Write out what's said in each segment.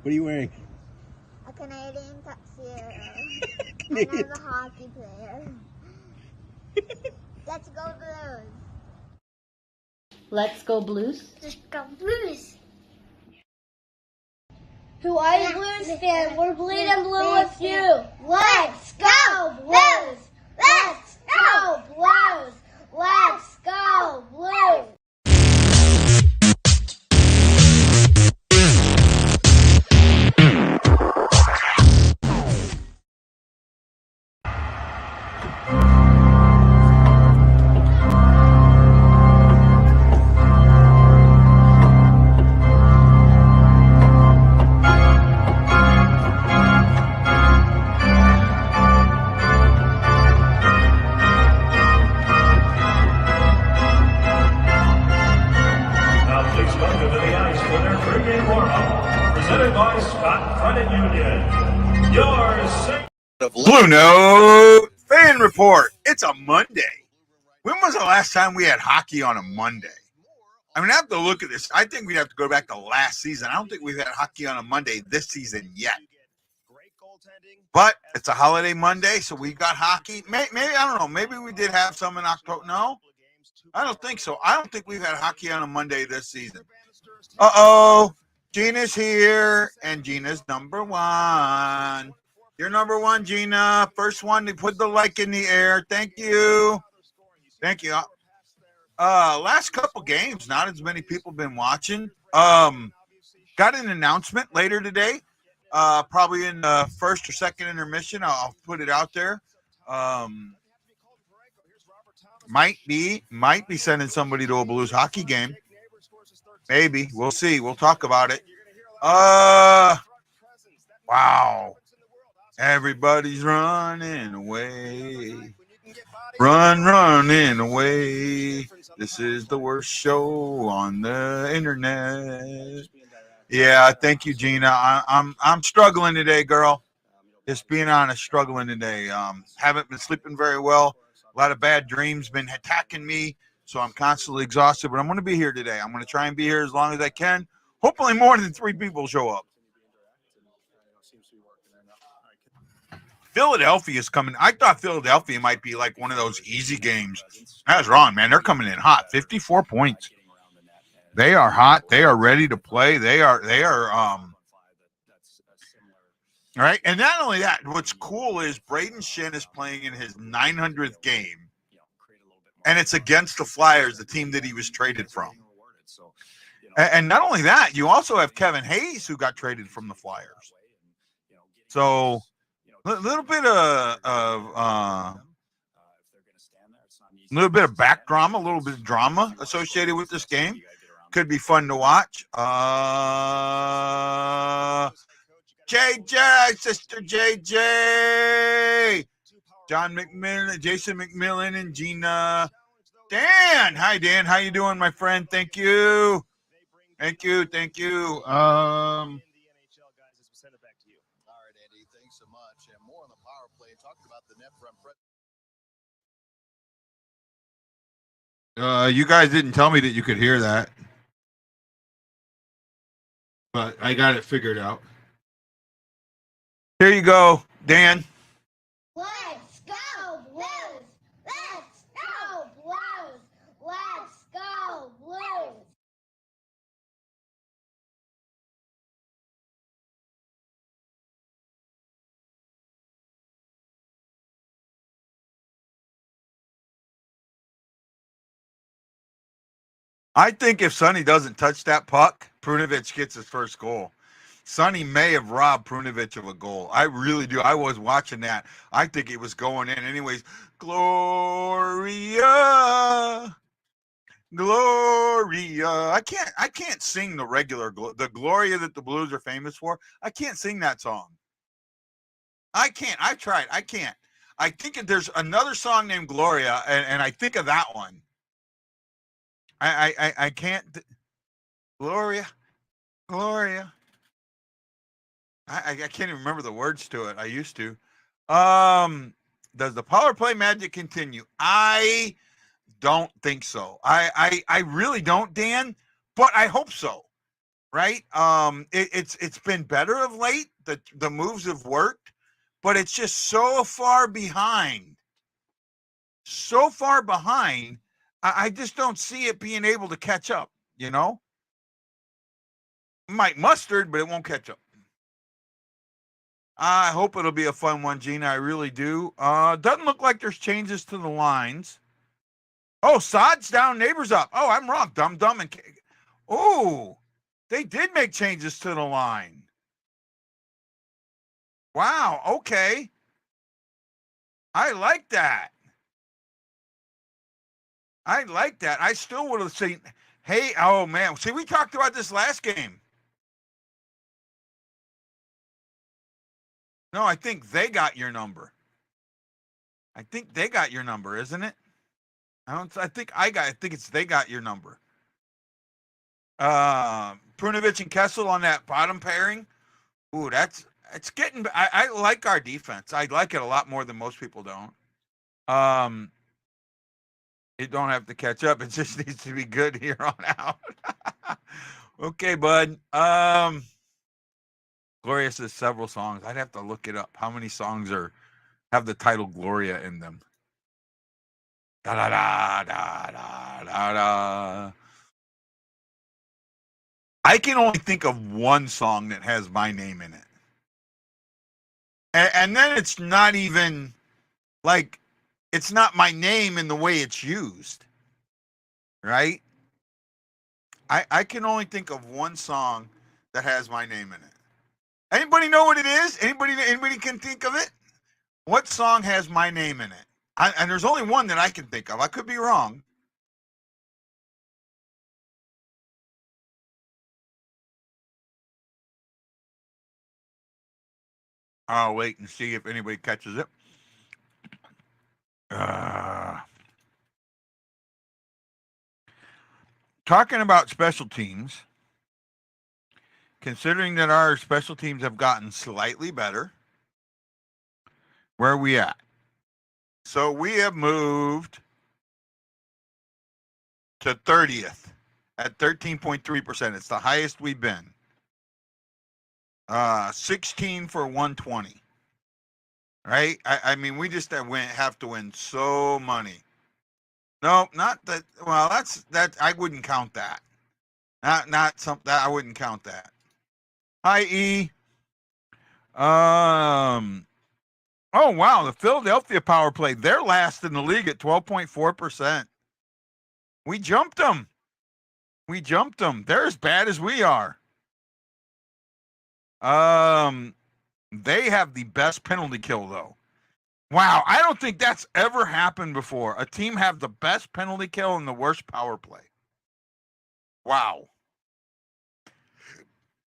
What are you wearing? A Canadian tuxedo. And I'm a hockey player. Let's go Blues. Let's go Blues. Let's go Blues. Who are you, Blues fan? We're bleeding blue with you. Let's go Blues. Let's go Blues. Let's go Blues. BlueNote fan report. It's a Monday. When was the last time we had hockey on a Monday? I mean, I have to look at this. I think we'd have to go back to last season. I don't think we've had hockey on a Monday this season yet. But it's a holiday Monday, so we got hockey. Maybe I don't know. Maybe we did have some in October. No, I don't think so. I don't think we've had hockey on a Monday this season. Uh-oh. Gina's here, and Gina's number one. You're number one, Gina. First one to put the like in the air. Thank you. Thank you. Last couple games, not as many people been watching. Got an announcement later today. Probably in the first or second intermission. I'll put it out there. Might be sending somebody to a Blues hockey game. Maybe. We'll see. We'll talk about it. Wow. Everybody's running away. Running away. This is the worst show on the internet. Yeah, thank you, Gina. I'm struggling today, girl. Just being honest, struggling today. Haven't been sleeping very well. A lot of bad dreams been attacking me, so I'm constantly exhausted. But I'm going to be here today. I'm going to try and be here as long as I can. Hopefully, more than 3 people show up. Philadelphia is coming. I thought Philadelphia might be like one of those easy games. I was wrong, man. They're coming in hot. 54 points. They are hot. They are ready to play. They are all right. And not only that, what's cool is Braden Schenn is playing in his 900th game. And it's against the Flyers, the team that he was traded from. And not only that, you also have Kevin Hayes, who got traded from the Flyers. So a little bit of back drama, a little bit of drama associated with this game. Could be fun to watch. JJ, Sister JJ, John McMillan, Jason McMillan, and Gina. Dan, hi Dan, how you doing, my friend? Thank you. Thank you. You guys didn't tell me that you could hear that, but I got it figured out. Here you go, Dan. Let's go Blues. Let's go Blues. Let's go Blues. I think if Sonny doesn't touch that puck, Prunovich gets his first goal. Sonny may have robbed Prunovich of a goal. I really do. I was watching that. I think it was going in. Anyways, Gloria. Gloria. I can't sing the regular, the Gloria that the Blues are famous for. I can't sing that song. I can't. I've tried. I can't. I think there's another song named Gloria, and I think of that one. I can't. Gloria. I can't even remember the words to it. I used to. Does the power play magic continue? I don't think so. I really don't, Dan, but I hope so. right? It's been better of late. The moves have worked, but it's just so far behind. So far behind, I just don't see it being able to catch up, you know? Might mustard, but it won't catch up. I hope it'll be a fun one, Gina. I really do. Doesn't look like there's changes to the lines. Oh, Sod's down, Neighbors up. Oh, I'm wrong. Dumb and oh, they did make changes to the line. Wow. Okay. I like that. I like that. I still would have seen. Hey, oh man. See, we talked about this last game. No, I think they got your number. I think they got your number, isn't it? I think it's they got your number. Prunovich and Kessel on that bottom pairing. Ooh, it's getting. I like our defense. I like it a lot more than most people don't. It don't have to catch up. It just needs to be good here on out. Okay, bud. Gloria says several songs. I'd have to look it up. How many songs have the title Gloria in them? Da da da da da da da. I can only think of one song that has my name in it. And then it's not even like it's not my name in the way it's used. Right? I can only think of one song that has my name in it. Anybody know what it is? Anybody can think of it? What song has my name in it? And there's only one that I can think of. I could be wrong. I'll wait and see if anybody catches it. Talking about special teams, considering that our special teams have gotten slightly better, where are we at? So we have moved to 30th at 13.3%. It's the highest we've been. 16 for 120. Right? I mean, we just have to win so money. No, not that. Well, that. I wouldn't count that. Not something. I wouldn't count that. Hi, E. Oh wow, the Philadelphia power play. They're last in the league at 12.4%. We jumped them. They're as bad as we are. They have the best penalty kill though. Wow, I don't think that's ever happened before. A team have the best penalty kill and the worst power play. Wow.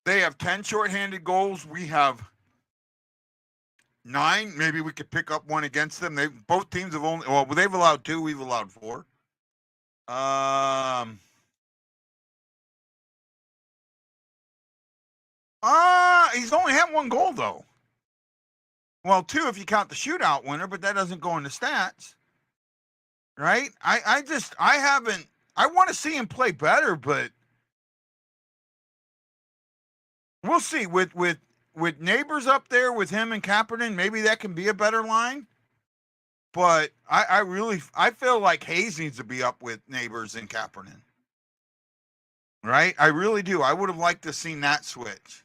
They have 10 shorthanded goals. We have 9. Maybe we could pick up one against them. Both teams have they've allowed 2. We've allowed 4. He's only had 1 goal though. Well, 2 if you count the shootout winner, but that doesn't go in the stats. Right? I want to see him play better, but we'll see. With Neighbors up there with him and Kaepernick, maybe that can be a better line. But I feel like Hayes needs to be up with Neighbors and Kaepernick. Right? I really do. I would have liked to have seen that switch.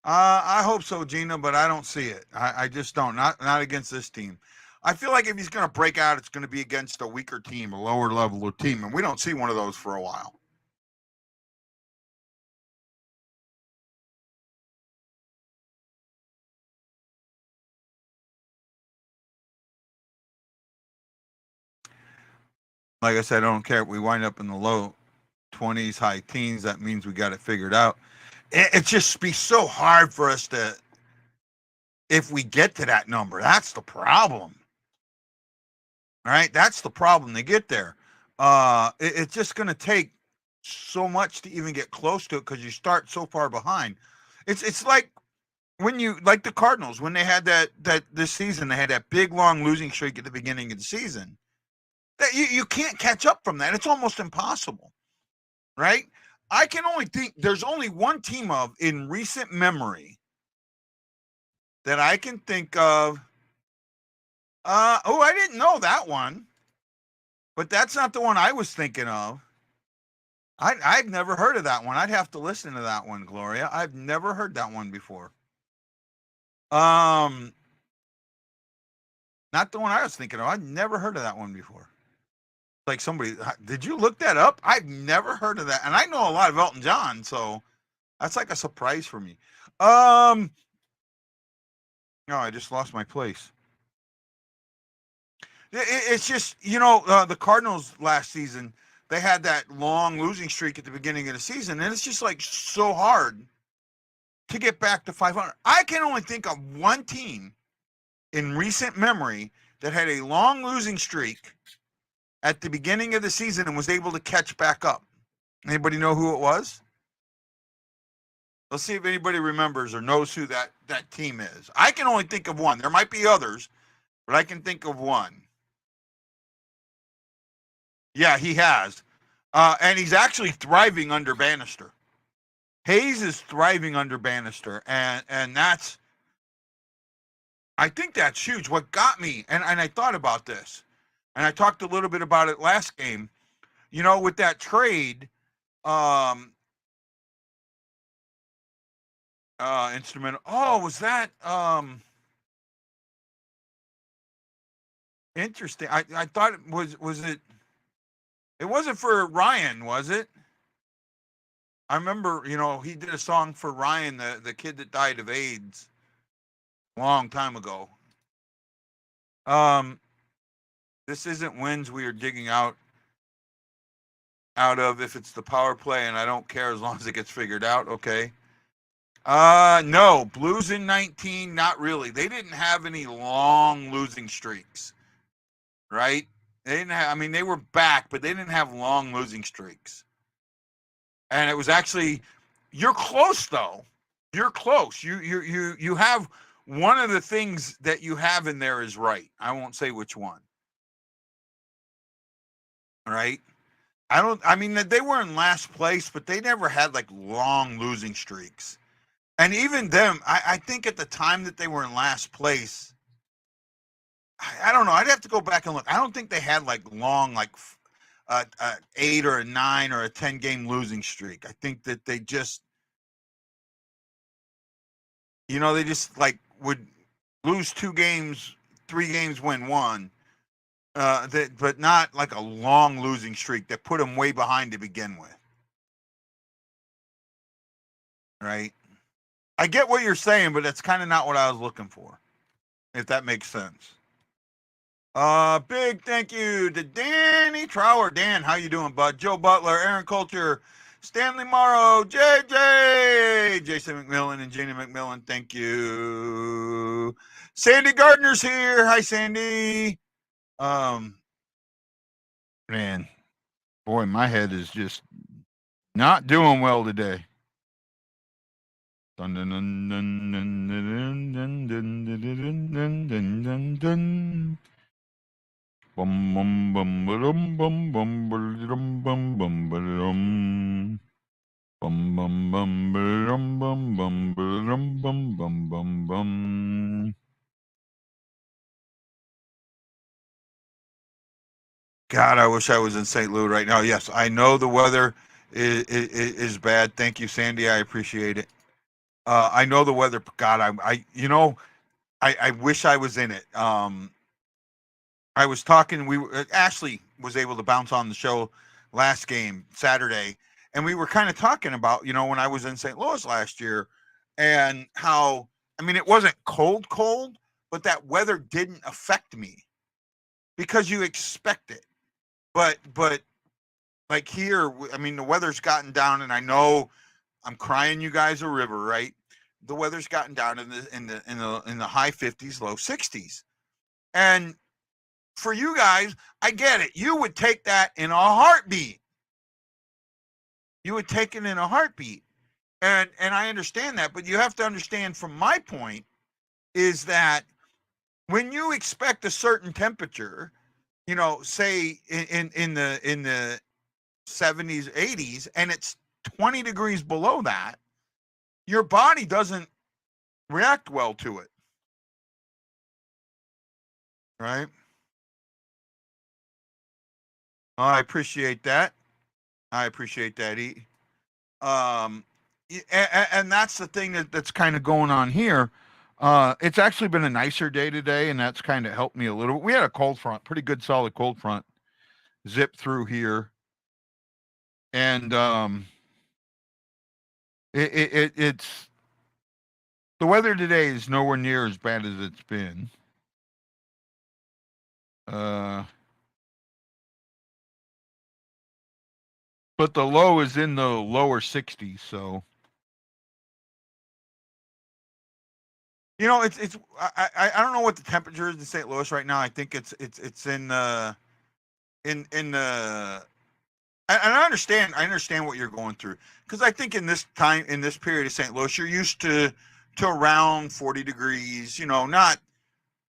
I hope so, Gina, but I don't see it. I just don't. Not against this team. I feel like if he's going to break out, it's going to be against a weaker team, a lower level team, and we don't see one of those for a while. Like I said, I don't care if we wind up in the low 20s, high teens. That means we got it figured out. It just be so hard for us to, if we get to that number. That's the problem. All right, that's the problem. They get there. It's just going to take so much to even get close to it because you start so far behind. It's like when like the Cardinals when they had that this season they had that big long losing streak at the beginning of the season. That you can't catch up from that. It's almost impossible, right? I can only think there's only one team of in recent memory that I can think of. I didn't know that one, but that's not the one I was thinking of. I've never heard of that one. I'd have to listen to that one, Gloria. I've never heard that one before. Not the one I was thinking of. I've never heard of that one before. Like somebody, did you look that up? I've never heard of that, and I know a lot of Elton John, so that's like a surprise for me. No, I just lost my place. It's just, the Cardinals last season, they had that long losing streak at the beginning of the season, and it's just like so hard to get back to 500. I can only think of one team in recent memory that had a long losing streak at the beginning of the season and was able to catch back up. Anybody know who it was? Let's see if anybody remembers or knows who that team is. I can only think of one. There might be others, but I can think of one. Yeah, he has. And he's actually thriving under Bannister. Hayes is thriving under Bannister. And that's, I think that's huge. What got me, and I thought about this, and I talked a little bit about it last game, with that trade, instrumental. Oh, was that interesting? I thought it was it. It wasn't for Ryan, was it? I remember, he did a song for Ryan, the kid that died of AIDS a long time ago. This isn't wins we are digging out of if it's the power play, and I don't care as long as it gets figured out. Okay. No, Blues in 19, not really. They didn't have any long losing streaks, right? They didn't have, they were back, but they didn't have long losing streaks. And it was actually, you're close though. You're close. You have one of the things that you have in there is right. I won't say which one. Right? They were in last place, but they never had like long losing streaks. And even them, I think at the time that they were in last place, I don't know. I'd have to go back and look. I don't think they had like long, like 8 or a 9 or a 10 game losing streak. I think that they just, they just like would lose 2 games, 3 games, win 1. But not like a long losing streak that put them way behind to begin with. Right? I get what you're saying, but that's kind of not what I was looking for, if that makes sense. Big thank you to Danny Trower. Dan, how you doing, bud? Joe Butler, Aaron Coulter, Stanley Morrow, JJ, Jason McMillan, and Janie McMillan. Thank you. Sandy Gardner's here. Hi, Sandy. Man, boy, my head is just not doing well today. Dun, dun, dun, dun, dun, dun, dun, dun, dun, dun, dun, dun. Bum bum bum bum bum bum bum bum bum bum bum bum bum bum bum bum bum bum bum bum. God, I wish I was in St. Louis right now. Yes, I know the weather is bad. Thank you, Sandy. I appreciate it. I know the weather. God, I wish I was in it. I was talking. Ashley was able to bounce on the show last game Saturday, and we were kind of talking about when I was in St. Louis last year, and how it wasn't cold, but that weather didn't affect me because you expect it. But like here, the weather's gotten down, and I know I'm crying you guys a river, right? The weather's gotten down in the high 50s, low 60s, and for you guys, I get it. You would take that in a heartbeat. You would take it in a heartbeat, and I understand that. But you have to understand, from my point, is that when you expect a certain temperature, say in the 70s, 80s, and it's 20 degrees below that, your body doesn't react well to it. Right? Oh, I appreciate that. I appreciate that. And that's the thing that's kind of going on here. It's actually been a nicer day today, and that's kind of helped me a little bit. We had a cold front, pretty good, solid cold front, zip through here, and it's the weather today is nowhere near as bad as it's been. But the low is in the lower 60s, so it's I don't know what the temperature is in St. Louis right now. I think it's in the in the and I understand what you're going through, because I think in this period of St. Louis, you're used to around 40 degrees, not,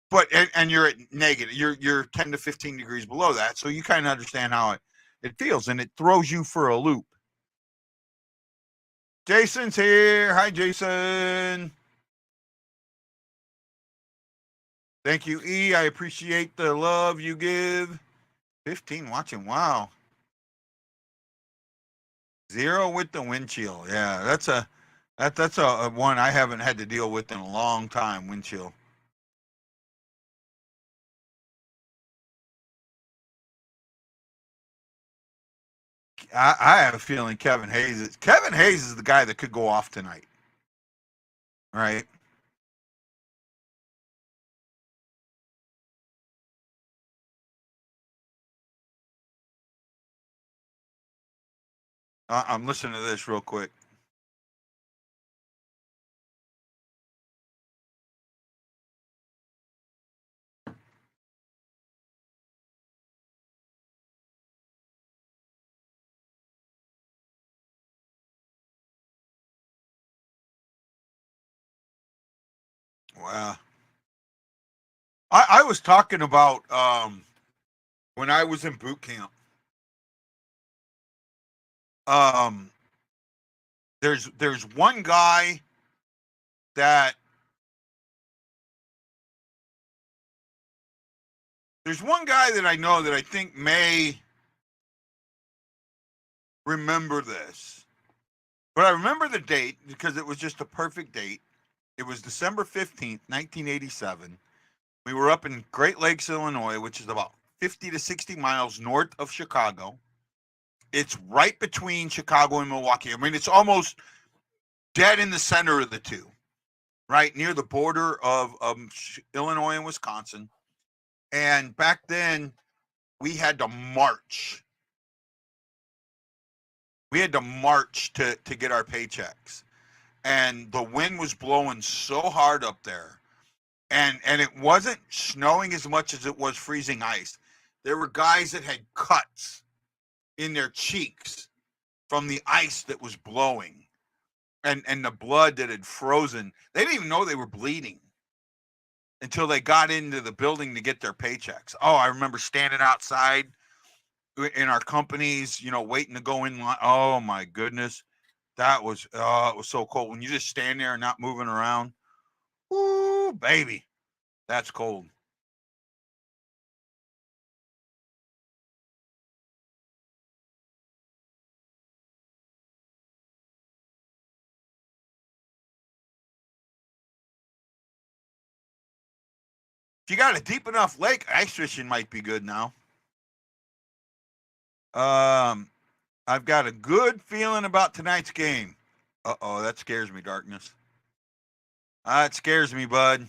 but and you're at negative, you're 10 to 15 degrees below that, so you kind of understand how it feels, and it throws you for a loop. Jason's here. Hi, Jason. Thank you, E. I appreciate the love you give. 15 watching. Wow. 0 with the wind chill. Yeah, that's a one I haven't had to deal with in a long time. Wind chill. I have a feeling Kevin Hayes is the guy that could go off tonight. Right? I'm listening to this real quick. Wow. I was talking about when I was in boot camp. There's one guy that I know that I think may remember this. But I remember the date because it was just a perfect date. It was December 15th, 1987. We were up in Great Lakes, Illinois, which is about 50 to 60 miles north of Chicago. It's right between Chicago and Milwaukee. I mean, it's almost dead in the center of the two, right near the border of Illinois and Wisconsin. And back then, we had to march. We had to march to get our paychecks. And the wind was blowing so hard up there. And it wasn't snowing as much as it was freezing ice. There were guys that had cuts in their cheeks from the ice that was blowing, and the blood that had frozen. They didn't even know they were bleeding until they got into the building to get their paychecks. Oh, I remember standing outside in our companies, waiting to go in line. Oh my goodness. That was it was so cold when you just stand there and not moving around. Ooh, baby. That's cold. If you got a deep enough lake, ice fishing might be good now. I've got a good feeling about tonight's game. Uh-oh, that scares me, Darkness. It scares me, bud.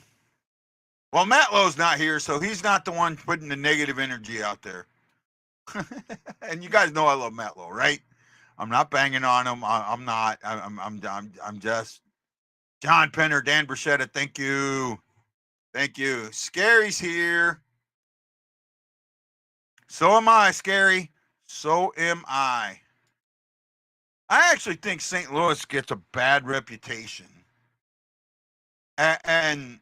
Well, Matt Lowe's not here, so he's not the one putting the negative energy out there. And you guys know I love Matt Lowe, right? I'm not banging on him. I'm not. I'm just John Penner, Dan Bruschetta. Thank you. Thank you. Scary's here. So am I, Scary. So am I. I actually think St. Louis gets a bad reputation. And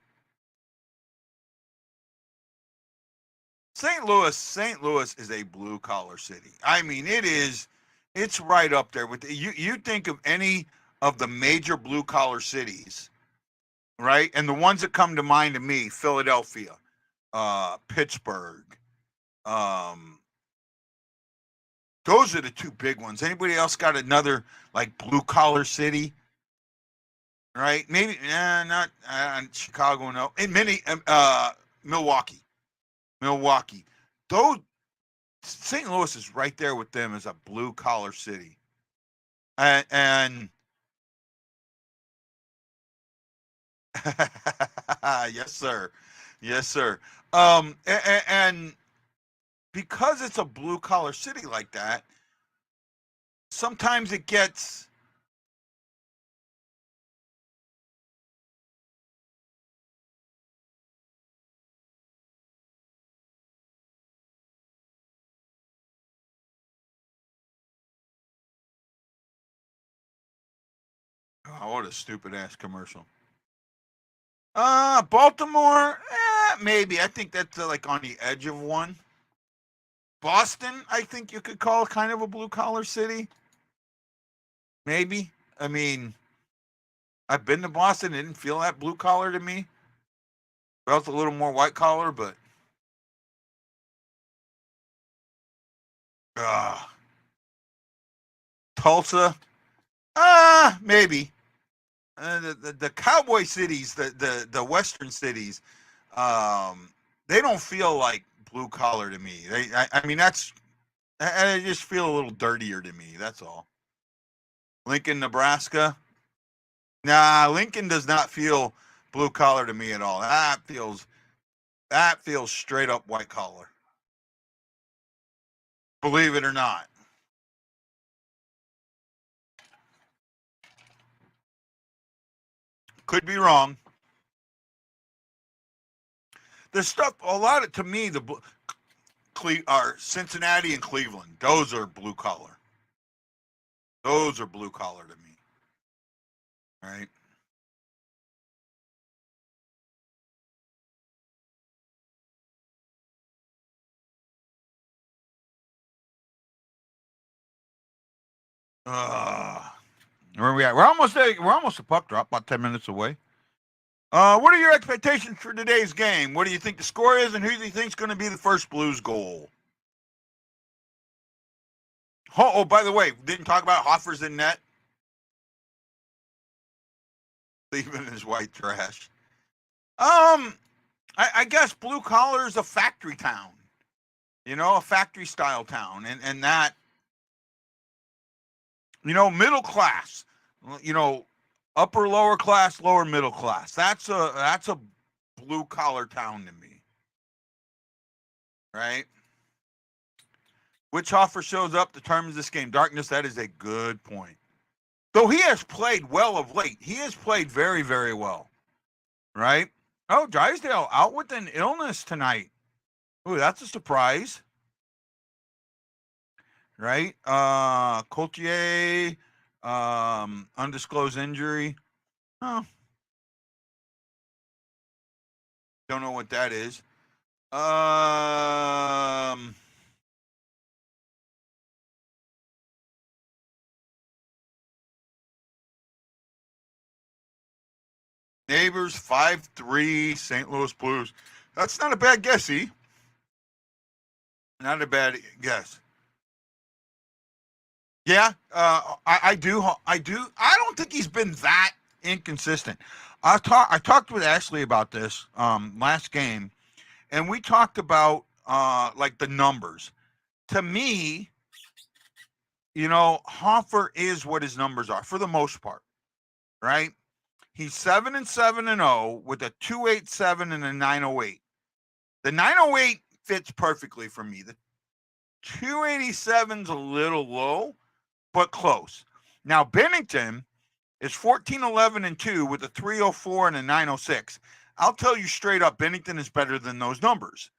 St. Louis is a blue collar city. I mean, it is It's right up there with you. You think of any of the major blue collar cities, right? And the ones that come to mind to me: Philadelphia, Pittsburgh. Um, those are the two big ones. Anybody else got another like blue collar city? Right? Maybe not Chicago. No, in many Milwaukee. Milwaukee. Those St. Louis is right there with them as a blue collar city, and yes, sir, yes, sir. And because it's a blue collar city like that, sometimes it gets. Oh, what a stupid ass commercial. Baltimore, maybe. I think that's like on the edge of one. Boston, I think you could call kind of a blue collar city. Maybe. I mean, I've been to Boston. It didn't feel that blue collar to me. Felt a little more white collar, but uh, Tulsa, maybe. The cowboy cities, the western cities, they don't feel like blue collar to me. I mean, I just feel a little dirtier to me. That's all. Lincoln, Nebraska. Nah, Lincoln does not feel blue collar to me at all. That feels straight up white collar. Believe it or not. Could be wrong. The stuff a lot of to me are Cincinnati and Cleveland. Those are blue collar. Those are blue collar to me. Right? Where are we at? We're almost there. We're almost a puck drop, about 10 minutes away. What are your expectations for today's game? What do you think the score is, and who do you think is going to be the first Blues goal? Oh, by the way, didn't talk about Hofer's in net. Leaving his white trash. I guess blue collar is a factory town. A factory style town, and that middle class. Upper lower class, lower middle class. That's a blue collar town to me, right? Which Hofer shows up determines this game. Darkness, that is a good point. Though he has played well of late. He has played very, very well, right? Oh, Drysdale out with an illness tonight. Ooh, that's a surprise, right? Coultier, undisclosed injury. Oh, don't know what that is. Neighbors 5-3 St. Louis Blues. That's not a bad guess, E. Not a bad guess. Yeah, I do. I don't think he's been that inconsistent. I talked with Ashley about this last game, and we talked about like the numbers. To me, Hofer is what his numbers are for the most part, right? He's 7-7-0 with a 2.87 and a 9.08. The 9.08 fits perfectly for me. The 287's a little low, but close. Now Bennington is 14-11-2 with a 3.04 and a 9.06. I'll tell you straight up, Bennington is better than those numbers.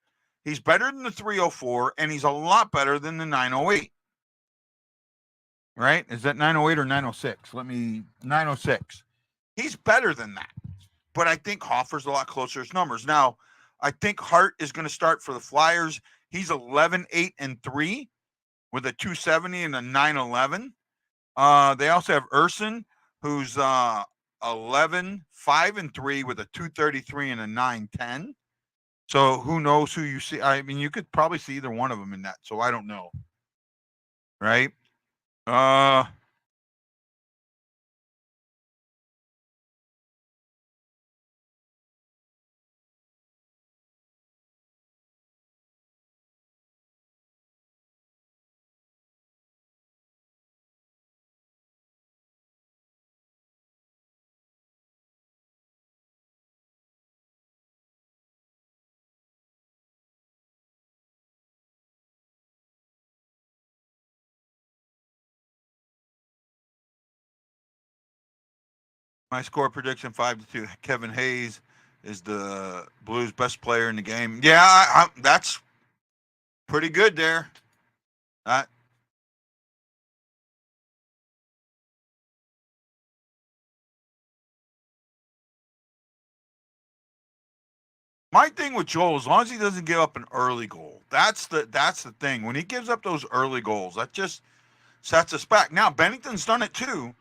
He's better than the 3.04, and he's a lot better than the 9.08. Right? Is that 9.08 or 9.06? 9.06. He's better than that. But I think Hofer's a lot closer to his numbers. Now, I think Hart is going to start for the Flyers. He's 11-8-3. with a 270 and a 911. They also have Urson, who's 11, 5 and 3 with a 233 and a 910. So who knows who you see? I mean, you could probably see either one of them in that. So I don't know, right? Uh, my score prediction 5-2. Kevin Hayes is the Blues' best player in the game. Yeah, that's pretty good there. Uh, my thing with Joel, as long as he doesn't give up an early goal, that's the thing. When he gives up those early goals, that just sets us back. Now Bennington's done it too.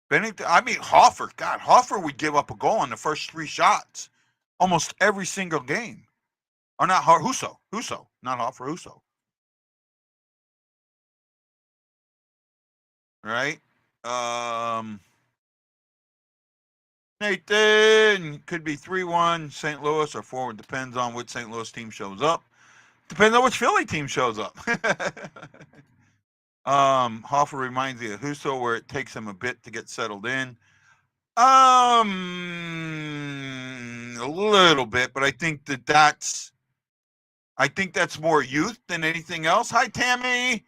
Bennington, I mean Hofer. God, Hofer would give up a goal on the first 3 shots, almost every single game. Or not Huso, not Hofer, Huso. Right? Nathan could be 3-1 St. Louis or 4. Depends on which St. Louis team shows up. Depends on which Philly team shows up. Hoffer reminds me of Huso, where it takes him a bit to get settled in. A little bit, but I think that's more youth than anything else. Hi, Tammy.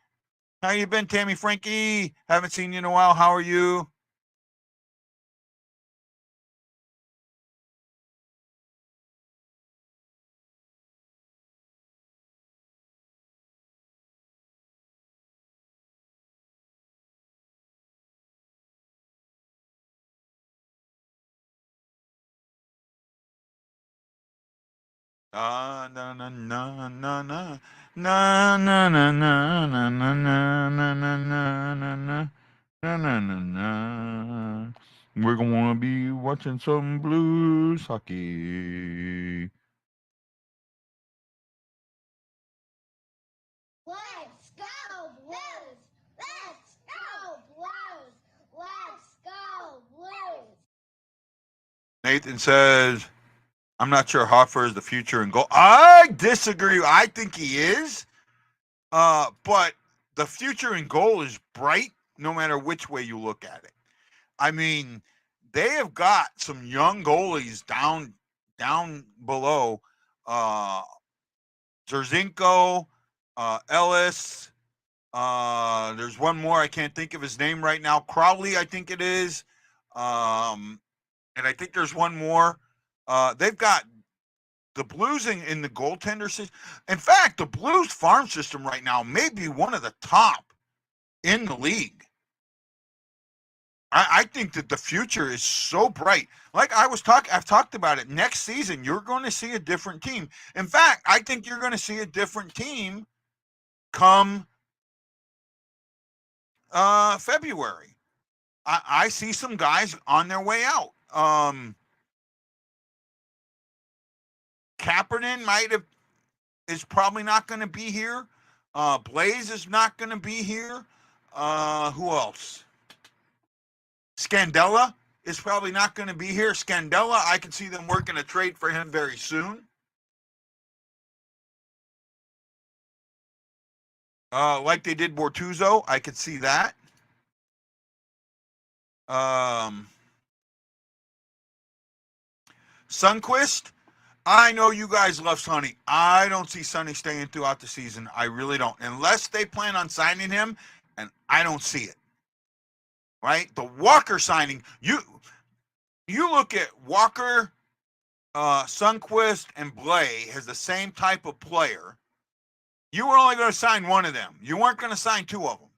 How you been, Tammy Frankie? Haven't seen you in a while. How are you? Na na na na na na na na na na na na na na na na na na na na. We're gonna be watching some Blues hockey. Let's go Blues! Let's go Blues! Let's go Blues! Nathan says, "I'm not sure Hofer is the future in goal." I disagree. I think he is. But the future in goal is bright, no matter which way you look at it. I mean, they have got some young goalies down below. Zerzinko, Ellis. There's one more. I can't think of his name right now. Crowley, I think it is. And I think there's one more. They've got the Blues in the goaltender system. In fact, the Blues farm system right now may be one of the top in the league. I think that the future is so bright. Like I've talked about it. Next season, you're going to see a different team. In fact, I think you're going to see a different team come February. I see some guys on their way out. Kaepernick is probably not going to be here. Blaze is not going to be here. Who else? Scandella is probably not going to be here. Scandella, I can see them working a trade for him very soon. Like they did Bortuzzo, I could see that. Sunquist, I know you guys love Sonny. I don't see Sonny staying throughout the season. I really don't. Unless they plan on signing him, and I don't see it. Right? The Walker signing, you look at Walker, Sunquist, and Blay as the same type of player. You were only going to sign one of them. You weren't going to sign 2 of them.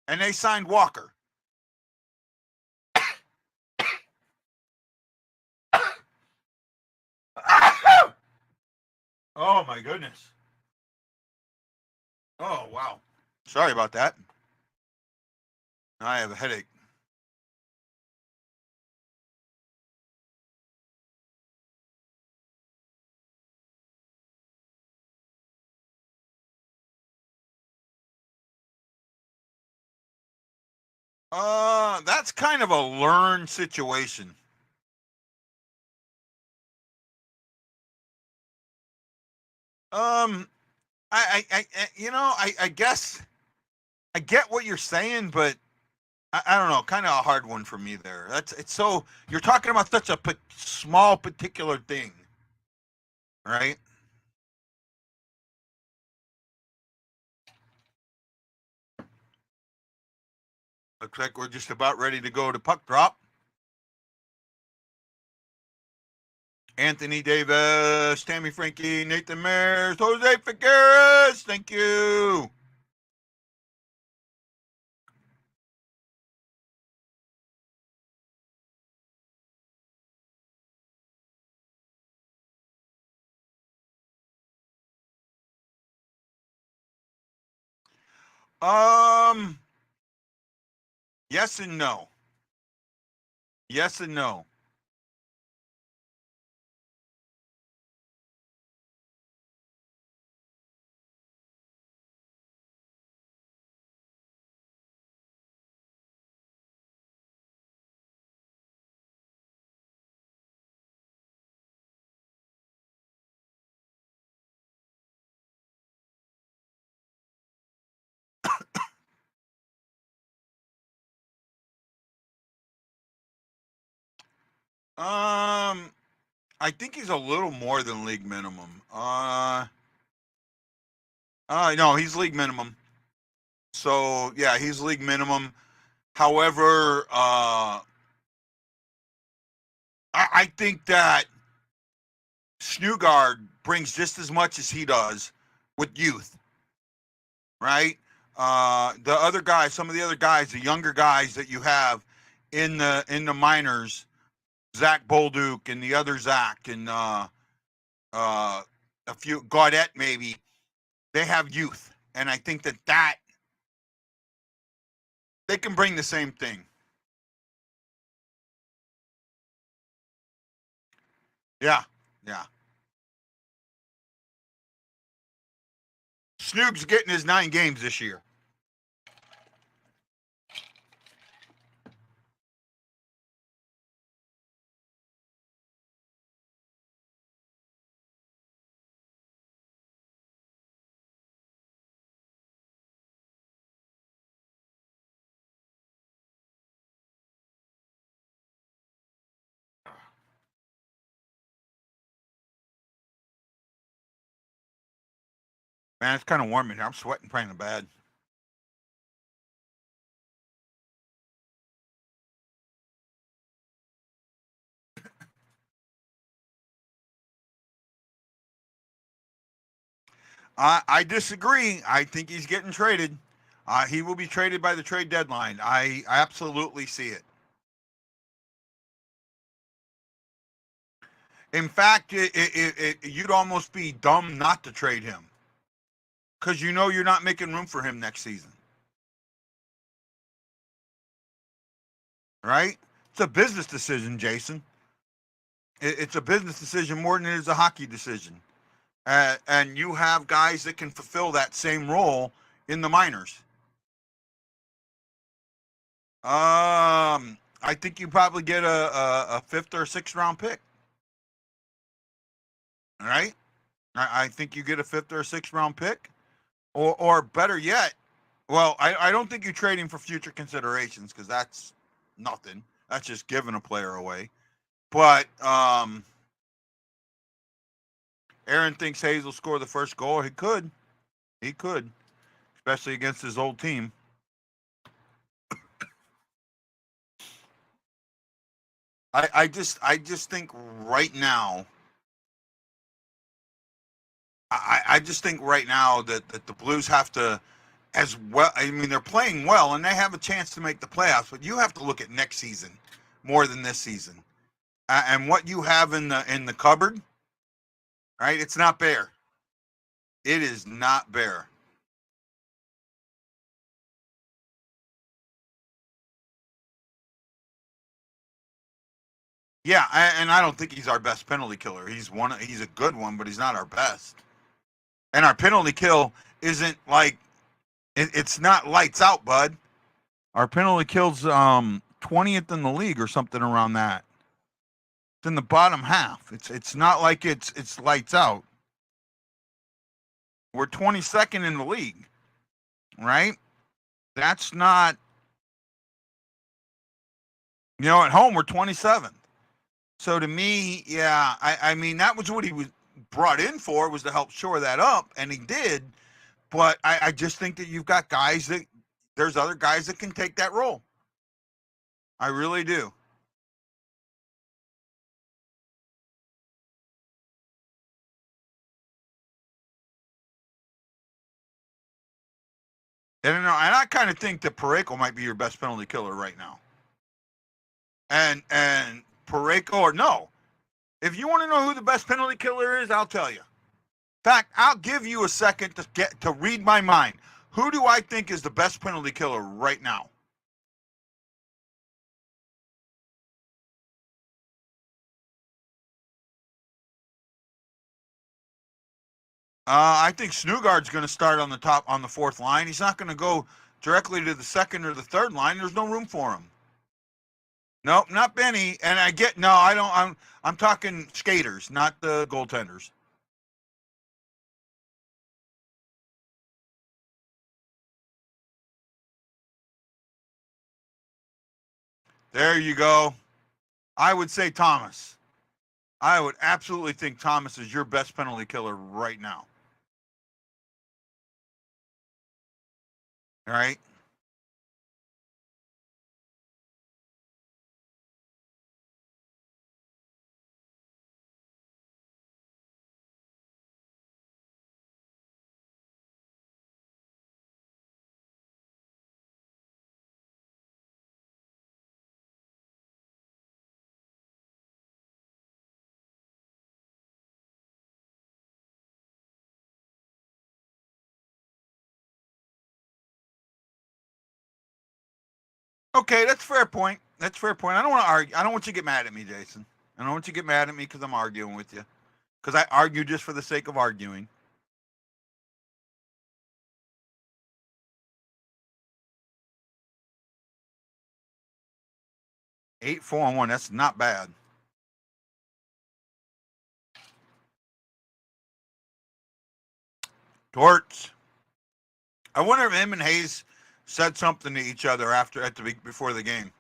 And they signed Walker. Oh, my goodness. Oh, wow. Sorry about that. I have a headache. That's kind of a learned situation. Um, I guess I get what you're saying, but I don't know, kind of a hard one for me there. It's so you're talking about such a small particular thing, right? Looks like we're just about ready to go to puck drop. Anthony Davis, Tammy Frankie, Nathan Mares, Jose Figueres. Thank you. Um, yes and no. Yes and no. I think he's a little more than league minimum. No, he's league minimum. So yeah, he's league minimum. However, I think that Snugard brings just as much as he does with youth, right? The other guys, some of the other guys, the younger guys that you have in the minors, Zach Bolduc and the other Zach and a few Gaudette maybe, they have youth, and I think that they can bring the same thing. Yeah, yeah. Snoog's getting his 9 games this year. Man, it's kind of warm in here. I'm sweating kind of bad. I disagree. I think he's getting traded. He will be traded by the trade deadline. I absolutely see it. In fact, you'd almost be dumb not to trade him because you know you're not making room for him next season, right? It's a business decision, Jason. It's a business decision more than it is a hockey decision. And you have guys that can fulfill that same role in the minors. I think you probably get a 5th or 6th round pick. All right. I think you get a 5th or 6th round pick, or better yet, well, I don't think you trade him for future considerations because that's nothing. That's just giving a player away. But Aaron thinks Hayes will score the first goal. He could, especially against his old team. I just think right now. I just think right now that the Blues have to, as well. I mean, they're playing well and they have a chance to make the playoffs, but you have to look at next season more than this season, and what you have in the cupboard. Right, it's not bare. It is not bare. Yeah, and I don't think he's our best penalty killer. He's a good one, but he's not our best. And our penalty kill isn't like it's not lights out, bud. Our penalty kill's 20th in the league or something around that. It's in the bottom half. It's not like it's lights out. We're 22nd in the league, right? That's not, at home we're 27th. So to me, yeah, I mean that was what he was brought in for, was to help shore that up, and he did. But I just think that you've got guys that there's other guys that can take that role. I really do. And I kind of think that Pareko might be your best penalty killer right now. And Pareko, or no, if you want to know who the best penalty killer is, I'll tell you. In fact, I'll give you a second to read my mind. Who do I think is the best penalty killer right now? I think Snugard's going to start on the fourth line. He's not going to go directly to the second or the third line. There's no room for him. Nope, not Benny. And I don't. I'm talking skaters, not the goaltenders. There you go. I would say Thomas. I would absolutely think Thomas is your best penalty killer right now. All right. Okay, that's a fair point. That's a fair point. I don't want to argue. I don't want you to get mad at me, Jason. I don't want you to get mad at me because I'm arguing with you. Because I argue just for the sake of arguing. 8-4-1. That's not bad. Torts. I wonder if him and Hayes said something to each other before the game.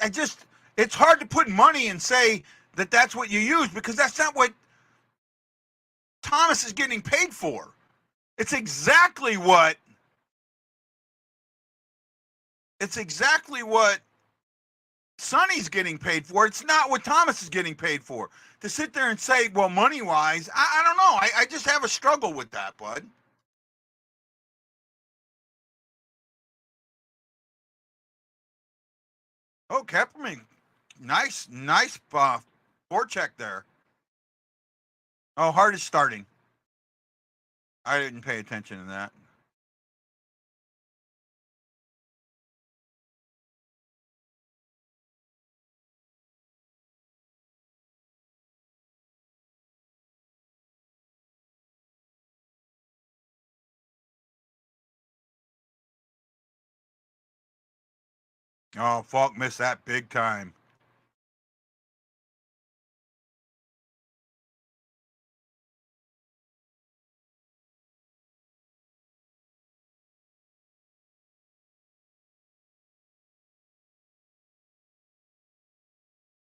I just, it's hard to put money and say that that's what you use, because that's not what Thomas is getting paid for. It's exactly what Sonny's getting paid for. It's not what Thomas is getting paid for. To sit there and say, well, money wise, I don't know. I just have a struggle with that, bud. Oh, Kepperman, nice forecheck there. Oh, Hart is starting. I didn't pay attention to that. Oh, Falk missed that big time.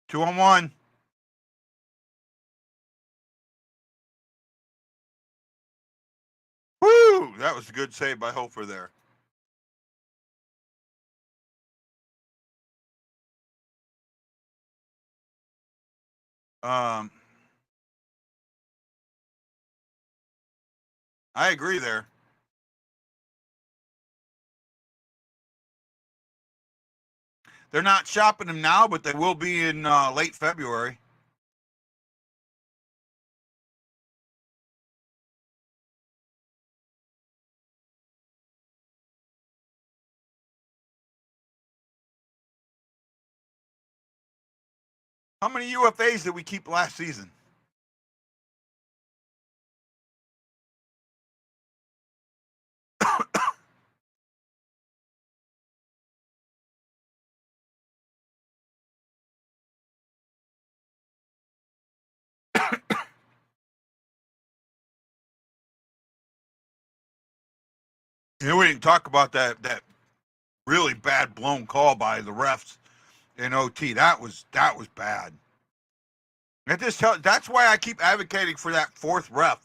Two on one. Woo! That was a good save by Hofer there. Um, I agree there. They're not shopping him now, but they will be in late February. How many UFAs did we keep last season? We didn't talk about that really bad blown call by the refs in OT. That was bad. That's why I keep advocating for that fourth ref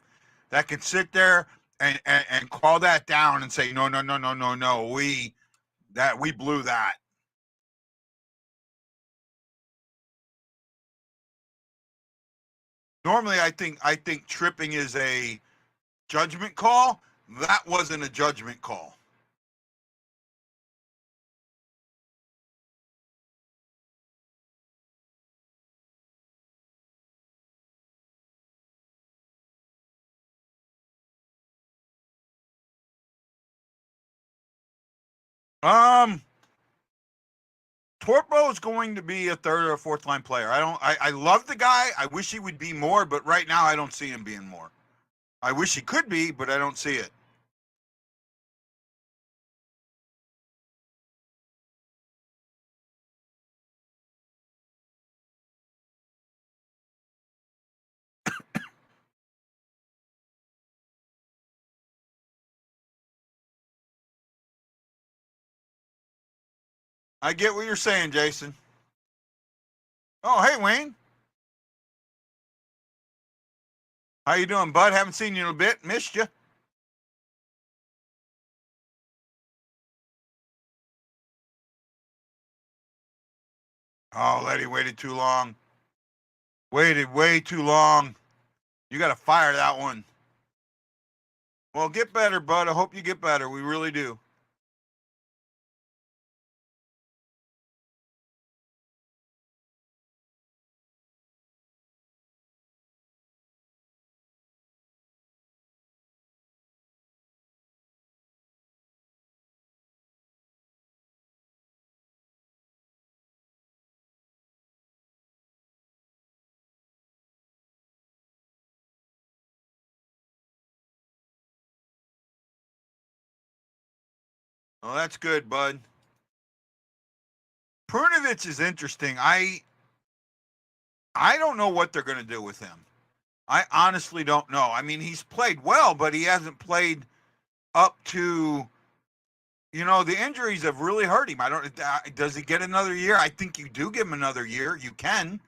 that can sit there and call that down and say no, we blew that. Normally I think tripping is a judgment call. That wasn't a judgment call. Torpo is going to be a third or fourth line player. I love the guy. I wish he would be more, but right now I don't see him being more. I wish he could be, but I don't see it. I get what you're saying, Jason. Oh, hey, Wayne. How you doing, bud? Haven't seen you in a bit. Missed you. Oh, Letty waited too long. Waited way too long. You got to fire that one. Well, get better, bud. I hope you get better. We really do. Oh, that's good, bud. Prunovich is interesting. I don't know what they're going to do with him. I honestly don't know. I mean, he's played well, but he hasn't played up to, the injuries have really hurt him. I don't. Does he get another year? I think you do give him another year. You can.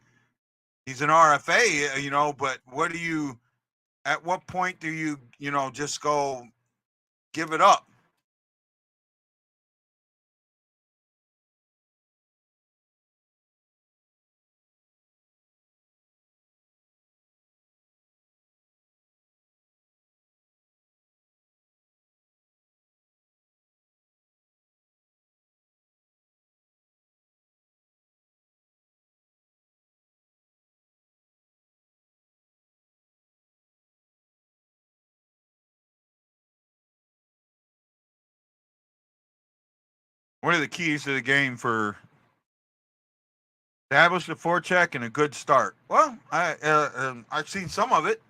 He's an RFA, But what do you? At what point do you, just go give it up? What are the keys to the game for establish the forecheck and a good start? Well, I've seen some of it.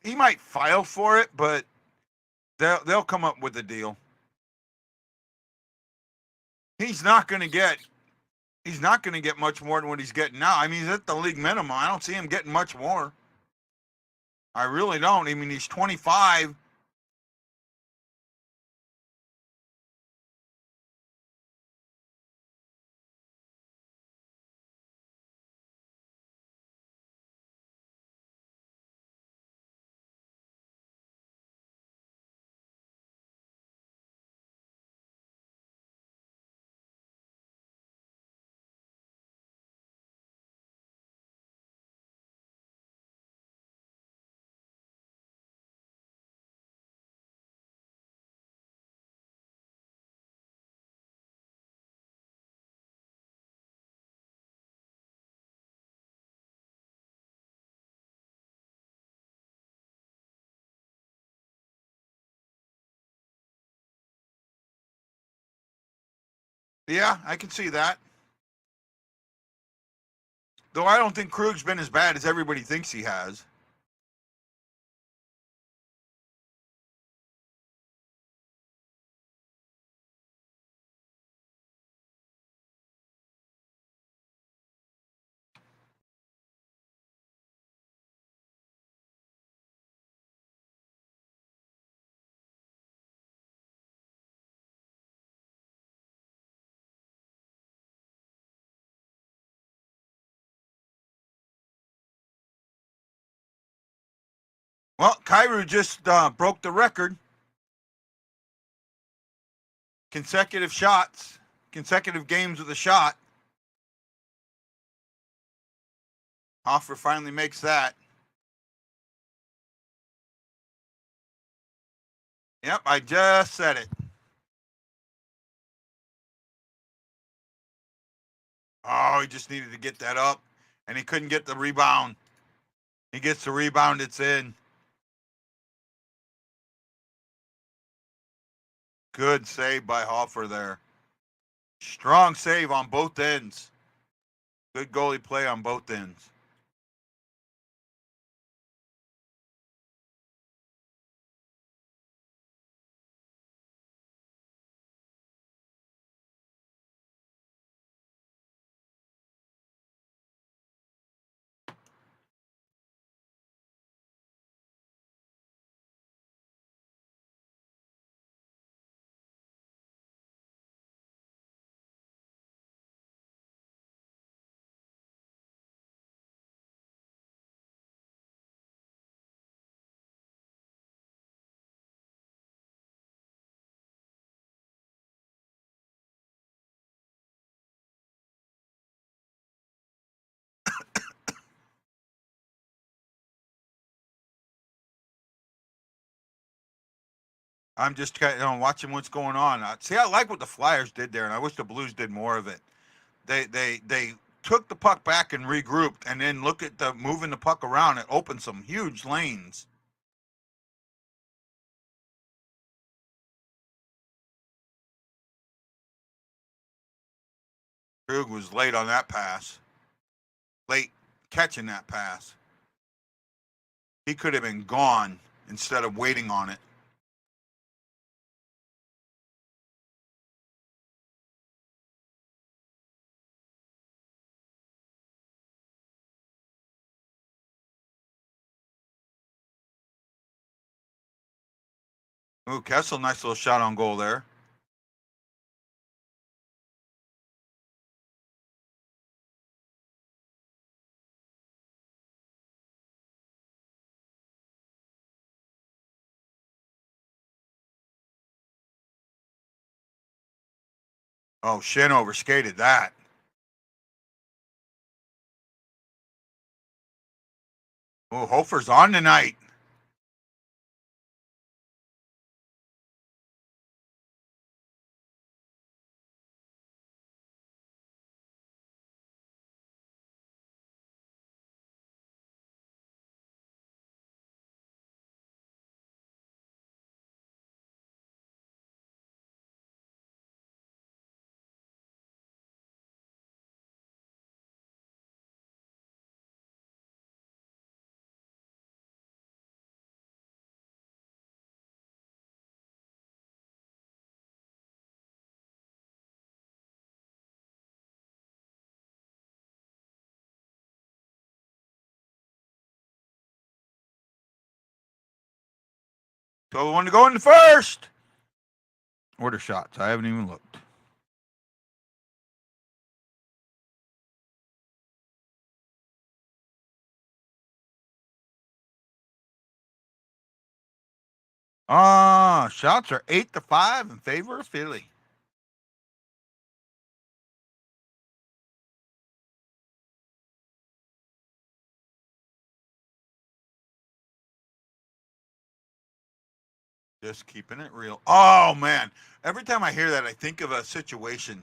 He might file for it, but they'll come up with a deal. He's not going to get much more than what he's getting now. I mean, he's at the league minimum. I don't see him getting much more. I really don't. I mean, he's 25. Yeah, I can see that. Though I don't think Krug's been as bad as everybody thinks he has. Well, Kyrou just broke the record. Consecutive shots, consecutive games with a shot. Hofer finally makes that. Yep, I just said it. Oh, he just needed to get that up, and he couldn't get the rebound. He gets the rebound, it's in. Good save by Hofer there. Strong save on both ends. Good goalie play on both ends. I'm just watching what's going on. See, I like what the Flyers did there, and I wish the Blues did more of it. They took the puck back and regrouped, and then look at the moving the puck around. It opened some huge lanes. Krug was late on that pass. Late catching that pass. He could have been gone instead of waiting on it. Ooh, Kessel, nice little shot on goal there. Oh, Schenn overskated that. Oh, Hofer's on tonight. So the one to go in the first. Order shots. I haven't even looked. Shots are 8-5 in favor of Philly. Just keeping it real. Oh man! Every time I hear that, I think of a situation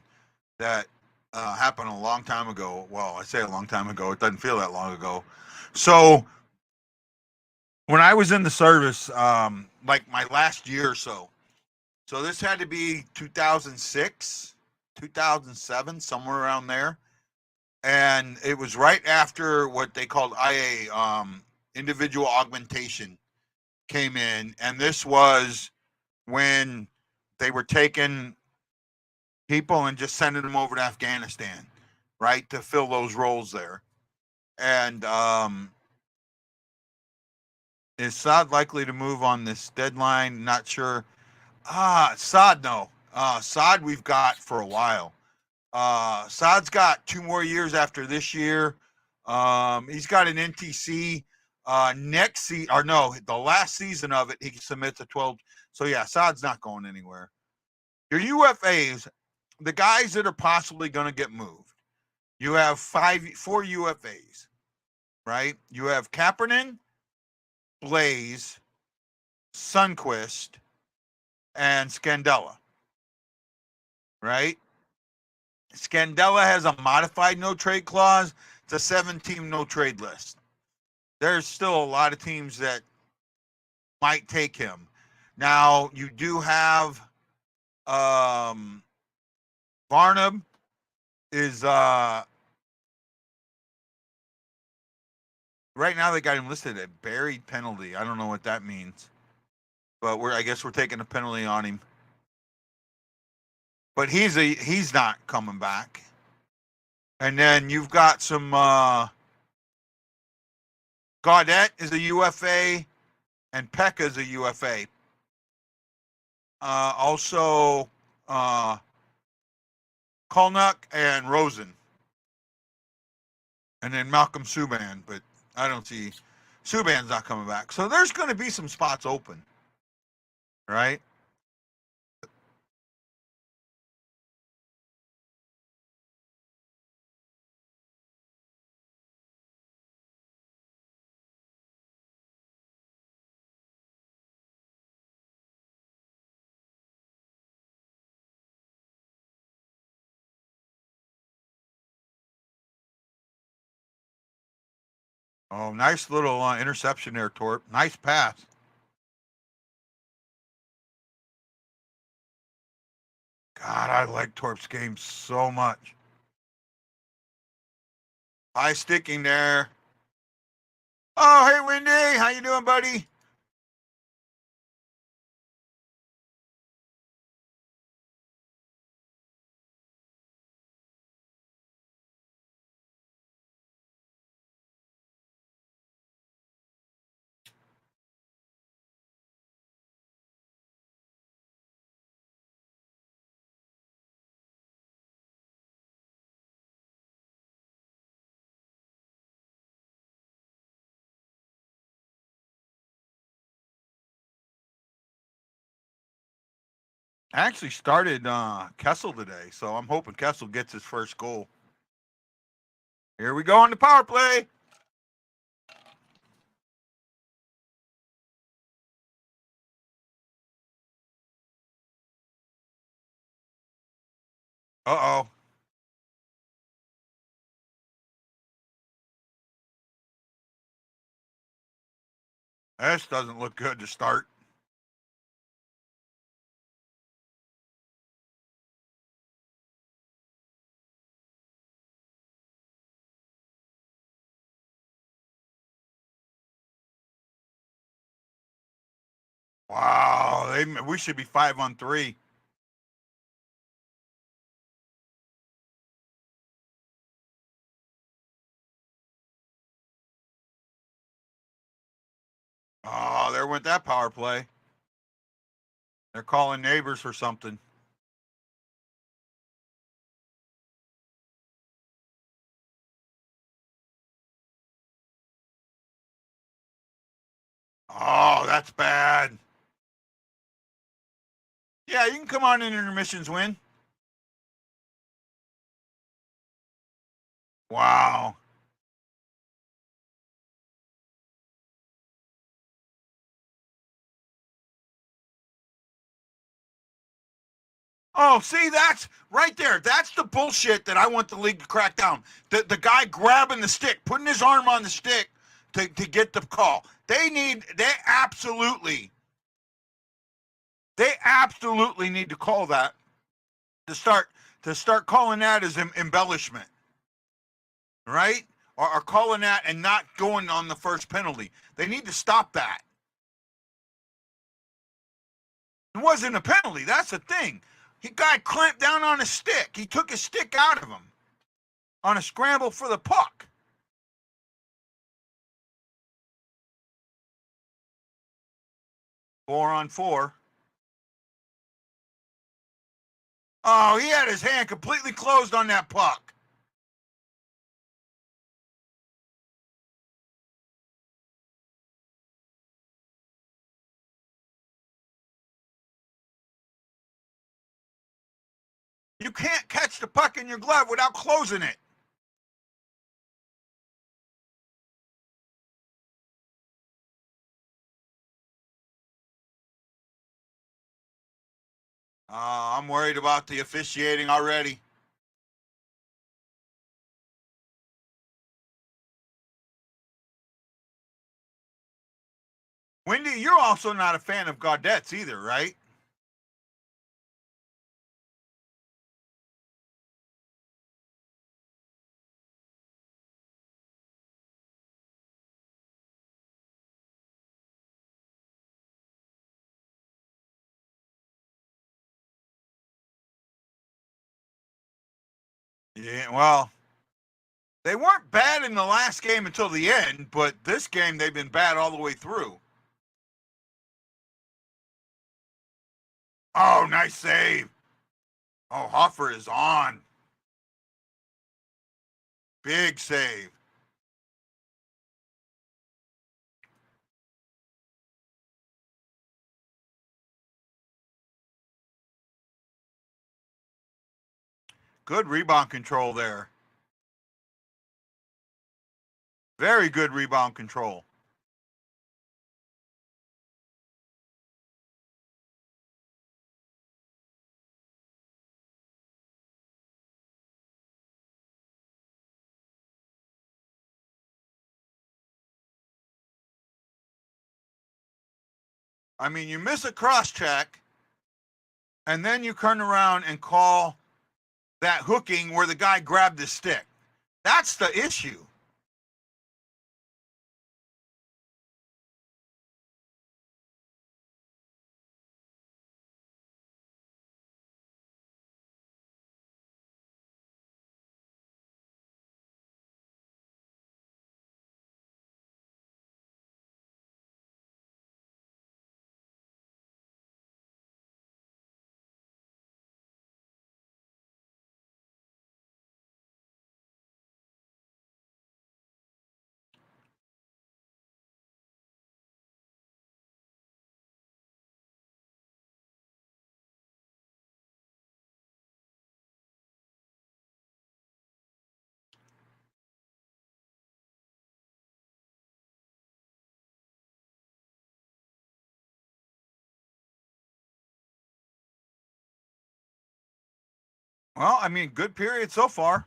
that happened a long time ago. Well, I say a long time ago. It doesn't feel that long ago. So when I was in the service, like my last year or so. So this had to be 2006. 2007, somewhere around there. And it was right after what they called IA, individual augmentation, came in. And this was when they were taking people and just sending them over to Afghanistan, right, to fill those roles there. And is Saad likely to move on this deadline? Not sure. Saad, no. Saad we've got for a while. Saad's got 2 more years after this year. He's got an NTC next season, or no, the last season of it, he submits a 12. So yeah, Saad's not going anywhere. Your UFAs, the guys that are possibly going to get moved, you have 4 UFAs, right? You have Kaepernick, Blaze, Sundquist, and Scandella, right? Scandella has a modified no trade clause. It's a 7-team no trade list. There's still a lot of teams that might take him. Now, you do have Barnum is right now they got him listed at buried penalty. I don't know what that means, but I guess we're taking a penalty on him. But he's not coming back. And then you've got some Gaudette is a UFA and Pekka is a UFA. Also Kolnuk and Rosen. And then Malcolm Subban, but I don't see Subban's not coming back. So there's going to be some spots open, right? Oh, nice little interception there, Torp. Nice pass. God, I like Torp's game so much. High sticking there. Oh, hey, Wendy. How you doing, buddy? I actually started Kessel today, so I'm hoping Kessel gets his first goal. Here we go on the power play. Uh-oh. This doesn't look good to start. Wow, we should be 5-on-3. Oh, there went that power play. They're calling neighbors for something. Oh, that's bad. Yeah, you can come on in intermissions, win. Wow. Oh, see, that's right there. That's the bullshit that I want the league to crack down. The guy grabbing the stick, putting his arm on the stick to get the call. They absolutely need to call that. to start calling that as embellishment, right? Or calling that and not going on the first penalty. They need to stop that. It wasn't a penalty. That's the thing. He guy clamped down on his stick. He took his stick out of him on a scramble for the puck. Four on four. Oh, he had his hand completely closed on that puck. You can't catch the puck in your glove without closing it. I'm worried about the officiating already. Wendy, you're also not a fan of Gaudette's either, right? Yeah, well, they weren't bad in the last game until the end, but this game they've been bad all the way through. Oh, nice save. Oh, Hofer is on. Big save. Good rebound control there. Very good rebound control. I mean, you miss a cross check, and then you turn around and call that hooking where the guy grabbed the stick. That's the issue. Well, I mean, good period so far.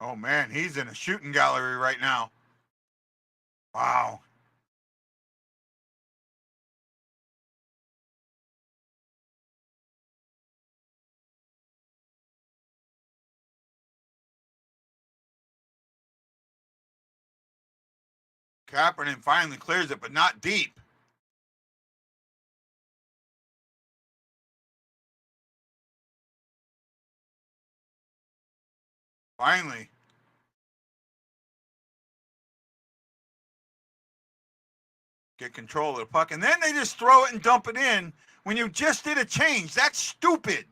Oh, man, he's in a shooting gallery right now. Wow. Kaepernick finally clears it, but not deep. Finally. Get control of the puck. And then they just throw it and dump it in when you just did a change. That's stupid.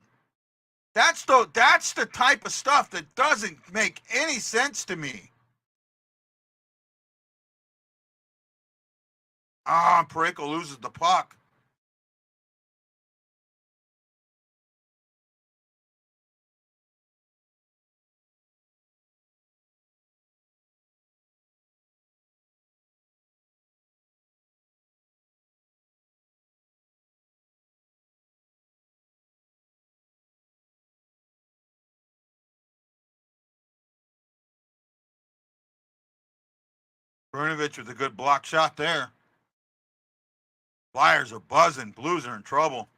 That's the type of stuff that doesn't make any sense to me. Ah, Pareko loses the puck. Brunovich with a good block shot there. Flyers are buzzing. Blues are in trouble.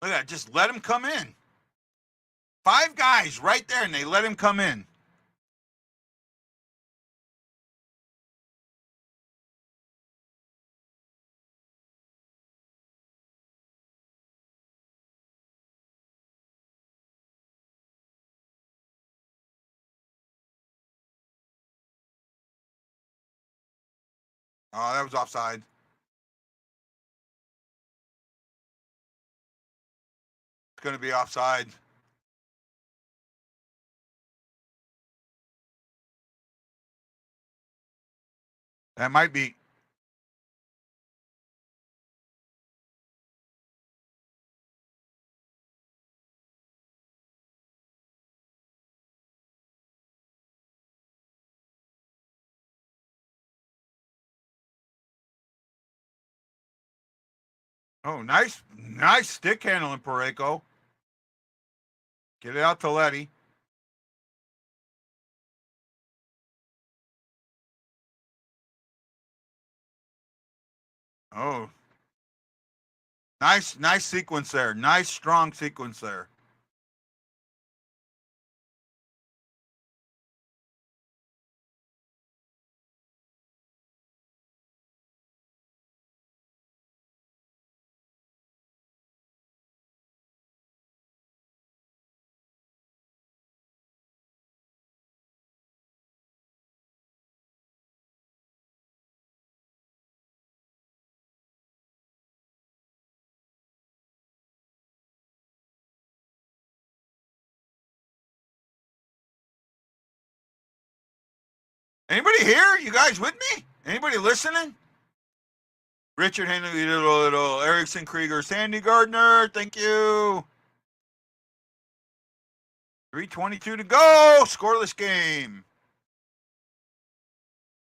Look at that. Just let him come in. 5 guys right there, and they let him come in. Oh, that was offside. It's going to be offside. That might be. Oh, nice stick handling, Pareko. Get it out to Letty. Oh, nice sequence there. Nice strong sequence there. Anybody here? You guys with me? Anybody listening? Richard Henry, little Erickson Krieger, Sandy Gardner. Thank you. 3:22 to go. Scoreless game.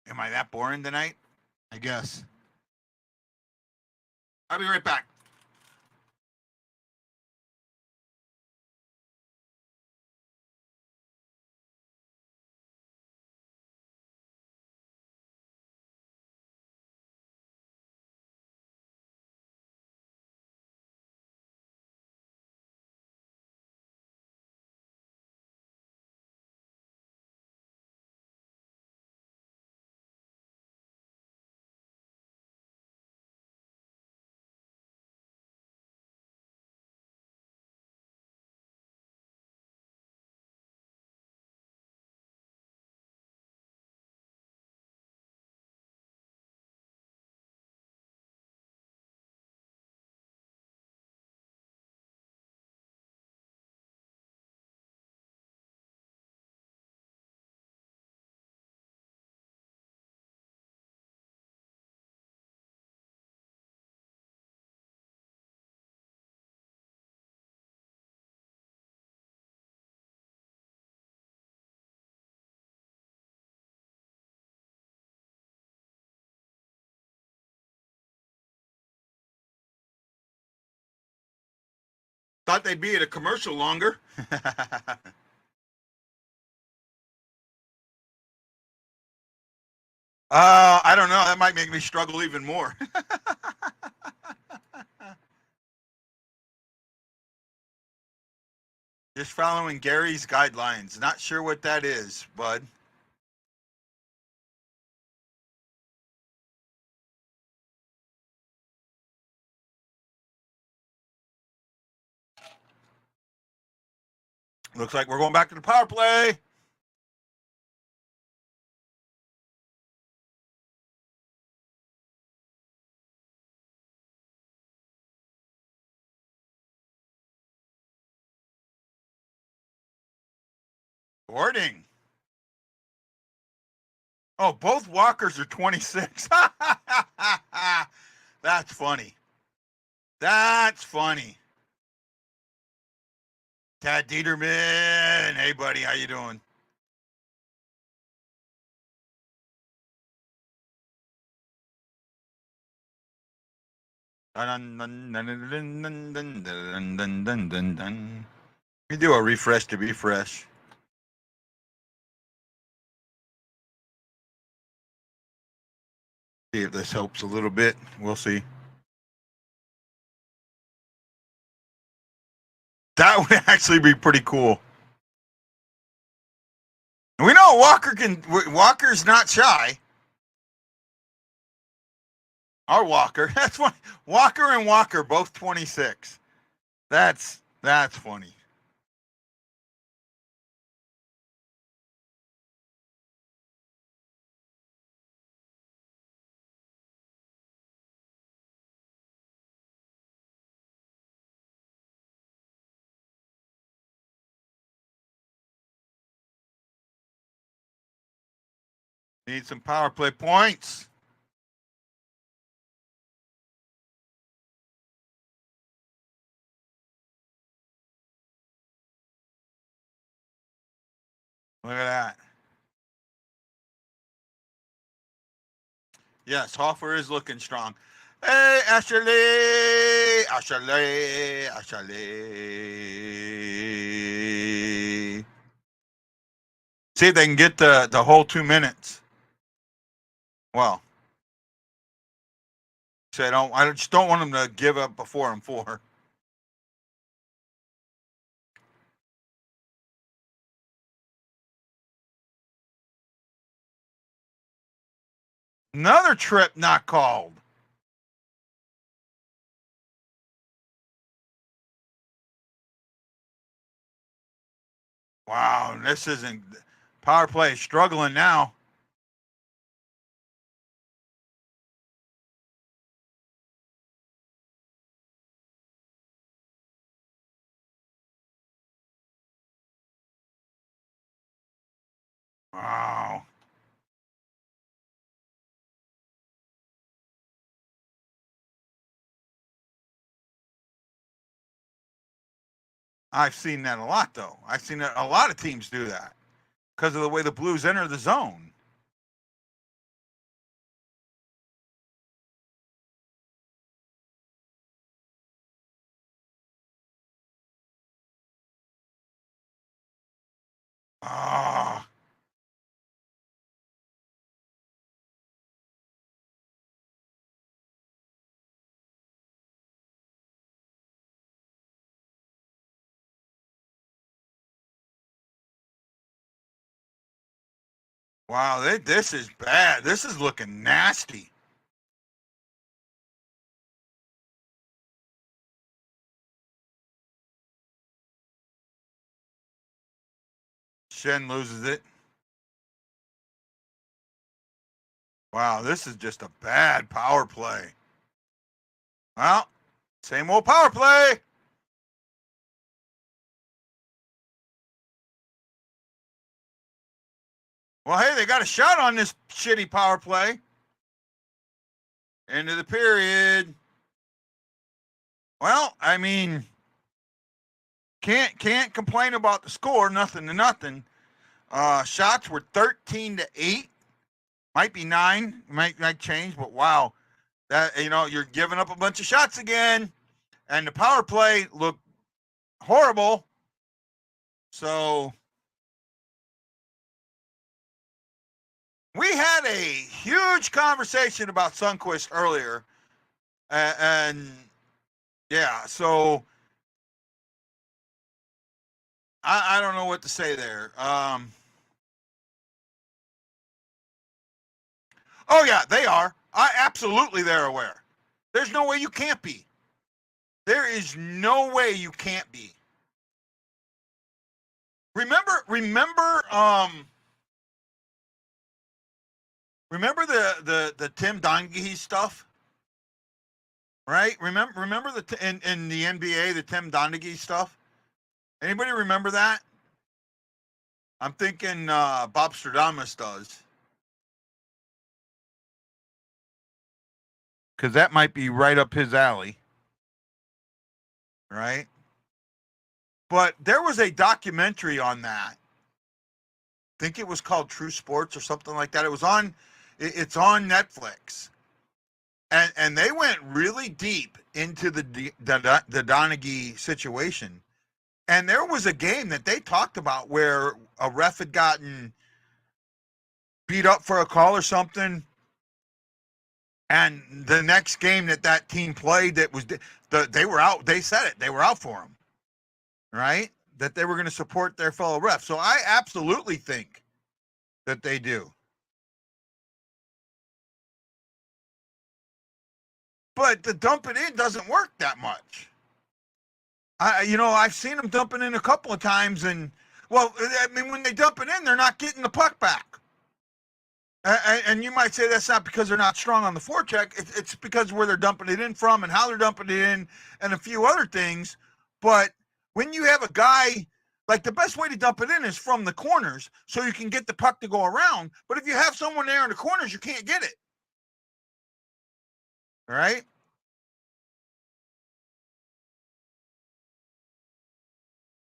Am I that boring tonight? I guess. I'll be right back. Thought they'd be at a commercial longer. I don't know. That might make me struggle even more. Just following Gary's guidelines. Not sure what that is, bud. Looks like we're going back to the power play. Boarding. Oh, both Walkers are 26. That's funny. That's funny. Tad Dieterman. Hey, buddy. How you doing? You do a refresh to be fresh. See if this helps a little bit. We'll see. That would actually be pretty cool. We know Walker's not shy. Our Walker. That's funny. Walker and Walker, both 26. That's funny. Need some power play points. Look at that. Yes, Hofer is looking strong. Hey, Ashley. See if they can get the whole 2 minutes. Well, so I just don't want them to give up before and 4. Another trip not called. Wow, this isn't power play struggling now. Wow. I've seen that a lot, though. I've seen a lot of teams do that because of the way the Blues enter the zone. Ah. Wow, this is bad. This is looking nasty. Schenn loses it. Wow, this is just a bad power play. Well, same old power play. Well, hey, they got a shot on this shitty power play. End of the period. Well, I mean, can't complain about the score. Nothing to nothing. Shots were 13-8. Might be 9. Might change, but wow, that you're giving up a bunch of shots again, and the power play looked horrible. So we had a huge conversation about Sundqvist earlier, and yeah, so I don't know what to say there. Oh yeah, they are. Absolutely, they're aware. There's no way you can't be. There is no way you can't be. Remember the Tim Donaghy stuff, right? Remember in the NBA the Tim Donaghy stuff. Anybody remember that? I'm thinking Bob Stradamus does. Because that might be right up his alley. Right? But there was a documentary on that. I think it was called True Sports or something like that. It's on Netflix. And they went really deep into the Donaghy situation. And there was a game that they talked about where a ref had gotten beat up for a call or something. And the next game that team played, they were out. They said it. They were out for him, right? That they were going to support their fellow ref. So I absolutely think that they do. But the dump it in doesn't work that much. I've seen them dump it in a couple of times, and when they dump it in, they're not getting the puck back. And you might say that's not because they're not strong on the forecheck. It's because where they're dumping it in from and how they're dumping it in and a few other things. But when you have a guy, like the best way to dump it in is from the corners so you can get the puck to go around. But if you have someone there in the corners, you can't get it. All right?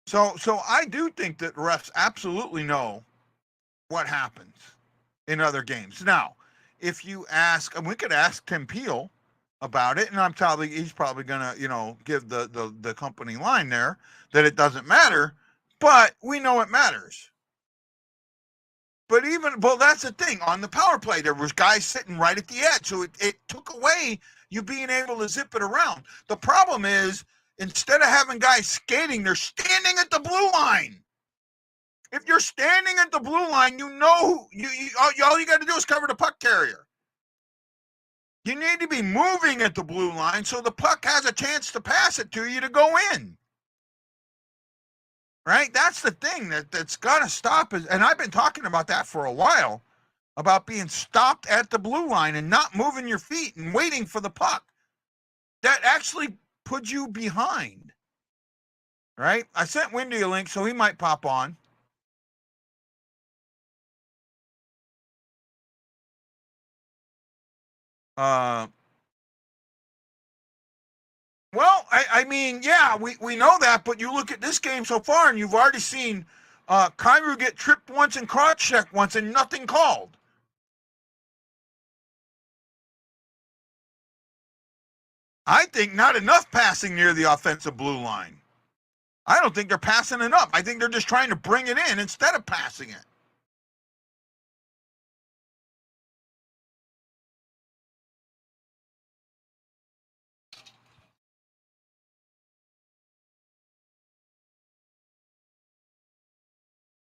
So I do think that refs absolutely know what happens in other games. Now, if you ask, and we could ask Tim Peel about it, and he's probably gonna, give the company line there that it doesn't matter, but we know it matters. But that's the thing. On the power play, there was guys sitting right at the edge, so it took away you being able to zip it around. The problem is, instead of having guys skating, they're standing at the blue line. If you're standing at the blue line, all you got to do is cover the puck carrier. You need to be moving at the blue line so the puck has a chance to pass it to you to go in. Right? That's the thing that's got to stop. And I've been talking about that for a while, about being stopped at the blue line and not moving your feet and waiting for the puck. That actually puts you behind. Right? I sent Wendy a link, so he might pop on. Well, I mean, yeah, we know that, but you look at this game so far, and you've already seen Kyrou get tripped once and cross checked once, and nothing called. I think not enough passing near the offensive blue line. I don't think they're passing enough. I think they're just trying to bring it in instead of passing it.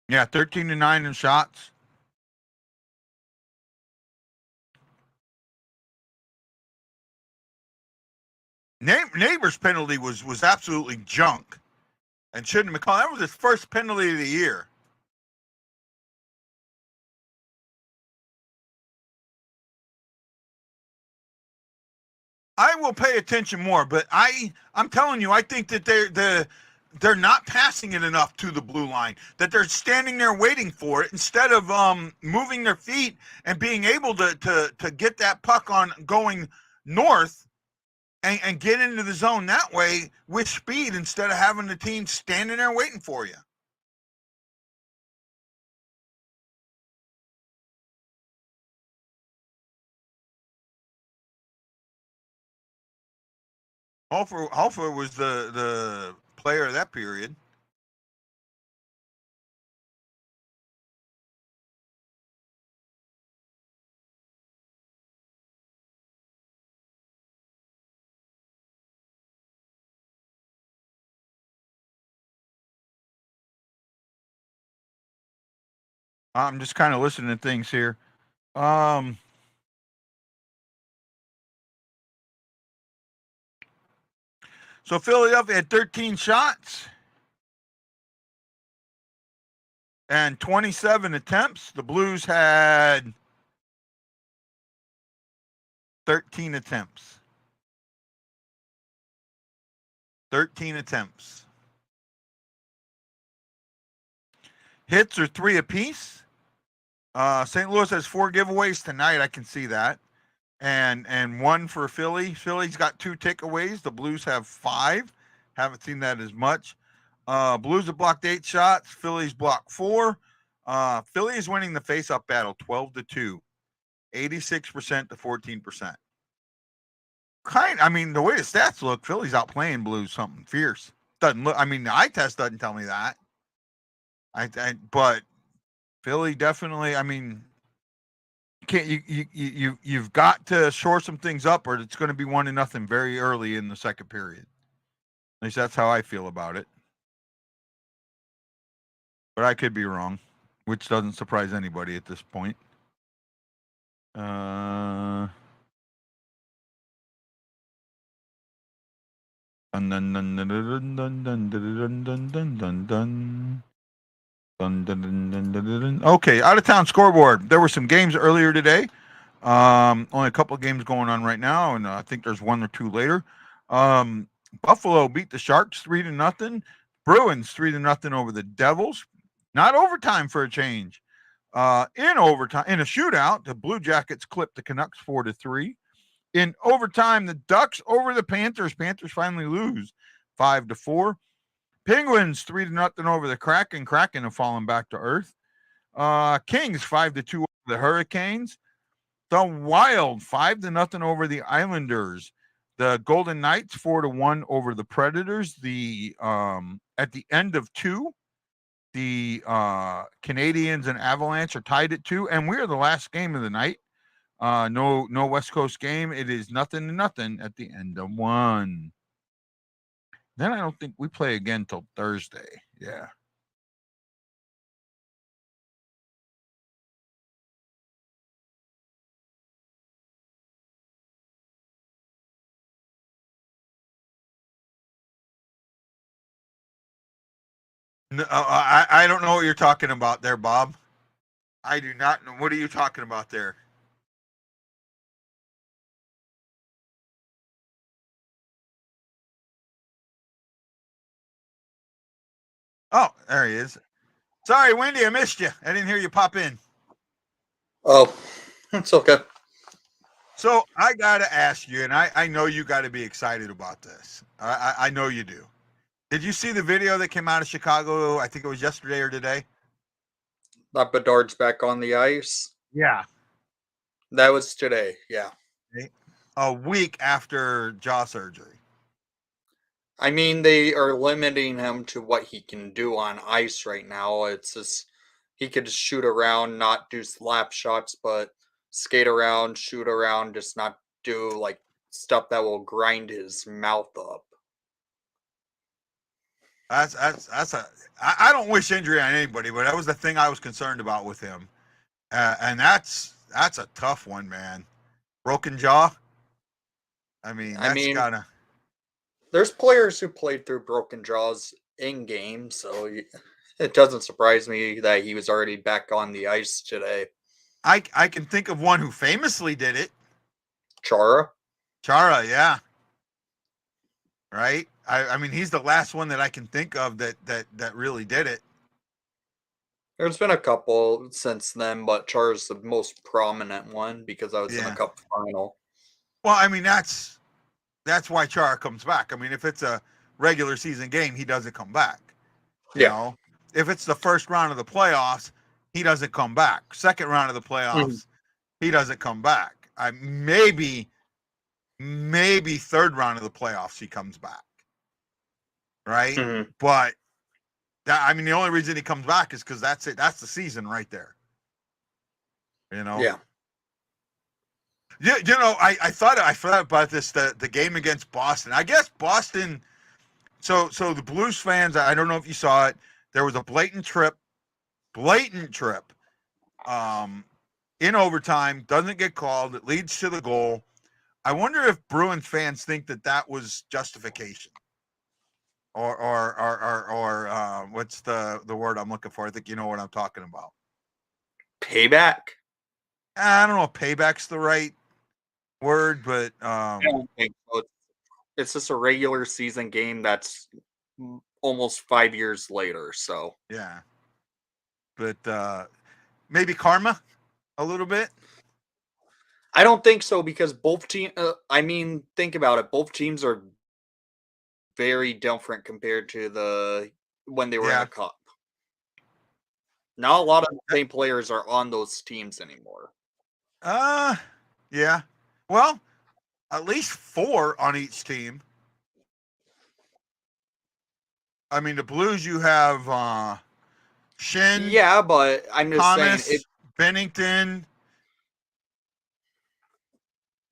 Yeah, 13-9 in shots. Neighbor's penalty was absolutely junk and shouldn't have been called. That was his first penalty of the year. I will pay attention more, but I'm telling you, I think that they're not passing it enough to the blue line, that they're standing there waiting for it instead of moving their feet and being able to get that puck on going north and get into the zone that way with speed instead of having the team standing there waiting for you. Hofer was the player of that period. I'm just kind of listening to things here. So Philadelphia had 13 shots and 27 attempts. The Blues had 13 attempts. 13 attempts. Hits are 3 apiece. St. Louis has 4 giveaways tonight. I can see that. And 1 for Philly. Philly's got 2 takeaways. The Blues have 5. Haven't seen that as much. Blues have blocked 8 shots. Philly's blocked 4. Philly is winning the face-off battle 12-2, 86% to 14%. I mean, the way the stats look, Philly's outplaying Blues something fierce. Doesn't look. I mean, the eye test doesn't tell me that. But Philly definitely. I mean, you've got to shore some things up, or it's going to be 1-0 very early in the second period. At least that's how I feel about it. But I could be wrong, which doesn't surprise anybody at this point. Okay, out of town scoreboard. There were some games earlier today. Only a couple of games going on right now, and I think there's 1 or 2 later. Buffalo beat the Sharks 3-0. Bruins 3-0 over the Devils. Not overtime for a change. In overtime, in a shootout, the Blue Jackets clipped the Canucks 4-3. In overtime, the Ducks over the Panthers. Panthers finally lose 5-4. Penguins 3-0 over the Kraken. Kraken have fallen back to earth. Kings 5-2 over the Hurricanes. The Wild 5-0 over the Islanders. The Golden Knights 4-1 over the Predators. The at the end of 2, the Canadiens and Avalanche are tied at 2, and we are the last game of the night. No West Coast game. It is 0-0 at the end of 1. Then I don't think we play again till Thursday. Yeah. No, I don't know what you're talking about there, Bob. I do not know. What are you talking about there? Oh, there he is. Sorry, Wendy, I missed you. I didn't hear you pop in. Oh, it's okay. So I got to ask you, and I know you got to be excited about this. I know you do. Did you see the video that came out of Chicago? I think it was yesterday or today. That Bedard's back on the ice. Yeah. That was today. Yeah. A week after jaw surgery. I mean, they are limiting him to what he can do on ice right now. It's just he could just shoot around, not do slap shots, but skate around, shoot around, just not do like stuff that will grind his mouth up. I don't wish injury on anybody, but that was the thing I was concerned about with him, and that's a tough one, man. Broken jaw. I mean, gotta. There's players who played through broken jaws in game, so it doesn't surprise me that he was already back on the ice today. I can think of one who famously did it. Chara, yeah. Right? I mean, he's the last one that I can think of that really did it. There's been a couple since then, but Chara's the most prominent one because I was in the Cup final. Well, I mean, that's why Chara comes back. I mean, if it's a regular season game, he doesn't come back. You know, if it's the first round of the playoffs, he doesn't come back. Second round of the playoffs, he doesn't come back. Maybe third round of the playoffs, he comes back. Right? Mm-hmm. But the only reason he comes back is because that's it. That's the season right there. You know? Yeah. You know, I thought about this, the game against Boston. I guess Boston, so the Blues fans, I don't know if you saw it, there was a blatant trip, in overtime, doesn't get called, it leads to the goal. I wonder if Bruins fans think that was justification. Or what's the word I'm looking for? I think you know what I'm talking about. Payback? I don't know if payback's the right word, but I don't think so. It's just a regular season game that's almost 5 years later. So yeah. but maybe karma a little bit. I don't think so because both team. I mean, think about it. Both teams are very different compared to the when they were in Yeah. the cup. Not a lot of the same players are on those teams anymore. Yeah. Well, at least 4 on each team. I mean, the Blues, you have Schenn, Yeah, but I'm just saying Thomas, Bennington.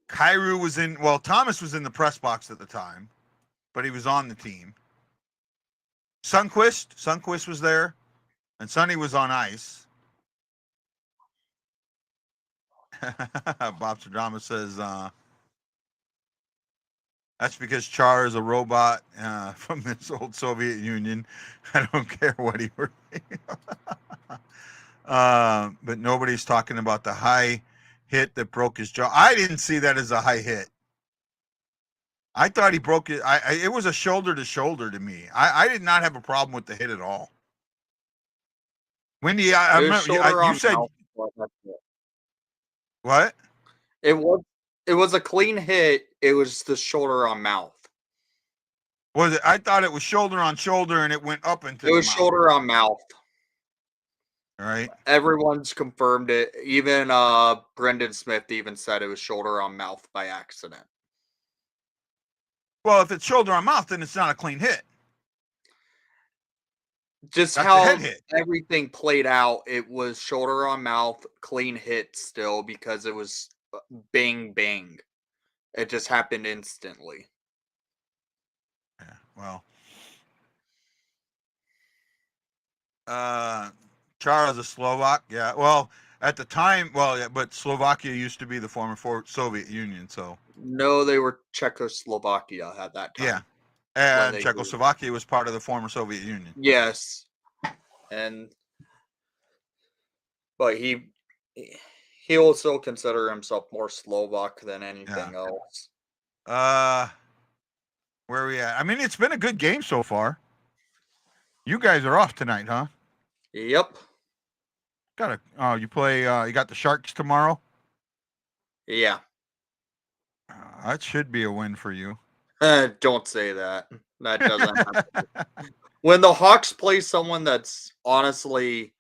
Kyrou was in. Well, Thomas was in the press box at the time, but he was on the team. Sunquist was there, and Sonny was on ice. Bob Stradamus says that's because Char is a robot from this old Soviet Union. I don't care what he were. But nobody's talking about the high hit that broke his jaw. I didn't see that as a high hit. I thought he broke it. It was a shoulder to shoulder to me. I did not have a problem with the hit at all. Wendy, I it was remember shoulder you on said mouth. But that's it. what? It was a clean hit. It was the shoulder on mouth. Was it? I thought it was shoulder on shoulder and it went up into It the was mouth. shoulder on mouth. All right. Everyone's confirmed it. Even Brendan Smith even said it was shoulder on mouth by accident. Well, if it's shoulder on mouth, then it's not a clean hit. Just That's a how head hit. everything played out, it was shoulder on mouth, clean hit still because it was bang bang. It just happened instantly. Yeah. Well. Charles, a Slovak. Yeah. Well, at the time, yeah, but Slovakia used to be the former Soviet Union, so. No, they were Czechoslovakia at that time. Yeah. And Czechoslovakia was part of the former Soviet Union. Yes. But he will still consider himself more Slovak than anything else. Where are we at? I mean, it's been a good game so far. You guys are off tonight, huh? Yep. You play. You got the Sharks tomorrow. Yeah. That should be a win for you. Don't say that. That doesn't happen. When the Hawks play someone that's honestly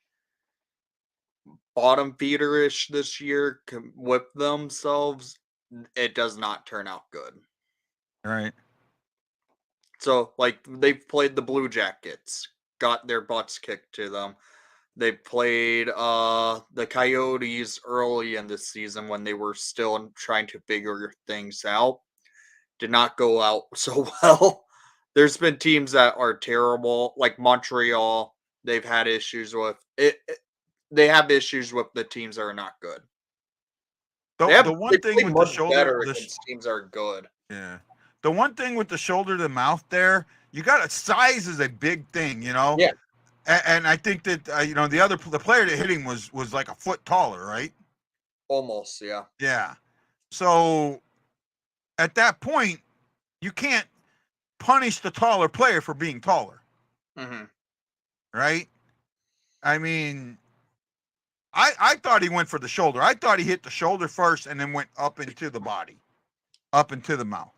bottom feederish this year with themselves, it does not turn out good. Right. So, like, they've played the Blue Jackets, got their butts kicked to them. They played the Coyotes early in the season when they were still trying to figure things out. Did not go out so well. There's been teams that are terrible, like Montreal. They've had issues with it. They have issues with the teams that are not good. The one thing with the shoulder, against teams that are good. Yeah. The one thing with the shoulder to mouth there, you got size is a big thing, you know. Yeah. And I think that the player that hit him was like a foot taller, right? Almost, yeah. Yeah. So at that point, you can't punish the taller player for being taller. Mm-hmm. Right? I mean, I thought he went for the shoulder. I thought he hit the shoulder first and then went up into the body, up into the mouth.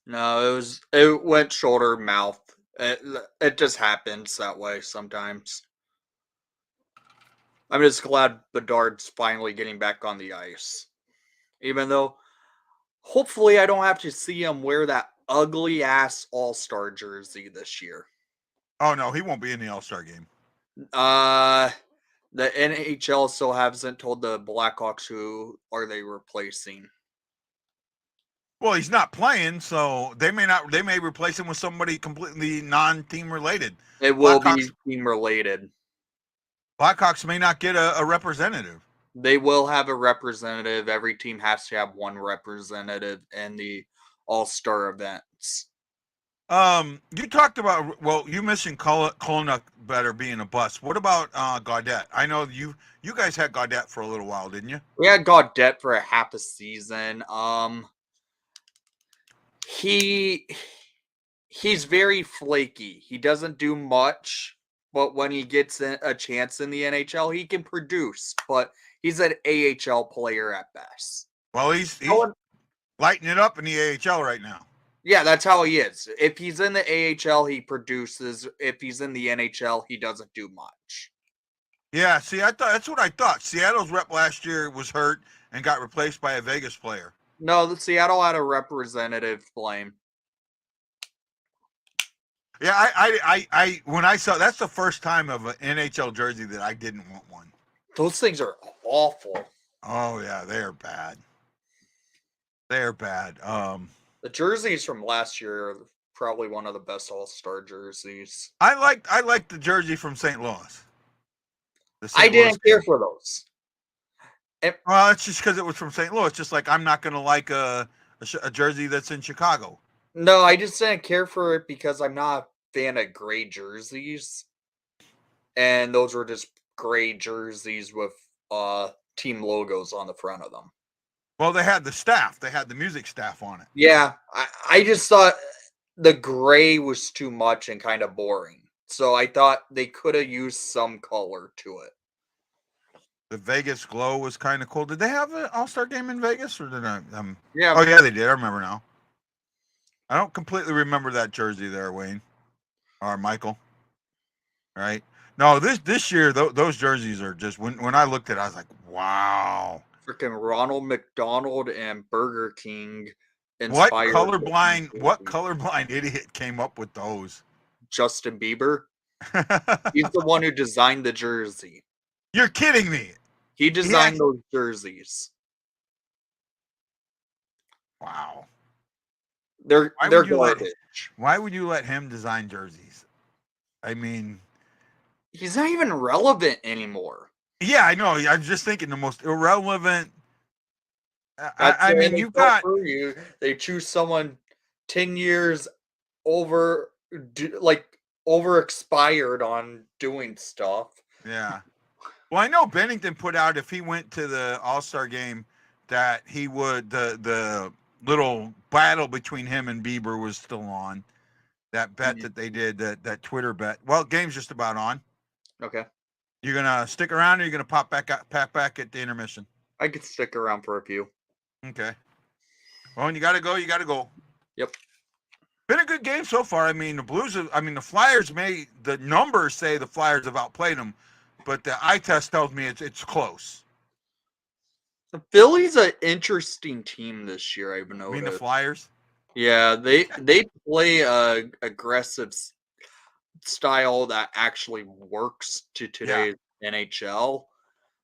No, it went shoulder, mouth. It just happens that way sometimes. I'm just glad Bedard's finally getting back on the ice. Even though, hopefully I don't have to see him wear that ugly-ass All-Star jersey this year. Oh, no, he won't be in the All-Star game. The NHL still hasn't told the Blackhawks who are they replacing. Well, he's not playing, so they may replace him with somebody completely non-team related. It will be team related. Blackhawks may not get a representative. They will have a representative. Every team has to have one representative in the All-Star events. You talked about, you mentioned Kolnak better being a bust. What about Gaudette? I know you guys had Gaudette for a little while, didn't you? We had Gaudette for a half a season. He's very flaky. He doesn't do much but when he gets a chance in the NHL, he can produce. But he's an AHL player at best. Well, he's Oh, lighting it up in the AHL right now. yeah, that's how he is. If he's in the AHL, he produces. If he's in the NHL, he doesn't do much. Yeah, see, I thought that's what I thought. Seattle's rep last year was hurt and got replaced by a Vegas player. No, the Seattle had a representative blame. Yeah, I when I saw that's the first time of an NHL jersey that I didn't want one. Those things are awful. Oh yeah, they are bad. They are bad. The jerseys from last year are probably one of the best All-Star jerseys. I liked the jersey from St. Louis. I didn't care for those. Well, it's just because it was from St. Louis. Just like I'm not going to like a jersey that's in Chicago. No, I just didn't care for it because I'm not a fan of gray jerseys. And those were just gray jerseys with team logos on the front of them. Well, they had the staff. They had the music staff on it. Yeah, I just thought the gray was too much and kind of boring. So I thought they could have used some color to it. The Vegas glow was kind of cool. Did they have an All-Star game in Vegas, or did I? Yeah. Oh yeah, they did. I remember now. I don't completely remember that jersey there, Wayne or Michael. Right? No, this year those jerseys are just when I looked at it, I was like, wow. Freaking Ronald McDonald and Burger King What inspired. colorblind idiot came up with those? Justin Bieber. He's the one who designed the jersey. You're kidding me. He designed those jerseys. Wow. They're garbage. Why would you let him design jerseys? I mean, he's not even relevant anymore. Yeah, I know. I'm just thinking the most irrelevant. I mean, you've got they choose someone 10 years over expired on doing stuff. Yeah. Well, I know Bennington put out if he went to the All-Star game that he would the little battle between him and Bieber was still on. That bet that they did, that Twitter bet. Well, game's just about on. Okay. You're gonna stick around, or you're gonna pop back at the intermission? I could stick around for a few. Okay. Well, when you gotta go, you gotta go. Yep. Been a good game so far. I mean, the Flyers the numbers say the Flyers have outplayed them, but the eye test tells me it's close. The Phillies an interesting team this year, I've noticed. You mean the Flyers? Yeah, they play a aggressive style that actually works to today's NHL.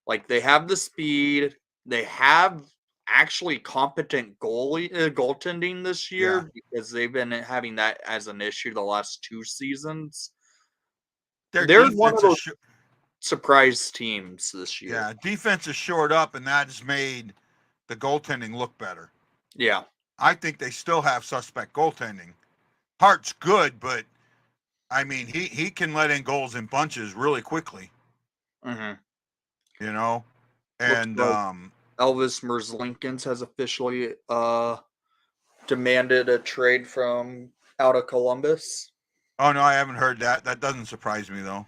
Like they have the speed, they have actually competent goaltending this year because they've been having that as an issue the last 2 seasons. They're one of those surprise teams this year. Yeah, defense is shored up, and that has made the goaltending look better. Yeah. I think they still have suspect goaltending. Hart's good, but I mean, he can let in goals in bunches really quickly. Mm-hmm. You know, and Elvis Merzlikins has officially demanded a trade from out of Columbus. Oh no, I haven't heard that. That doesn't surprise me though.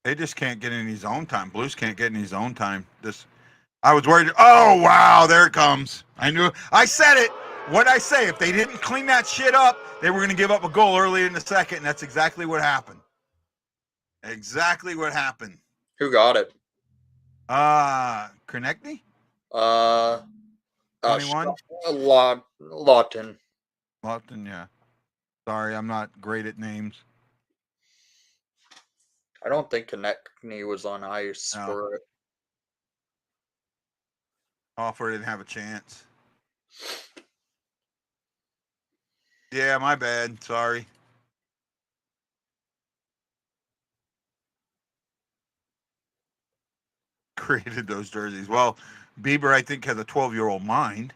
They just can't get any zone time. Blues can't get any zone time. I was worried. Oh wow, there it comes. I said it. What'd I say? If they didn't clean that shit up, they were going to give up a goal early in the second, and that's exactly what happened. Exactly what happened. Who got it? Konechny? 21? Lawton. Lawton, yeah. Sorry, I'm not great at names. I don't think Konechny was on ice for it. Hofer didn't have a chance. Yeah, my bad. Sorry. Created those jerseys. Well, Bieber, I think, has a 12-year-old mind.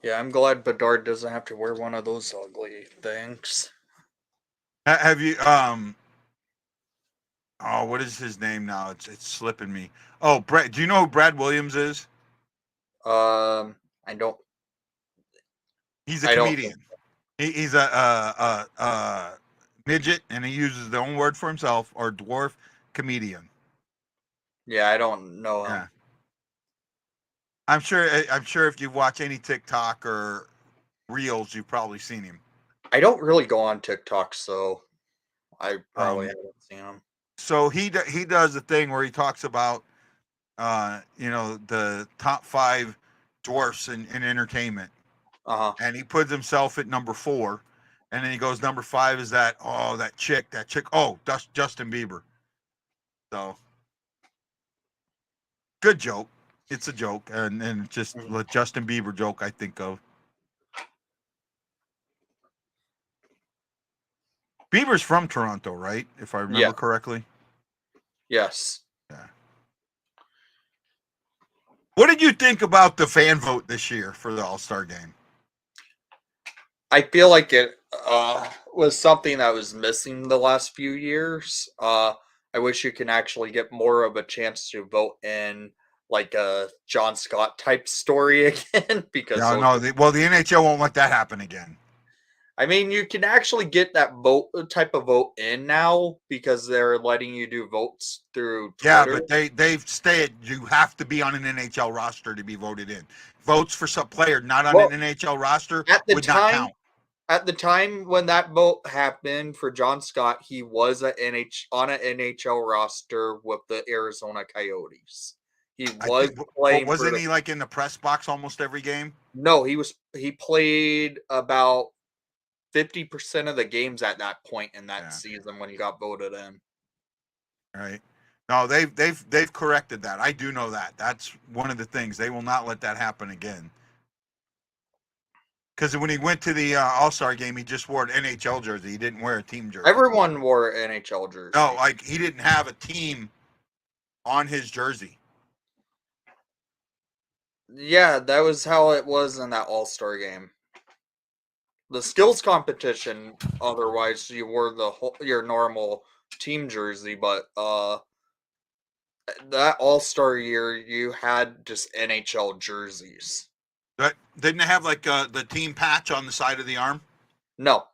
Yeah, I'm glad Bedard doesn't have to wear one of those ugly things. Have you what is his name now? It's slipping me. Oh, Brad. Do you know who Brad Williams is? I don't. He's a I don't. comedian. He's a midget, and he uses his own word for himself, or dwarf comedian. Yeah, I don't know him. Yeah. I'm sure if you watch any TikTok or reels, you've probably seen him. I don't really go on TikTok, so I probably Um, haven't seen him. So he does the thing where he talks about the top 5 dwarfs in entertainment, and he puts himself at number 4, and then he goes, number 5 is that chick, Justin Bieber. So good joke. It's a joke, and just the Justin Bieber joke I think of. Bieber's from Toronto, right? If I remember Yeah. correctly. Yes. Yeah. What did you think about the fan vote this year for the All-Star game? I feel like it was something that was missing the last few years. I wish you can actually get more of a chance to vote in like a John Scott type story again because Yeah, no. The NHL won't let that happen again. I mean, you can actually get that vote type of vote in now because they're letting you do votes through Yeah, Twitter. but they've stated you have to be on an NHL roster to be voted in. Votes for some player not on Well, an NHL roster at the would not time, count. at the time when that vote happened for John Scott, he was on an NHL roster with the Arizona Coyotes. He I was think, playing for wasn't the he like in the press box almost every game? no, he played about 50% of the games at that point in that season when he got voted in. Right. No, they've corrected that. I do know that. That's one of the things. They will not let that happen again. Because when he went to the All-Star game, he just wore an NHL jersey. He didn't wear a team jersey. Everyone wore NHL jersey. No, like he didn't have a team on his jersey. Yeah, that was how it was in that All-Star game. The skills competition, otherwise you wore your normal team jersey, but that All-Star year you had just NHL jerseys. But didn't they have like the team patch on the side of the arm? No,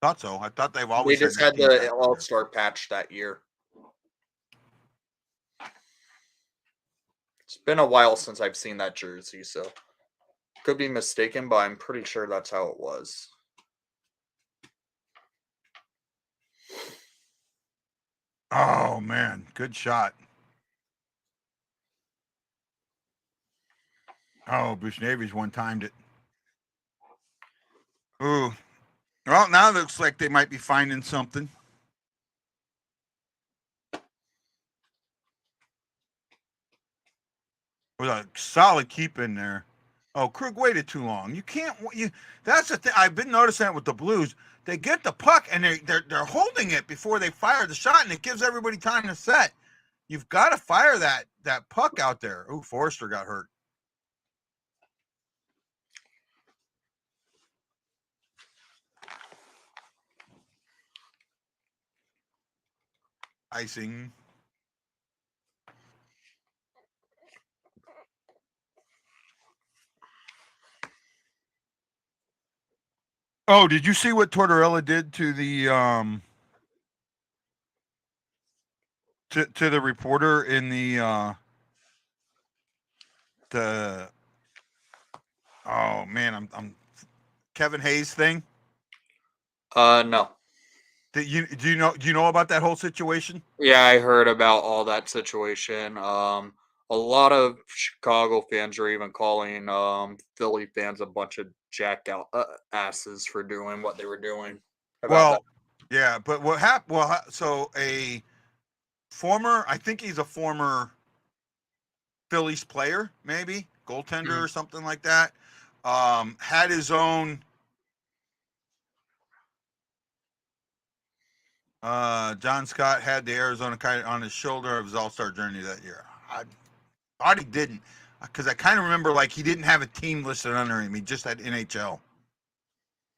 Thought so. I thought they've they always just had had that team patch the on there. All-Star patch that year. It's been a while since I've seen that jersey, so could be mistaken, but I'm pretty sure that's how it was. Oh man, good shot. Oh, Bruce Navy's one-timed it. Ooh. Well, now it looks like they might be finding something. With a solid keep in there. Oh, Krug waited too long. You can't. That's the thing. I've been noticing that with the Blues. They get the puck and they're holding it before they fire the shot, and it gives everybody time to set. You've got to fire that puck out there. Ooh, Forrester got hurt. Icing. Oh, did you see what Tortorella did to the to the reporter in the oh man, I'm Kevin Hayes thing? No. Do you know about that whole situation? Yeah, I heard about all that situation. A lot of Chicago fans are even calling Philly fans a bunch of jacked out asses for doing what they were doing. About that. Well, yeah, but what happened? Well, so a former, I think he's a former Phillies player, maybe goaltender or something like that. Had his own. John Scott had the Arizona Coyote on his shoulder of his All-Star journey that year. I thought he didn't, because I kind of remember like he didn't have a team listed under him. He just had NHL.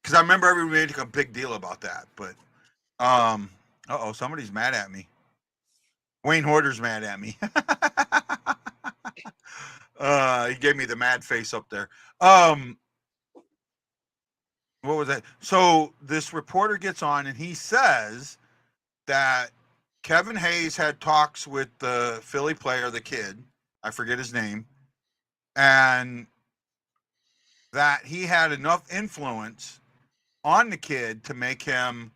Because I remember everybody made a big deal about that. But somebody's mad at me. Wayne Hoarder's mad at me. He gave me the mad face up there. what was that? So this reporter gets on and he says that Kevin Hayes had talks with the Philly player, the kid, I forget his name, and that he had enough influence on the kid to make him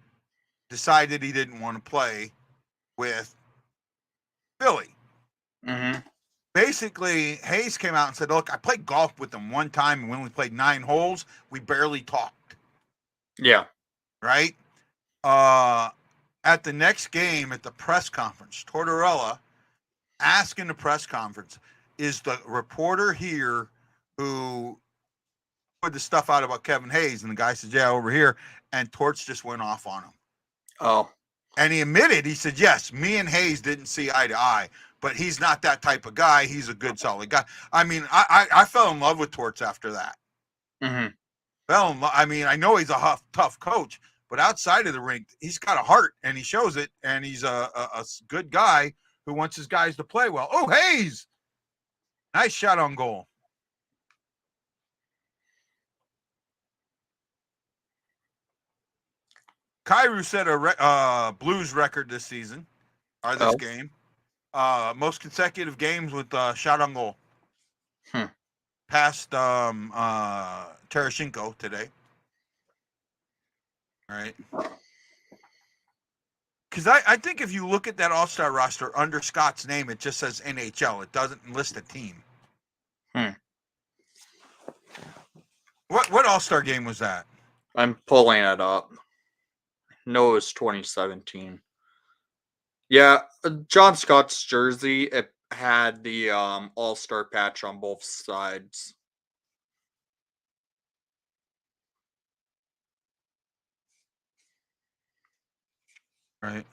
decide that he didn't want to play with Philly. Mm-hmm. Basically, Hayes came out and said, look, I played golf with him one time and we only played 9 holes. We barely talked. Yeah. Right? At the next game at the press conference, Tortorella asked in the press conference, is the reporter here who put the stuff out about Kevin Hayes? And the guy said, yeah, over here. And Torts just went off on him. Oh. And he admitted, he said, yes, me and Hayes didn't see eye to eye, but he's not that type of guy. He's a good, solid guy. I mean, I fell in love with Torts after that. Mm-hmm. I mean, I know he's a tough coach, but outside of the rink, he's got a heart and he shows it. And he's a good guy who wants his guys to play well. Oh, Hayes. Nice shot on goal. Kyrou set a Blues record this season, or this game. Most consecutive games with shot on goal. Past Tereshchenko today. All right. Because I think if you look at that All-Star roster under Scott's name, it just says NHL. It doesn't list a team. What All-Star game was that? I'm pulling it up. No, it was 2017. Yeah, John Scott's jersey, it had the All-Star patch on both sides. Right.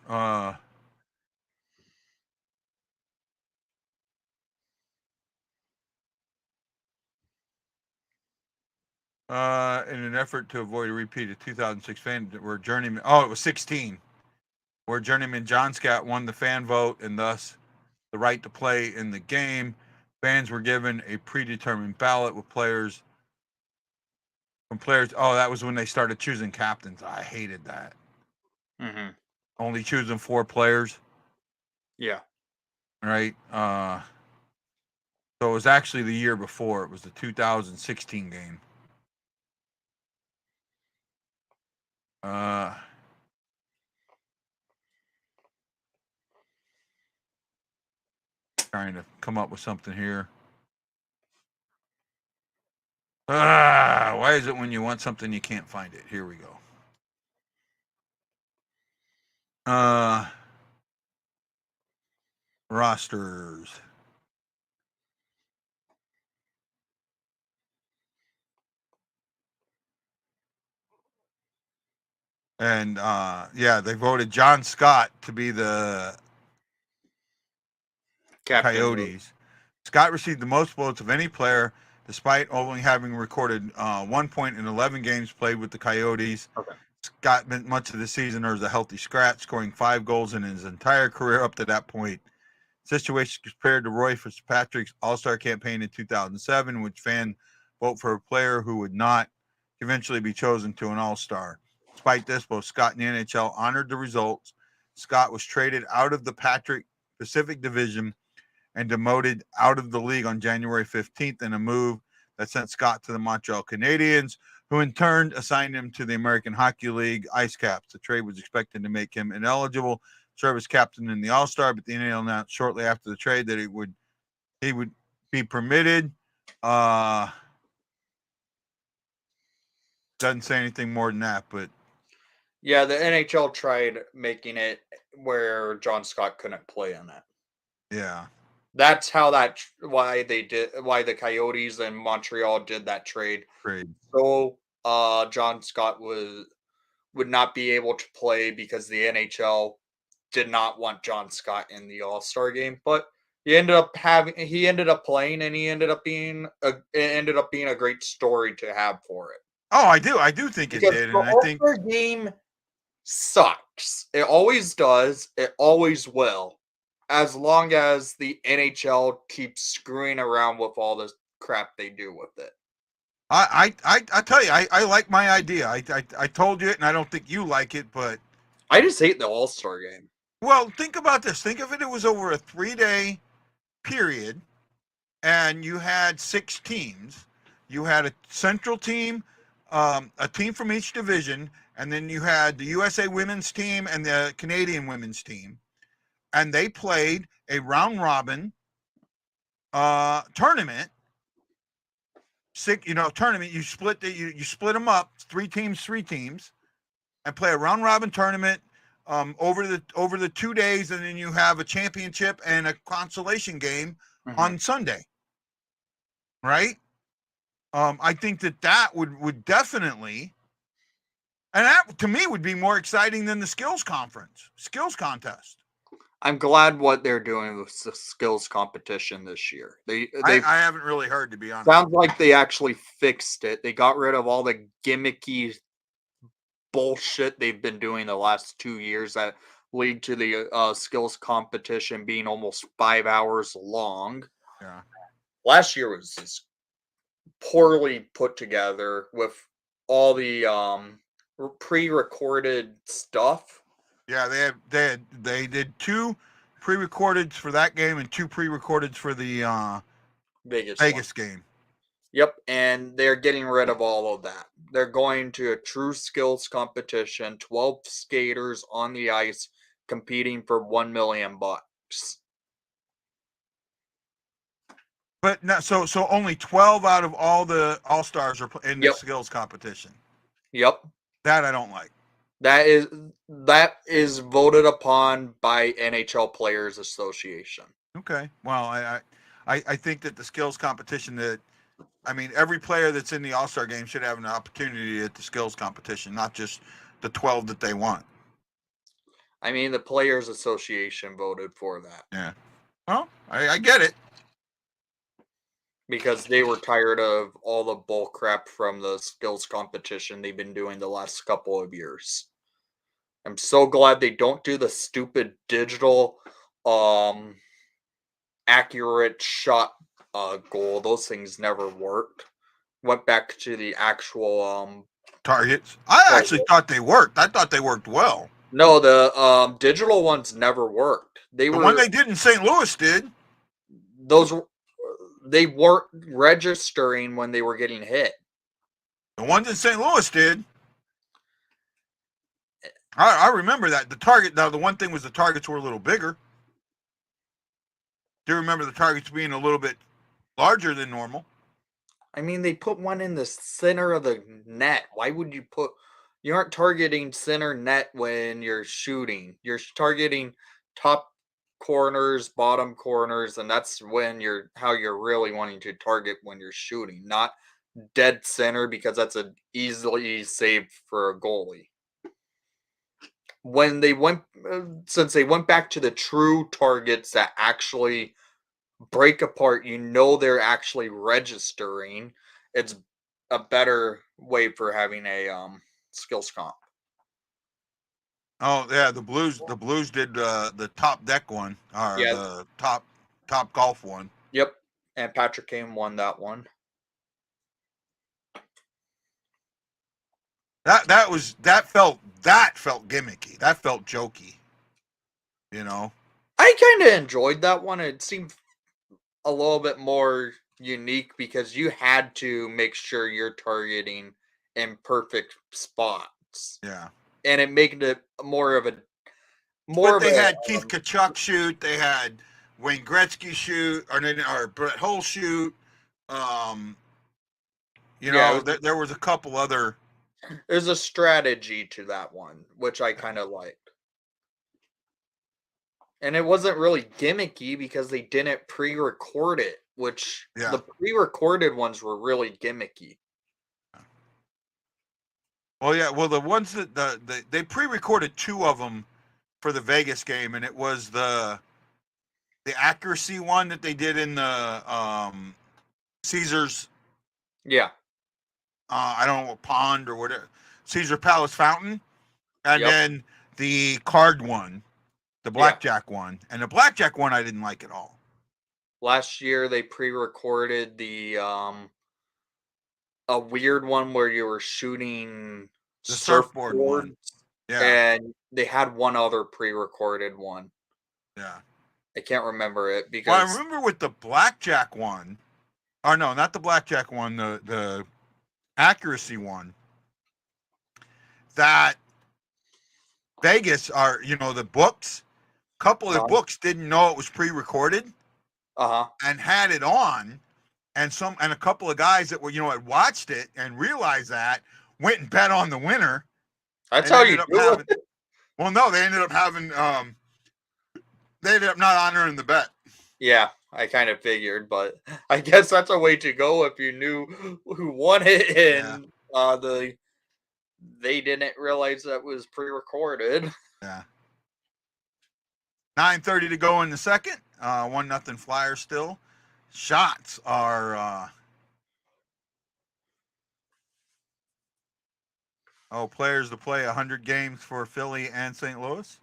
In an effort to avoid a repeat of 2006 fan, where journeyman, it was 16, where journeyman John Scott won the fan vote and thus the right to play in the game. Fans were given a predetermined ballot with players. That was when they started choosing captains. I hated that. Mm-hmm. Only choosing 4 players. Yeah. Right. So it was actually the year before. It was the 2016 game. Trying to come up with something here. Why is it when you want something you can't find it? Here we go. Rosters. And they voted John Scott to be the Captain Coyotes. Scott received the most votes of any player, despite only having recorded 1 point in 11 games played with the Coyotes. Okay. Scott spent much of the season as a healthy scratch, scoring 5 goals in his entire career up to that point. Situation compared to Roy Fitzpatrick's All-Star campaign in 2007, which fans vote for a player who would not eventually be chosen to an All-Star. Despite this, both Scott and the NHL honored the results. Scott was traded out of the Pacific Division and demoted out of the league on January 15th in a move that sent Scott to the Montreal Canadiens, who in turn assigned him to the American Hockey League Ice Caps. The trade was expected to make him ineligible to serve as captain in the All-Star, but the NHL announced shortly after the trade that he would be permitted. Doesn't say anything more than that, but yeah, the NHL tried making it where John Scott couldn't play in it. Yeah. That's why the Coyotes and Montreal did that trade. So John Scott would not be able to play because the NHL did not want John Scott in the All-Star game, but he ended up playing, and he ended up being a great story to have for it. Oh, I do think it did, and I think the All-Star game sucks. It always does. It always will. As long as the NHL keeps screwing around with all the crap they do with it. I tell you, I like my idea. I told you it, and I don't think you like it, but I just hate the All-Star game. well, think about this. Think of it. It was over a 3-day period, and you had 6 teams. You had a central team, a team from each division, and then you had the USA women's team and the Canadian women's team, and they played a round robin tournament. Tournament. You split you split them up, 3 teams, and play a round robin tournament over the 2 days, and then you have a championship and a consolation game on Sunday. Right? I think that would definitely, and that to me would be more exciting than the skills contest. I'm glad what they're doing with the skills competition this year. They I haven't really heard, to be honest. sounds like they actually fixed it. They got rid of all the gimmicky bullshit they've been doing the last 2 years that lead to the skills competition being almost 5 hours long. Yeah. Last year was just poorly put together with all the pre-recorded stuff. Yeah, they did 2 pre-recordeds for that game and 2 pre-recordeds for the Vegas game. Yep, and they're getting rid of all of that. They're going to a true skills competition, 12 skaters on the ice competing for $1 million. But no, so only 12 out of all the All-Stars are in the skills competition. Yep. That I don't like. That is voted upon by NHL Players Association. Okay. Well, I think that the skills competition every player that's in the All-Star game should have an opportunity at the skills competition, not just the 12 that they want. I mean, the Players Association voted for that. Yeah. Well, I get it. Because they were tired of all the bull crap from the skills competition they've been doing the last couple of years. I'm so glad they don't do the stupid digital accurate shot goal. Those things never worked. Went back to the actual targets. I actually thought they worked. I thought they worked well. No, the digital ones never worked. The one they did in St. Louis did. They weren't registering when they were getting hit. The ones in St. Louis did. I remember that. The one thing was the targets were a little bigger. Do you remember the targets being a little bit larger than normal? I mean, they put one in the center of the net. Why would you put... You aren't targeting center net when you're shooting. You're targeting top corners, bottom corners, and that's when how you're really wanting to target when you're shooting, not dead center, because that's an easily saved for a goalie. Since they went back to the true targets that actually break apart, they're actually registering. It's a better way for having a skills comp. Oh yeah, the Blues did the top deck one, or the top golf one. Yep, and Patrick Kane won that one. That felt gimmicky. That felt jokey. I kind of enjoyed that one. It seemed a little bit more unique because you had to make sure you're targeting in perfect spots. Yeah. And it made it more of a... They had Keith Tkachuk shoot. They had Wayne Gretzky shoot, or Brett Hull shoot. There was a couple other... There's a strategy to that one, which I kind of liked. And it wasn't really gimmicky because they didn't pre-record it, which the pre-recorded ones were really gimmicky. Well, yeah. Well, the ones that they pre-recorded 2 of them for the Vegas game, and it was the accuracy one that they did in the Caesars. Yeah. I don't know what pond or whatever, Caesar Palace fountain, and then the card one, the blackjack one, and the blackjack one I didn't like at all. Last year they pre-recorded the a weird one where you were shooting The surfboard one. surfboards, Yeah, and they had one other pre-recorded one. yeah. I can't remember it Well, I because remember with the blackjack one. Or no, not the blackjack one. The accuracy one. That Vegas are, the books. Couple of the books didn't know it was pre-recorded uh-huh. and had it on, and a couple of guys that were, had watched it and realized that went and bet on the winner That's and how you ended up do having. it. Well, no, they ended up having. They ended up not honoring the bet. Yeah, I kind of figured, but I guess that's a way to go if you knew who won it Yeah, and they didn't realize that was pre-recorded. yeah. 9:30 to go in the second. 1-0 Flyers still. Shots are. Players to play 100 games for Philly and St. Louis.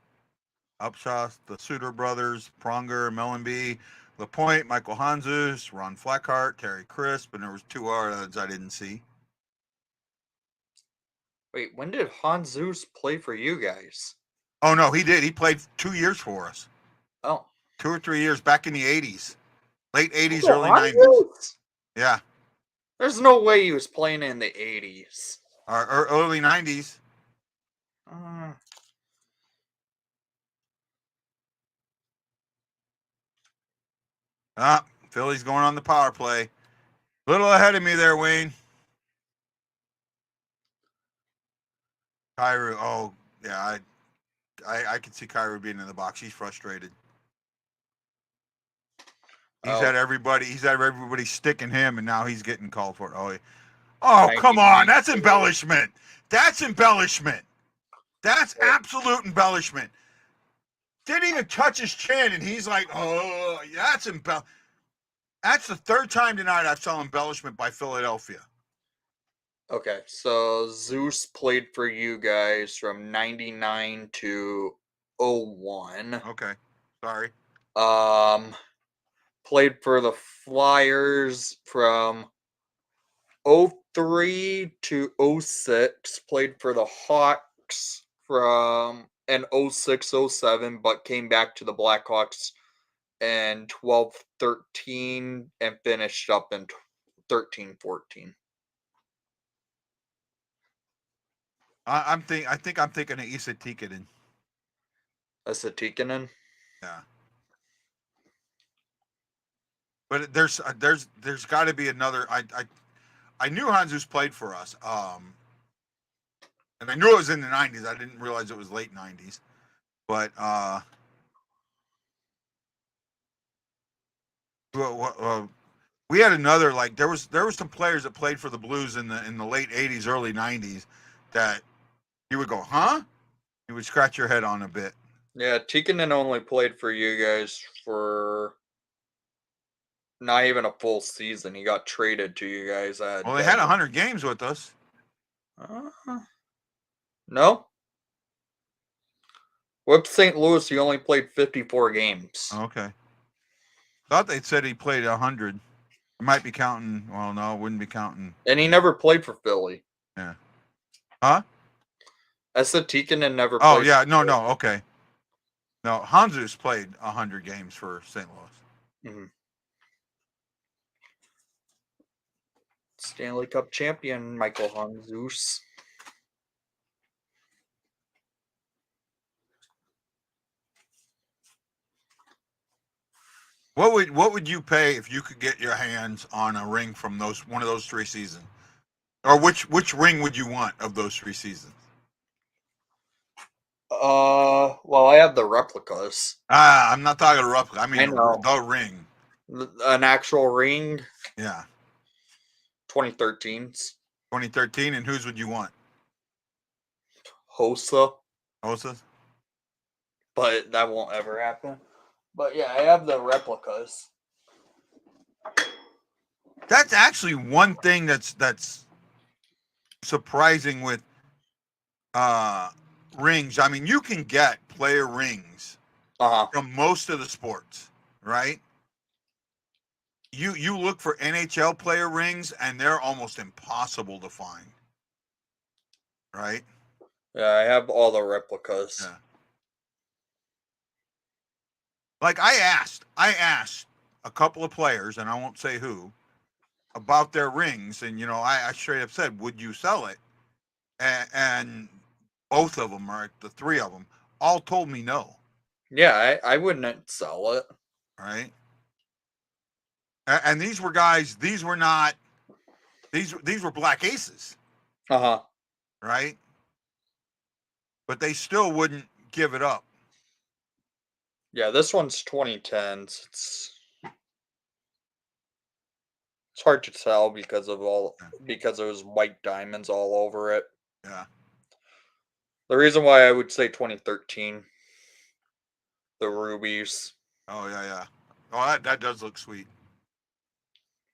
Upshot, the Suter brothers, Pronger, Mellenby, LaPointe, Michael Hanzus, Ron Flackhart, Terry Crisp, and there was 2 others I didn't see. Wait, when did Hans Zeus play for you guys? Oh no, he did. He played 2 years for us. Oh, 2 or 3 years back in the 80s. Late 80s, oh, early Hans 90s. Zeus? Yeah. There's no way he was playing in the 80s. Or early 90s. Uh, Philly's going on the power play. A little ahead of me there, Wayne. Kyrou, oh yeah, I can see Kyrou being in the box. He's frustrated. He's had everybody sticking him, and now he's getting called for it. Oh, come on, that's embellishment. That's embellishment. That's absolute embellishment. Didn't even touch his chin, and he's like, oh, that's embellishment. That's the 3rd time tonight I've saw embellishment by Philadelphia. Okay, so Zeus played for you guys from 99 to 01. Okay, sorry. Played for the Flyers from 03 to 06. Played for the Hawks from in 06-07, but came back to the Blackhawks in 12-13 and finished up in 13-14. I think I'm thinking of Issa Tikkanen. That's a Tikkanen? Yeah. But there's got to be another. I knew Hanzus played for us. And I knew it was in the 90s. I didn't realize it was late 90s. But we had another, like, there was some players that played for the Blues in the late 80s, early 90s that you would go, huh? You would scratch your head on a bit. Yeah, Tikkanen only played for you guys for not even a full season. He got traded to you guys at. Well, they had 100 games with us. No. With St. Louis, he only played 54 games. Okay. Thought they said he played 100. Might be counting. Well, no, wouldn't be counting. And he never played for Philly. Yeah. Huh? I said Tikkanen never played. Oh, yeah. No. Okay. No, Hanzus played 100 games for St. Louis. Mm-hmm. Stanley Cup champion Michael Hanzus. What would you pay if you could get your hands on a ring from one of those 3 seasons? Or which ring would you want of those 3 seasons? Well, I have the replicas. I'm not talking a replica. I mean the ring. An actual ring. Yeah. 2013's. 2013, and whose would you want? Hosa. But that won't ever happen. But yeah, I have the replicas. That's actually one thing that's surprising with rings. I mean, you can get player rings from most of the sports, right? you look for NHL player rings, and they're almost impossible to find. Right? Yeah, I have all the replicas. Yeah. Like I asked a couple of players, and I won't say who, about their rings, and I straight up said, "Would you sell it?" And both of them, or the three of them, all told me no. Yeah, I wouldn't sell it. Right? And these were guys. These were not. These were black aces. Uh-huh. Right? But they still wouldn't give it up. Yeah, this one's 2010s. It's hard to tell because there's white diamonds all over it. Yeah. The reason why I would say 2013, the rubies, Oh yeah. Oh, that does look sweet.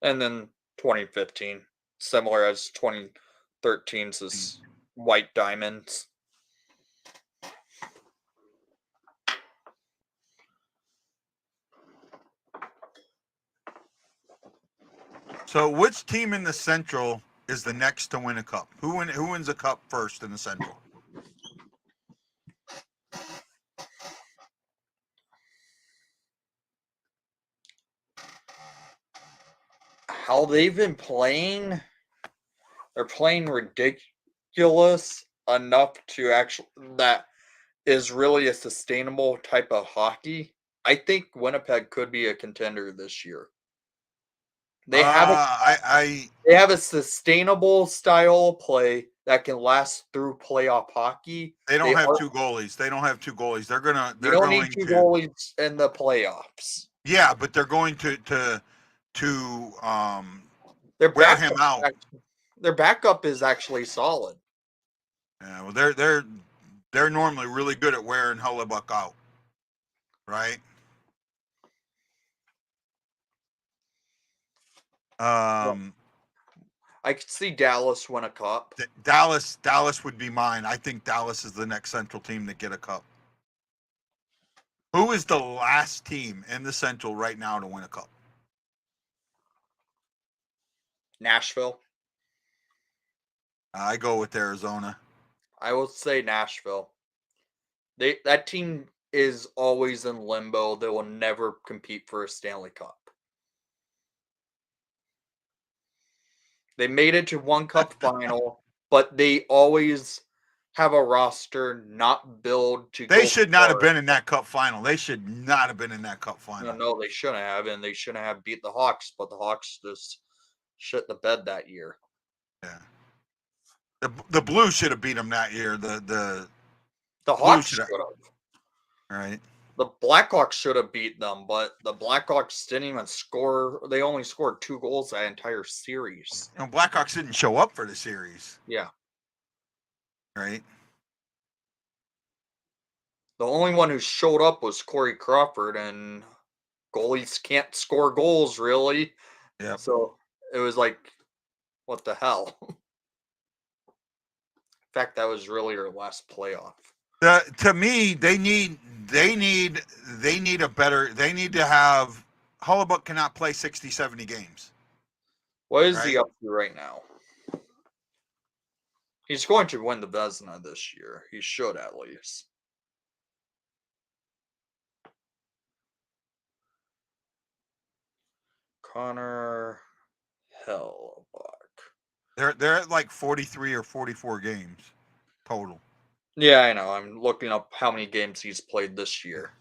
and then 2015, similar as 2013's is white diamonds. So, which team in the Central is the next to win a cup? Who wins a cup first in the Central? How they've been playing, they're playing ridiculous enough to actually that is really a sustainable type of hockey. I think Winnipeg could be a contender this year. They have they have a sustainable style of play that can last through playoff hockey. They don't have two goalies. They don't have two goalies. They're don't going need two to goalies in the playoffs. Yeah, but they're going to Their wear him out. Their backup is actually solid. Yeah, well, they're normally really good at wearing Hellebuck out, right? I could see Dallas win a cup. Dallas would be mine. I think Dallas is the next Central team to get a cup. Who is the last team in the Central right now to win a cup? Nashville. I go with Arizona. I will say Nashville. That team is always in limbo. They will never compete for a Stanley Cup. They made it to one cup final, but they always have a roster not built to. They should not have been in that cup final. They should not have been in that cup final. No, they shouldn't have, and they shouldn't have beat the Hawks. But the Hawks just shit the bed that year. Yeah, the Blues should have beat them that year. The Hawks should have. Right. The Blackhawks should have beat them, but the Blackhawks didn't even score. They only scored 2 goals that entire series. Blackhawks didn't show up for the series. Yeah. Right. The only one who showed up was Corey Crawford, and goalies can't score goals, really. Yeah. So it was like, what the hell? In fact, that was really our last playoff. To me, they need to have Hellebuck cannot play 60, 70 games. What is he up to right now? He's going to win the Vezina this year. He should, at least. Connor Hellebuck. They're at like 43 or 44 games total. Yeah, I know. I'm looking up how many games he's played this year.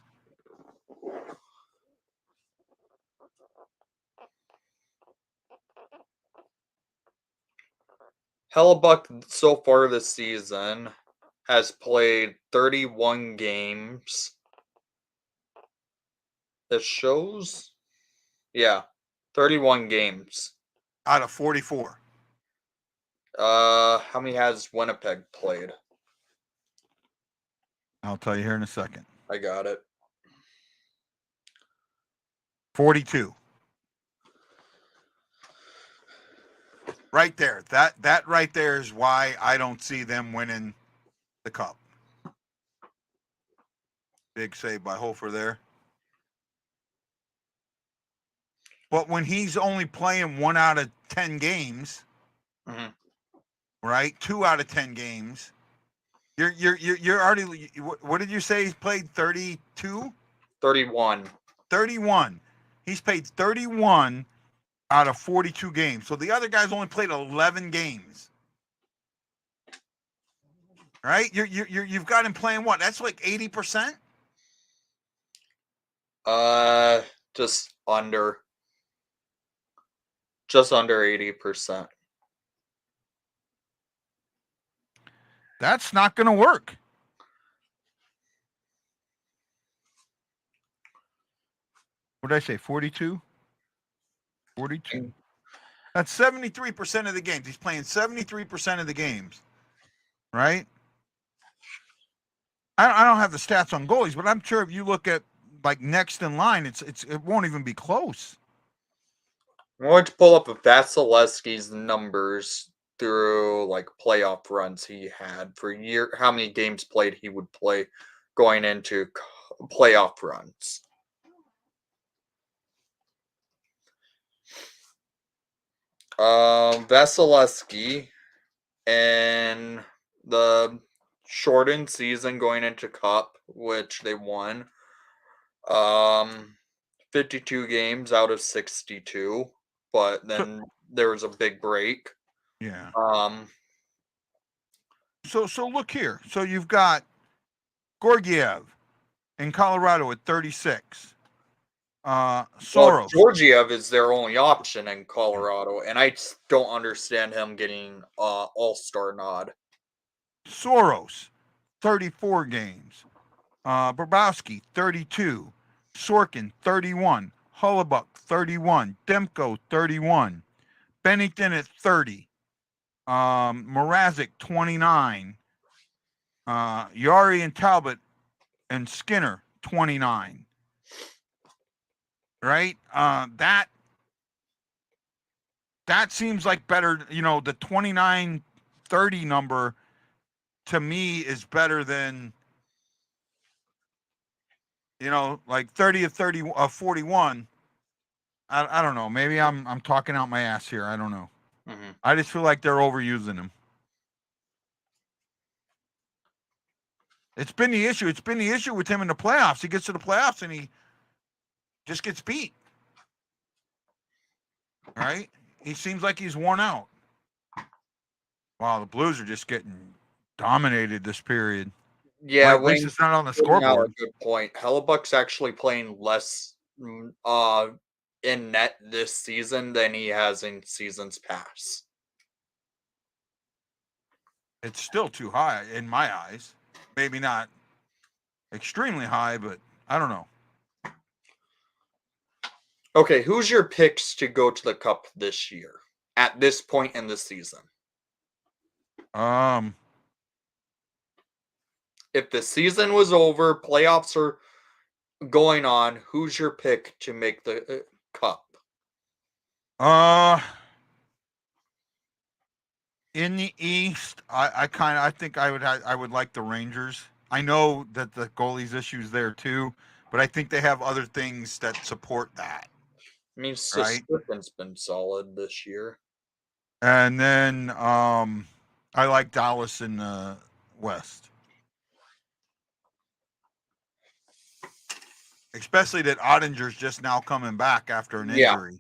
Hellebuck, so far this season, has played 31 games. It shows? Yeah, 31 games. Out of 44. How many has Winnipeg played? I'll tell you here in a second. I got it. 42. Right there. That right there is why I don't see them winning the cup. Big save by Hofer there. But when he's only playing 1 out of 10 games, Mhm. right? 2 out of 10 games. You're already. What did you say? He's played 32, 31. 31. He's played 31 out of 42 games. So the other guy's only played 11 games. Right? You've got him playing what? That's like 80%. Just under. Just under 80%. That's not going to work. What did I say? 42? 42. That's 73% of the games. He's playing 73% of the games. Right? I don't have the stats on goalies, but I'm sure if you look at like next in line, it won't even be close. I'm going to pull up Vasilevsky's numbers through like playoff runs he had for how many games played he would play going into playoff runs. Vasilevsky and the shortened season going into Cup, which they won. 52 games out of 62, but then there was a big break. Yeah. Um, So look here. So you've got Gorgiev in Colorado at 36. well, Soros. Georgiev is their only option in Colorado, and I just don't understand him getting All-Star nod. Soros, 34 games. Bobrovsky, 32. Sorkin, 31. Hullebuck, 31. Demko, 31. Bennington at 30. Mrazek, 29. Yari and Talbot and Skinner, 29. Right? That seems like better. The 29-30 number to me is better than like 30 of 30 of 41. I don't know. Maybe I'm talking out my ass here. I don't know. Mm-hmm. I just feel like they're overusing him. It's been the issue. It's been the issue with him in the playoffs. He gets to the playoffs and he just gets beat. Right? He seems like he's worn out. Wow, the Blues are just getting dominated this period. Yeah, At least it's not on the scoreboard. Good point. Hellebuck's actually playing less in net this season than he has in seasons past. It's still too high in my eyes. Maybe not extremely high, but I don't know. Okay, who's your picks to go to the Cup this year at this point in the season? If the season was over, playoffs are going on, who's your pick to make the Cup? In the East, I think I would like the Rangers. I know that the goalie's issues there too, but I think they have other things that support that. I mean, Right? Siskin's been solid this year. And then I like Dallas in the West. Especially that Ottinger's just now coming back after an injury.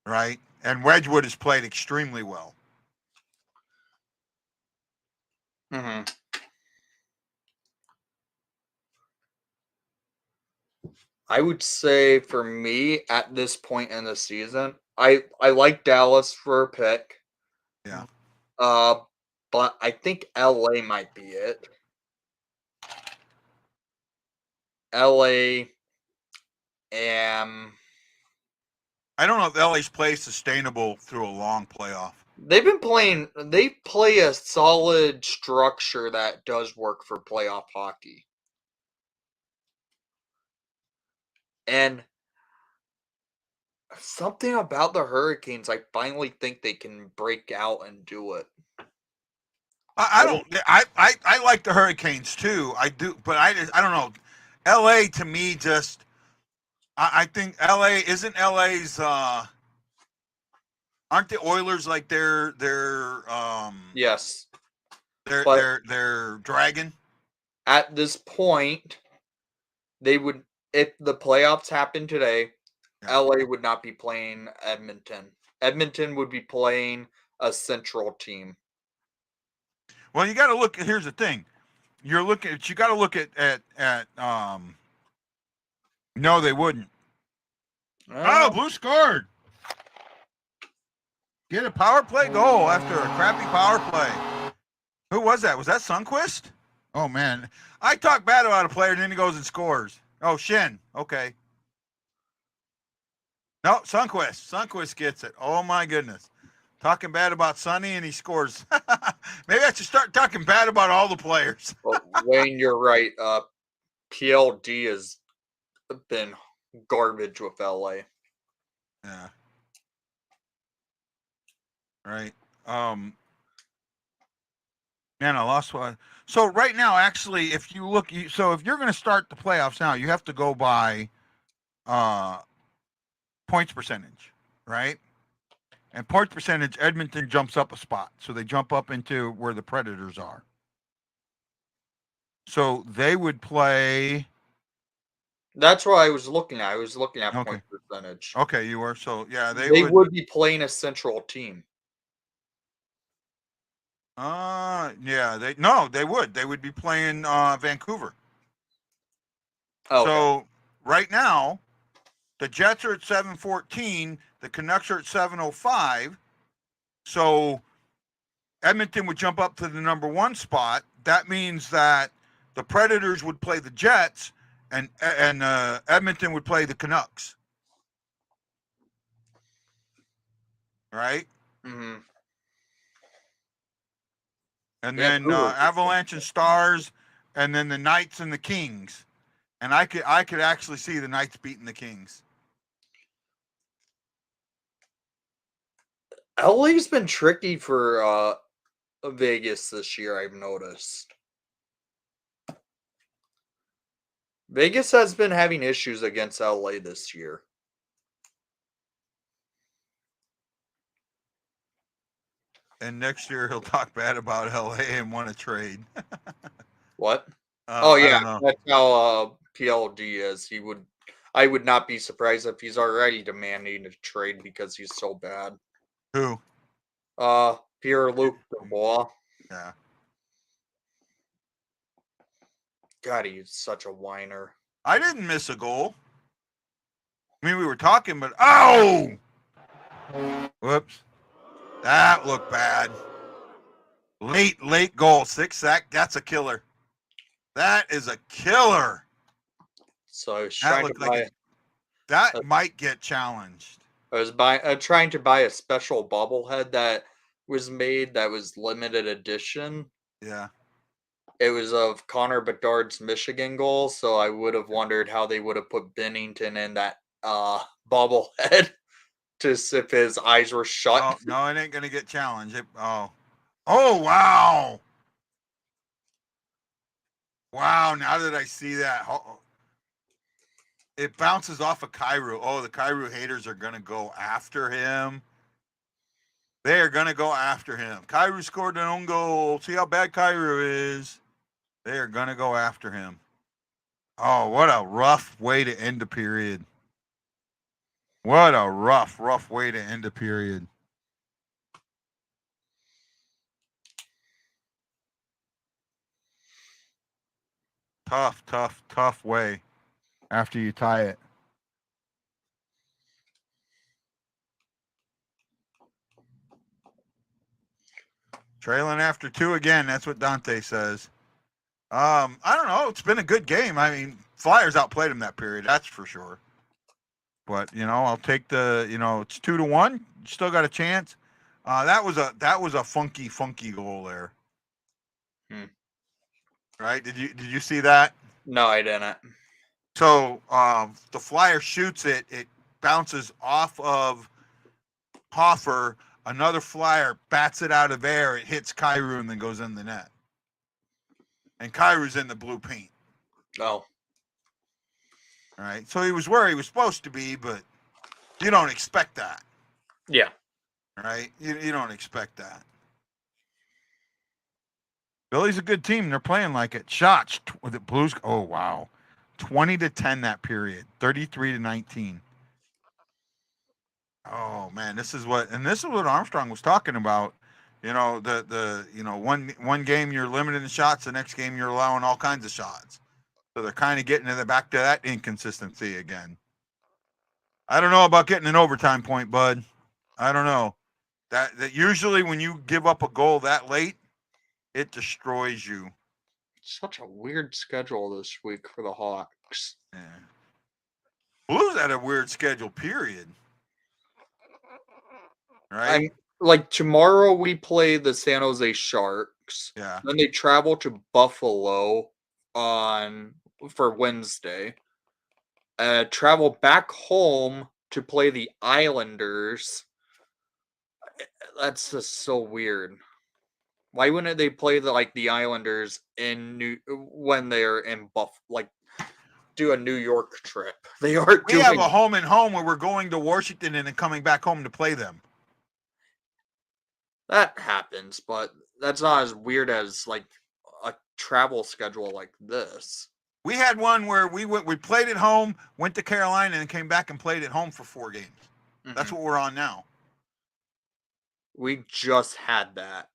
Right? And Wedgwood has played extremely well. Mm-hmm. I would say for me at this point in the season, I like Dallas for a pick. Yeah. But I think LA might be it. LA I don't know if LA's play sustainable through a long playoff. they play a solid structure that does work for playoff hockey. And something about the Hurricanes, I finally think they can break out and do it. I like the Hurricanes too. I do, but I don't know. LA to me just I think LA isn't LA's. Aren't the Oilers like their Yes, their but their their dragon? at this point, they would if the playoffs happen today, Yeah. LA would not be playing Edmonton. Edmonton would be playing a Central team. Well, you got to look. Here's the thing. You're looking. You got to look at. No, they wouldn't. Oh, Well, Blue scored. Get a power play goal after a crappy power play. Who was that? Was that Sundqvist? Oh man, I talk bad about a player, and then he goes and scores. Oh, Schenn. Okay. No, Sundqvist. Sundqvist gets it. Oh my goodness. Talking bad about Sonny and he scores. Maybe I should start talking bad about all the players. well, Wayne, you're right. PLD has been garbage with LA. Yeah. Right. Man, I lost one. So right now, actually, if you look, so if you're going to start the playoffs now, you have to go by uh points percentage, right? And points percentage, Edmonton jumps up a spot, so they jump up into where the Predators are. So they would play. That's what I was looking at. I was looking at Okay. point percentage. Okay, you were. So yeah, they They would. would be playing a Central team. Yeah, they would. They would be playing Vancouver. Okay. So right now, the Jets are at 714, the Canucks are at 705. So Edmonton would jump up to the number 1 spot. That means that the Predators would play the Jets and Edmonton would play the Canucks. Right? Mm-hmm. And Yeah, then Avalanche and Stars, and then the Knights and the Kings. And I could actually see the Knights beating the Kings. LA's been tricky for Vegas this year, I've noticed. Vegas has been having issues against LA this year. And next year he'll talk bad about LA and want to trade. What? Oh I yeah, don't know. that's how PLD is. I would not be surprised if he's already demanding a trade because he's so bad. Who? Pierre-Luc Dubois. Yeah. God, he's such a whiner. I didn't miss a goal. I mean, we were talking, but oh! Whoops. That looked bad. Late goal. 6 sack. That's a killer. That is a killer. So I was That trying to looked buy. like that might get challenged. I was trying to buy a special bobblehead that was made that was limited edition. Yeah. It was of Connor Bedard's Michigan goal, so I would have wondered how they would have put Bennington in that bobblehead to see if his eyes were shut. Oh, no, it ain't going to get challenged. Oh, wow. Wow, now that I see that, it bounces off of Kyrou. Oh, the Kyrou haters are going to go after him. They are going to go after him. Kyrou scored an own goal. See how bad Kyrou is. They are going to go after him. Oh, what a rough way to end the period. What a rough way to end the period. Tough way after you tie it. Trailing after 2 again. That's what Dante says. I don't know. It's been a good game. I mean, Flyers outplayed them that period. That's for sure. But I'll take the. It's 2-1. You still got a chance. That was a funky goal there. Right? Did you see that? No, I didn't. So the Flyer shoots it. It bounces off of Hofer. Another Flyer bats it out of air. It hits Kyrou and then goes in the net. And Kyrou's in the blue paint. Oh. Right. So he was where he was supposed to be, but you don't expect that. Yeah. Right. You don't expect that. Philly's a good team. They're playing like it. Shots with the Blues. Oh wow, 20-10 that period. 33-19. Oh man, this is what Armstrong was talking about. One game you're limiting the shots, the next game you're allowing all kinds of shots. So they're kind of getting back to that inconsistency again. I don't know about getting an overtime point, bud. I don't know. That usually when you give up a goal that late, it destroys you. Such a weird schedule this week for the Hawks. Yeah. Blues had a weird schedule, period. Right? I'm like tomorrow we play the San Jose Sharks. Yeah. Then they travel to Buffalo for Wednesday. Travel back home to play the Islanders. That's just so weird. Why wouldn't they play the Islanders when they're in do a New York trip? They aren't We have doing a home and home where we're going to Washington and then coming back home to play them. that happens, but that's not as weird as like a travel schedule like this. We had one where we played at home, went to Carolina, and came back and played at home for 4 games. That's what we're on now. We just had that.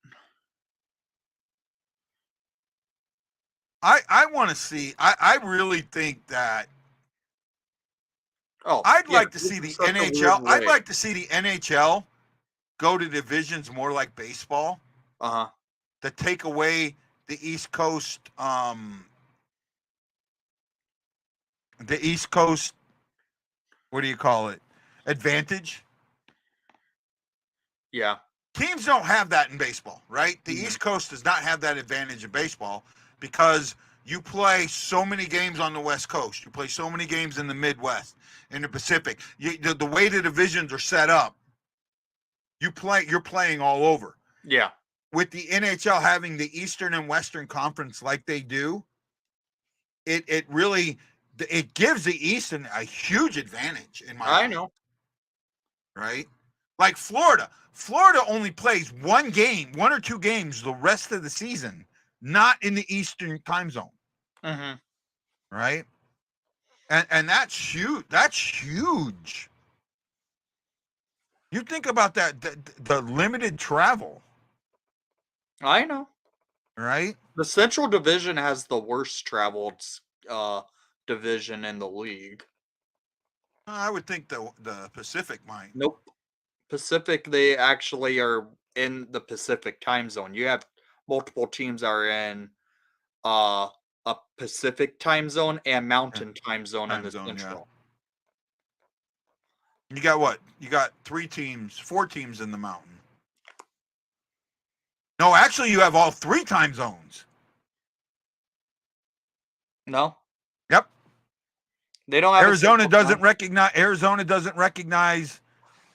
I want to see. I really think that. Oh, I'd yeah, like to see the NHL. I'd like to see the NHL go to divisions more like baseball. To take away the East Coast. The East Coast. What do you call it? Advantage. Yeah. Teams don't have that in baseball, right? The East Coast does not have that advantage in baseball because you play so many games on the West Coast. You play so many games in the Midwest, in the Pacific. The way the divisions are set up, you're playing all over. Yeah. With the NHL having the Eastern and Western Conference like they do, it really gives the Eastern a huge advantage in my opinion. know. Right? Like Florida. Florida only plays one or two games the rest of the season, not in the Eastern time zone. Right? And that's huge. That's huge. You think about that, the limited travel. I know. Right? The Central Division has the worst traveled division in the league. I would think the Pacific might. Nope. Pacific, they actually are in the Pacific time zone. You have multiple teams are in a Pacific time zone and Mountain time zone in the Central. Yeah. You got what? You got 4 teams in the Mountain. No, actually, you have all 3 time zones. No. Yep. They don't have Arizona doesn't recognize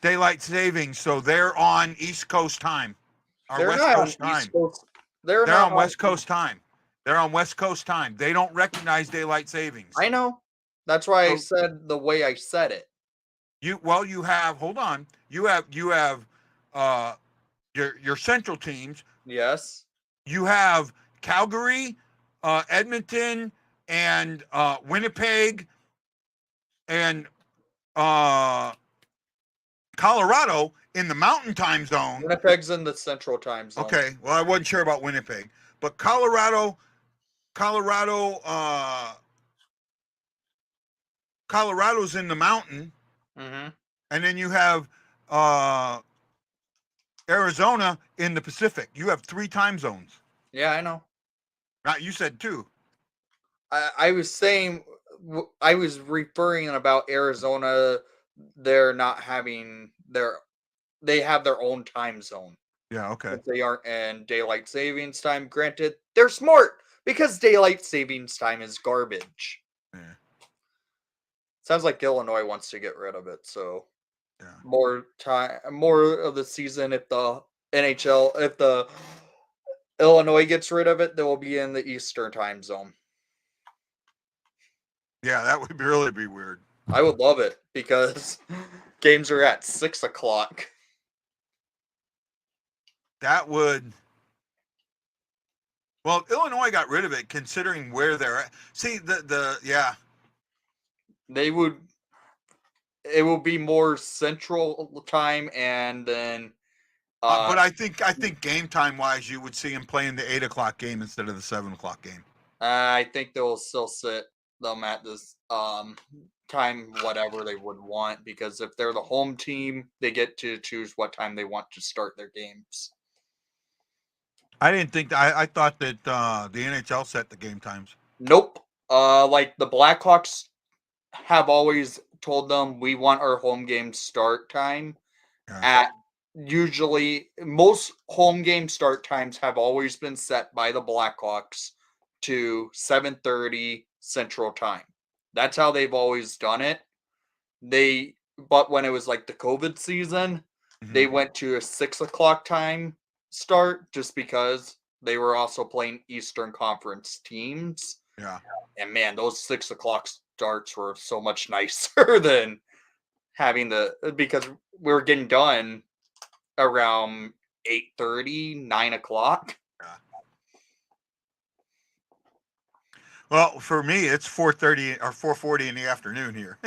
daylight savings, so they're on East Coast time. They're West Coast time. They're on West Coast time. They're on West Coast time. They don't recognize daylight savings. I know. That's why I said the way I said it. You have hold on. You have your central teams. Yes. You have Calgary, Edmonton, and Winnipeg, and Colorado in the Mountain time zone. Winnipeg's in the Central time zone. Okay, well, I wasn't sure about Winnipeg, but Colorado's in the Mountain, and then you have Arizona in the Pacific. You have 3 time zones. Yeah, I know. You said 2. I was saying, I was referring about Arizona. They're not having they have their own time zone. Yeah, okay. If they aren't in daylight savings time. Granted, they're smart because daylight savings time is garbage. Yeah. Sounds like Illinois wants to get rid of it. So yeah. More of the season. If the Illinois gets rid of it, they will be in the Eastern time zone. Yeah, that would really be weird. I would love it because games are at 6 o'clock. That would. Well, Illinois got rid of it considering where they're at. See, yeah. They would. It will be more central time, and then. But I think game time wise, you would see him playing the 8 o'clock game instead of the 7 o'clock game. I think they will still sit them at this time, whatever they would want, because if they're the home team, they get to choose what time they want to start their games. I didn't think I thought that the NHL set the game times. Nope. Like the Blackhawks have always told them we want our home game start time at usually most home game start times have always been set by the Blackhawks to 7:30 Central Time. That's how they've always done it. But when it was like the COVID season, they went to a 6 o'clock time start just because they were also playing Eastern Conference teams. Yeah. And man, those 6 o'clock starts were so much nicer than having because we were getting done around 8:30, 9 o'clock. Yeah. Well, for me, it's 4:30 or 4:40 in the afternoon here.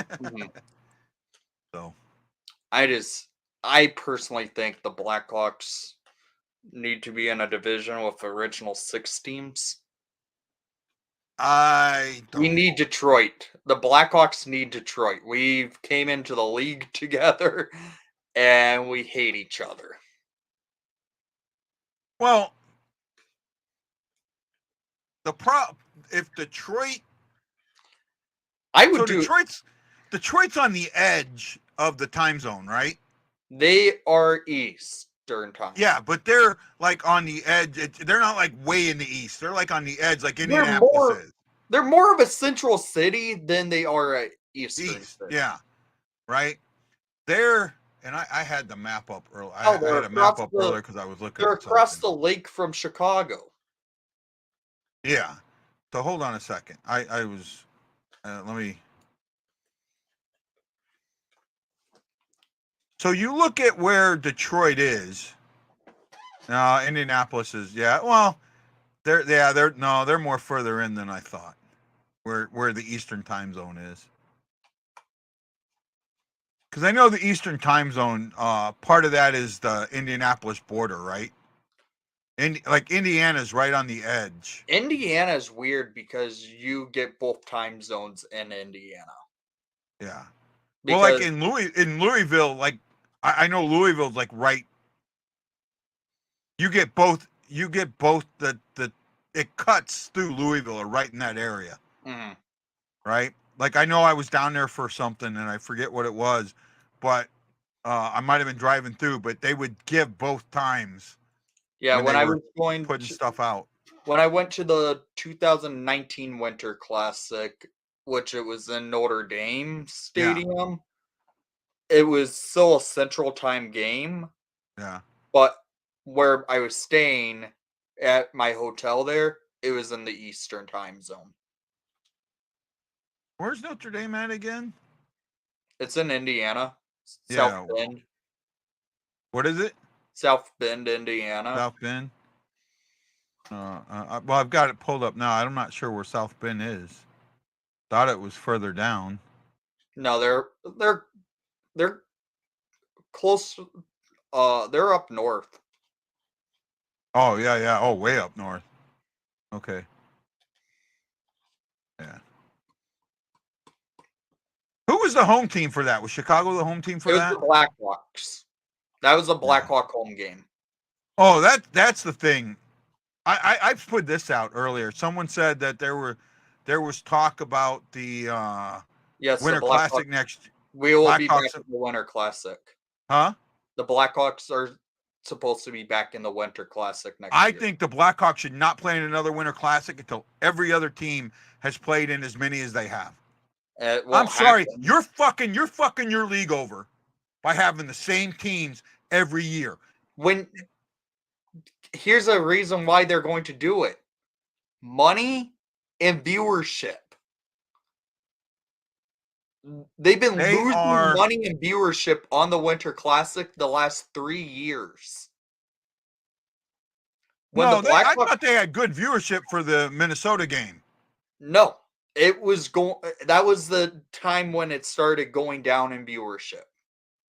So, I personally think the Blackhawks need to be in a division with original 6 teams. We need Detroit. The Blackhawks need Detroit. We came into the league together, and we hate each other. Well, if Detroit, Detroit's on the edge of the time zone, right? They are Eastern time. Yeah, but they're like on the edge. They're not like way in the east. They're like on the edge, like Indianapolis is. They're more of a central city than they are a Eastern city. Yeah, right. And I had the map up earlier. I had a map up earlier because I was looking. They're across the lake from Chicago. Yeah. So hold on a second. I was. Let me. So you look at where Detroit is. Indianapolis is. Yeah. Well, they're more further in than I thought. Where the Eastern time zone is. Because I know the Eastern time zone, part of that is the Indianapolis border, right? Like Indiana's right on the edge. Indiana is weird because you get both time zones in Indiana. Yeah. Well, like in Louisville, like I know Louisville's like right. You get both. It cuts through Louisville or right in that area. Mm-hmm. Right. Like I know I was down there for something and I forget what it was, but I might have been driving through. But they would give both times. Yeah, when I was putting stuff out. When I went to the 2019 Winter Classic, which it was in Notre Dame Stadium, it was still a Central Time game. Yeah. But where I was staying at my hotel there, it was in the Eastern Time zone. Where's Notre Dame at again? It's in Indiana, South Bend. What is it? South Bend, Indiana. South Bend. Well, I've got it pulled up now. I'm not sure where South Bend is. Thought it was further down. No, they're close. They're up north. Oh yeah. Oh, way up north. Okay. Yeah. Who was the home team for that? Was Chicago the home team for that? It was the Blackhawks. That was a Blackhawk home game. Oh, that's the thing. I've put this out earlier. Someone said that there was talk about the Winter Classic next. We will be back in the Winter Classic. Huh? The Blackhawks are supposed to be back in the Winter Classic next year. I think the Blackhawks should not play in another Winter Classic until every other team has played in as many as they have. I'm sorry, you're fucking your league over by having the same teams every year. Here's a reason why they're going to do it: money and viewership. They've been They losing are money and viewership on the Winter Classic the last 3 years. When the no. I Blackhawks thought they had good viewership for the Minnesota game. No, it was going. That was the time when it started going down in viewership.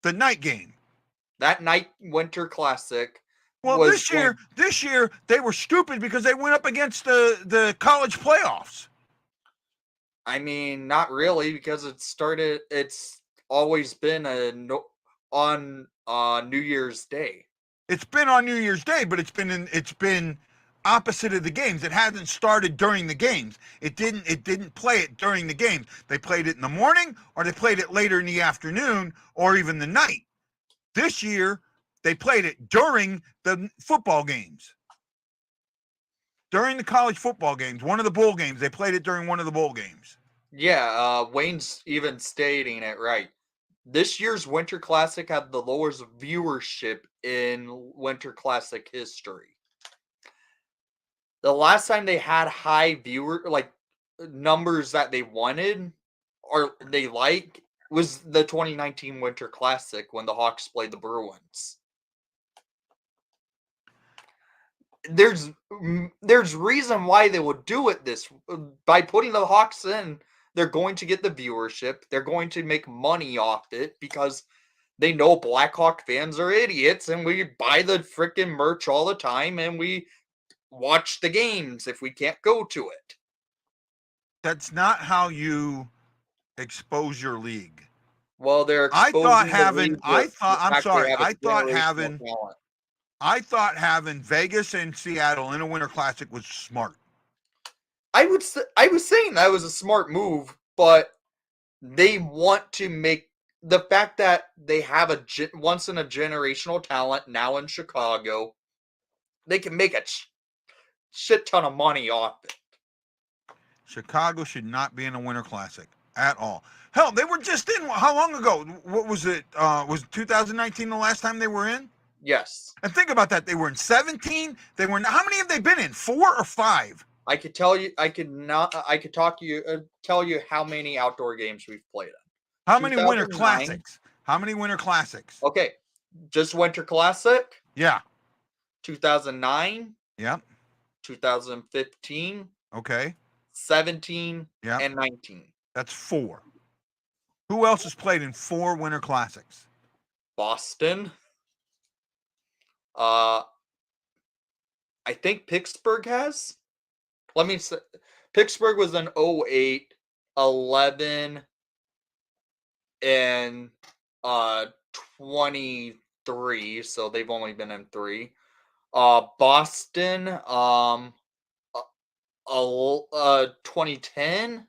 The night game. That night Winter Classic Well, was this year they were stupid because they went up against the college playoffs. I mean, not really, because it's always been on New Year's Day. It's been on New Year's Day, but it's been opposite of the games. It hasn't started during the games. It didn't play it during the games. They played it in the morning, or they played it later in the afternoon, or even the night. This year, they played it during the football games. During the college football games, one of the bowl games, they played it during one of the bowl games. Yeah, Wayne's even stating it right. This year's Winter Classic had the lowest viewership in Winter Classic history. The last time they had high viewer numbers that they wanted or they like was the 2019 Winter Classic when the Hawks played the Bruins. There's reason why they would do it this by putting the Hawks in. They're going to get the viewership. They're going to make money off it because they know Blackhawk fans are idiots and we buy the freaking merch all the time and we watch the games if we can't go to it. That's not how you expose your league. Well, they're exposing I thought having Vegas and Seattle in a Winter Classic was smart. I was saying that was a smart move, but they want to make the fact that they have a once in a generational talent now in Chicago, they can make a shit ton of money off it. Chicago should not be in a Winter Classic at all. Hell, they were just in. How long ago? What was it? Was 2019 the last time they were in? Yes. And think about that. They were in 17. They were. How many have they been in? 4 or 5? I could tell you. I could not. I could tell you how many outdoor games we've played in. How many Winter Classics? How many Winter Classics? Okay, just Winter Classic. Yeah. 2009. Yep. 2015. Okay. 17. Yep. And 19. That's 4. Who else has played in 4 Winter Classics? Boston. I think Pittsburgh has. Let me say, Pittsburgh was in 08, 11, and 23, so they've only been in 3. Boston, 2010,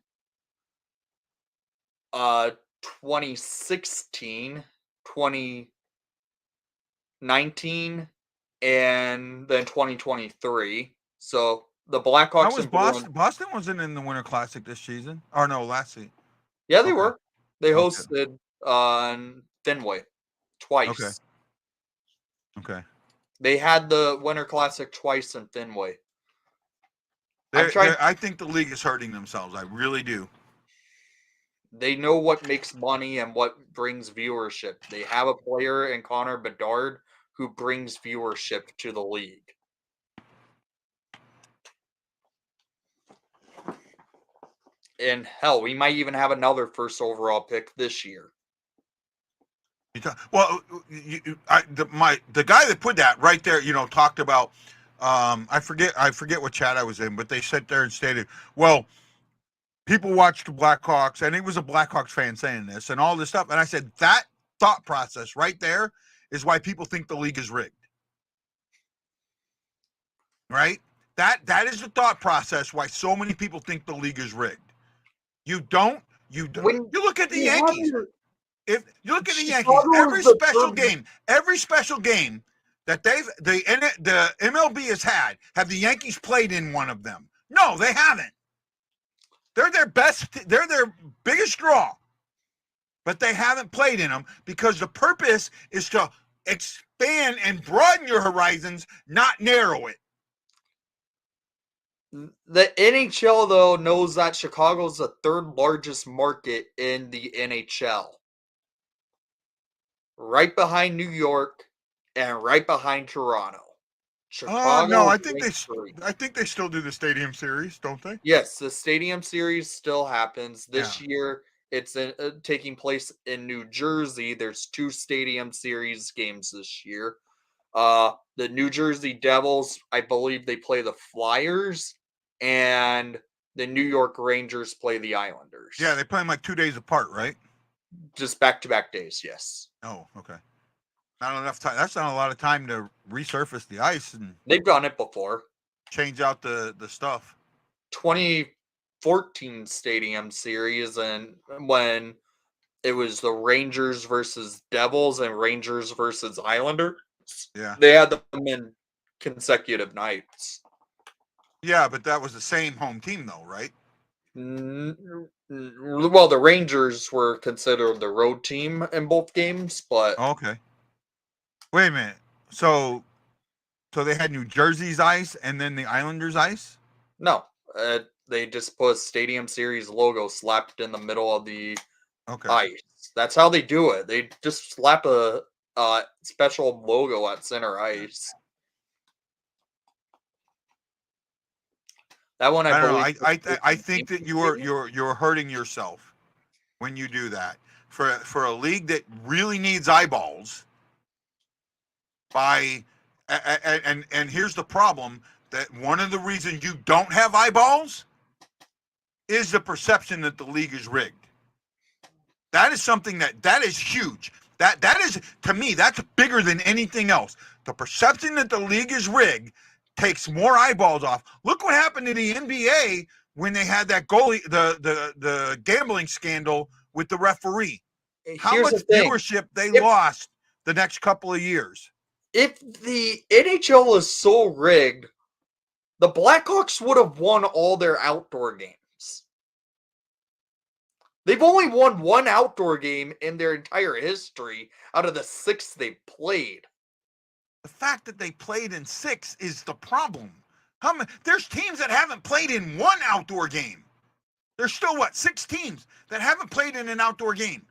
2016, 2019, and then 2023. So the Blackhawks and Boston wasn't in the Winter Classic this season. Or no, last season. Yeah, they were. They hosted on Fenway twice. Okay. They had the Winter Classic twice in Fenway. I think the league is hurting themselves. I really do. They know what makes money and what brings viewership. They have a player in Connor Bedard who brings viewership to the league. And hell, we might even have another first overall pick this year. Well, the guy that put that right there, talked about. I forget what chat I was in, but they sat there and stated, well, people watch the Blackhawks, and he was a Blackhawks fan saying this and all this stuff. And I said, that thought process right there is why people think the league is rigged. Right? That is the thought process why so many people think the league is rigged. You look at the Yankees. If you look at the Yankees, every special game that the MLB has had, have the Yankees played in one of them? No, they haven't. They're their biggest draw, but they haven't played in them because the purpose is to expand and broaden your horizons, not narrow it. The NHL, though, knows that Chicago's the third largest market in the NHL. Right behind New York and right behind Toronto. No, Chicago is ranked 3. I think they still do the Stadium Series, don't they? Yes, the Stadium Series still happens. Yeah. This year, it's taking place in New Jersey. There's 2 Stadium Series games this year. The New Jersey Devils, I believe they play the Flyers, and the New York Rangers play the Islanders. Yeah, they play them like 2 days apart, right? Just back-to-back days, yes. Oh, okay. Not enough time. That's not a lot of time to resurface the ice and They've done it before. change out the stuff. 2014 Stadium Series, and when it was the Rangers versus Devils and Rangers versus Islanders. Yeah. They had them in consecutive nights. Yeah, but that was the same home team, though, right? Well, the Rangers were considered the road team in both games, but Okay. Wait a minute. So they had New Jersey's ice and then the Islanders' ice? no, they just put a Stadium Series logo slapped in the middle of the ice. That's how they do it. They just slap a special logo at center ice. That one, I believe. I think that you're hurting yourself when you do that. For a league that really needs eyeballs, and here's the problem, that one of the reasons you don't have eyeballs is the perception that the league is rigged. That is something that is huge. That is, to me, that's bigger than anything else. The perception that the league is rigged takes more eyeballs off. Look what happened to the NBA when they had that goalie, the gambling scandal with the referee. How much viewership they lost the next couple of years. If the NHL is so rigged, the Blackhawks would have won all their outdoor games. They've only won 1 outdoor game in their entire history out of the 6 they played. The fact that they played in 6 is the problem. There's teams that haven't played in 1 outdoor game. There's still, 6 teams that haven't played in an outdoor game.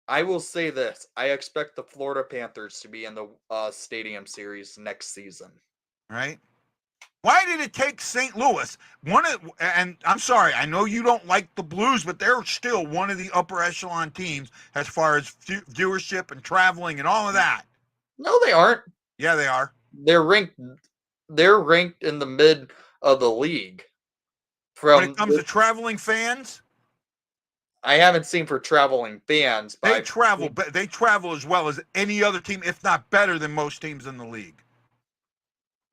I will say this. I expect the Florida Panthers to be in the Stadium Series next season. Right? Why did it take St. Louis? And I'm sorry, I know you don't like the Blues, but they're still one of the upper echelon teams as far as viewership and traveling and all of that. No, they aren't. Yeah, they are. They're ranked in the mid of the league. When it comes to traveling fans, I haven't seen for traveling fans, but they travel as well as any other team, if not better than most teams in the league.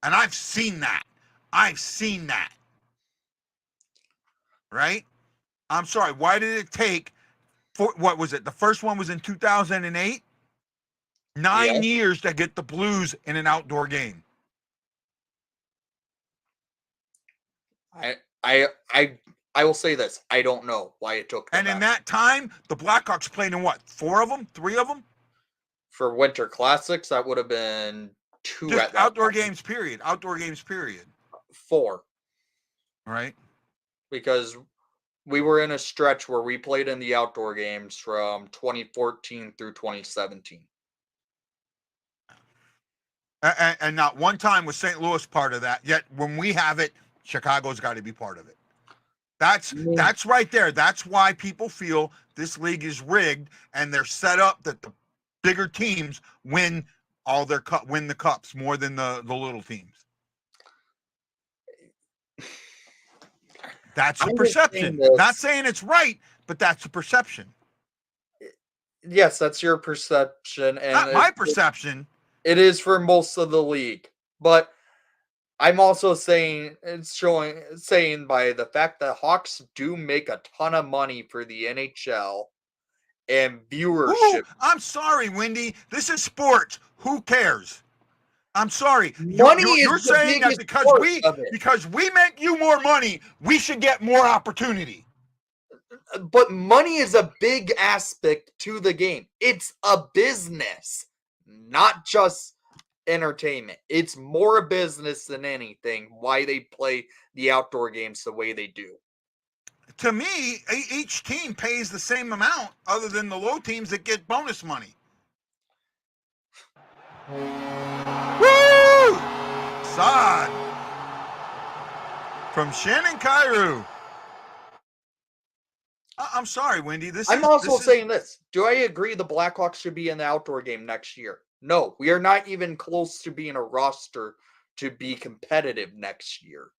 And I've seen that. Right? I'm sorry. Why did it take, what was it? The first one was in 2008? 9 years to get the Blues in an outdoor game. I will say this. I don't know why it took them. And in that time, the Blackhawks played in 4 of them? 3 of them? For Winter Classics, that would have been 2 Just outdoor games, period. Outdoor games, period. 4. Right. Because we were in a stretch where we played in the outdoor games from 2014 through 2017. And not one time was St. Louis part of that. Yet when we have it, Chicago's got to be part of it. That's right there. That's why people feel this league is rigged, and they're set up that the bigger teams win the cups more than the little teams. That's the perception. Not saying it's right, but that's the perception. Yes, that's your perception, and not my perception. It is for most of the league, but I'm also saying by the fact that Hawks do make a ton of money for the NHL and viewership. Ooh, I'm sorry, Wendy. This is sports. Who cares? I'm sorry. You're saying that because we make you more money, we should get more opportunity. But money is a big aspect to the game. It's a business, not just entertainment. It's more a business than anything why they play the outdoor games the way they do. To me, each team pays the same amount, other than the low teams that get bonus money. Woo! Sod from Schenn and Cairo. I'm sorry, Wendy. I'm also saying this. Do I agree the Blackhawks should be in the outdoor game next year? No, we are not even close to being a roster to be competitive next year.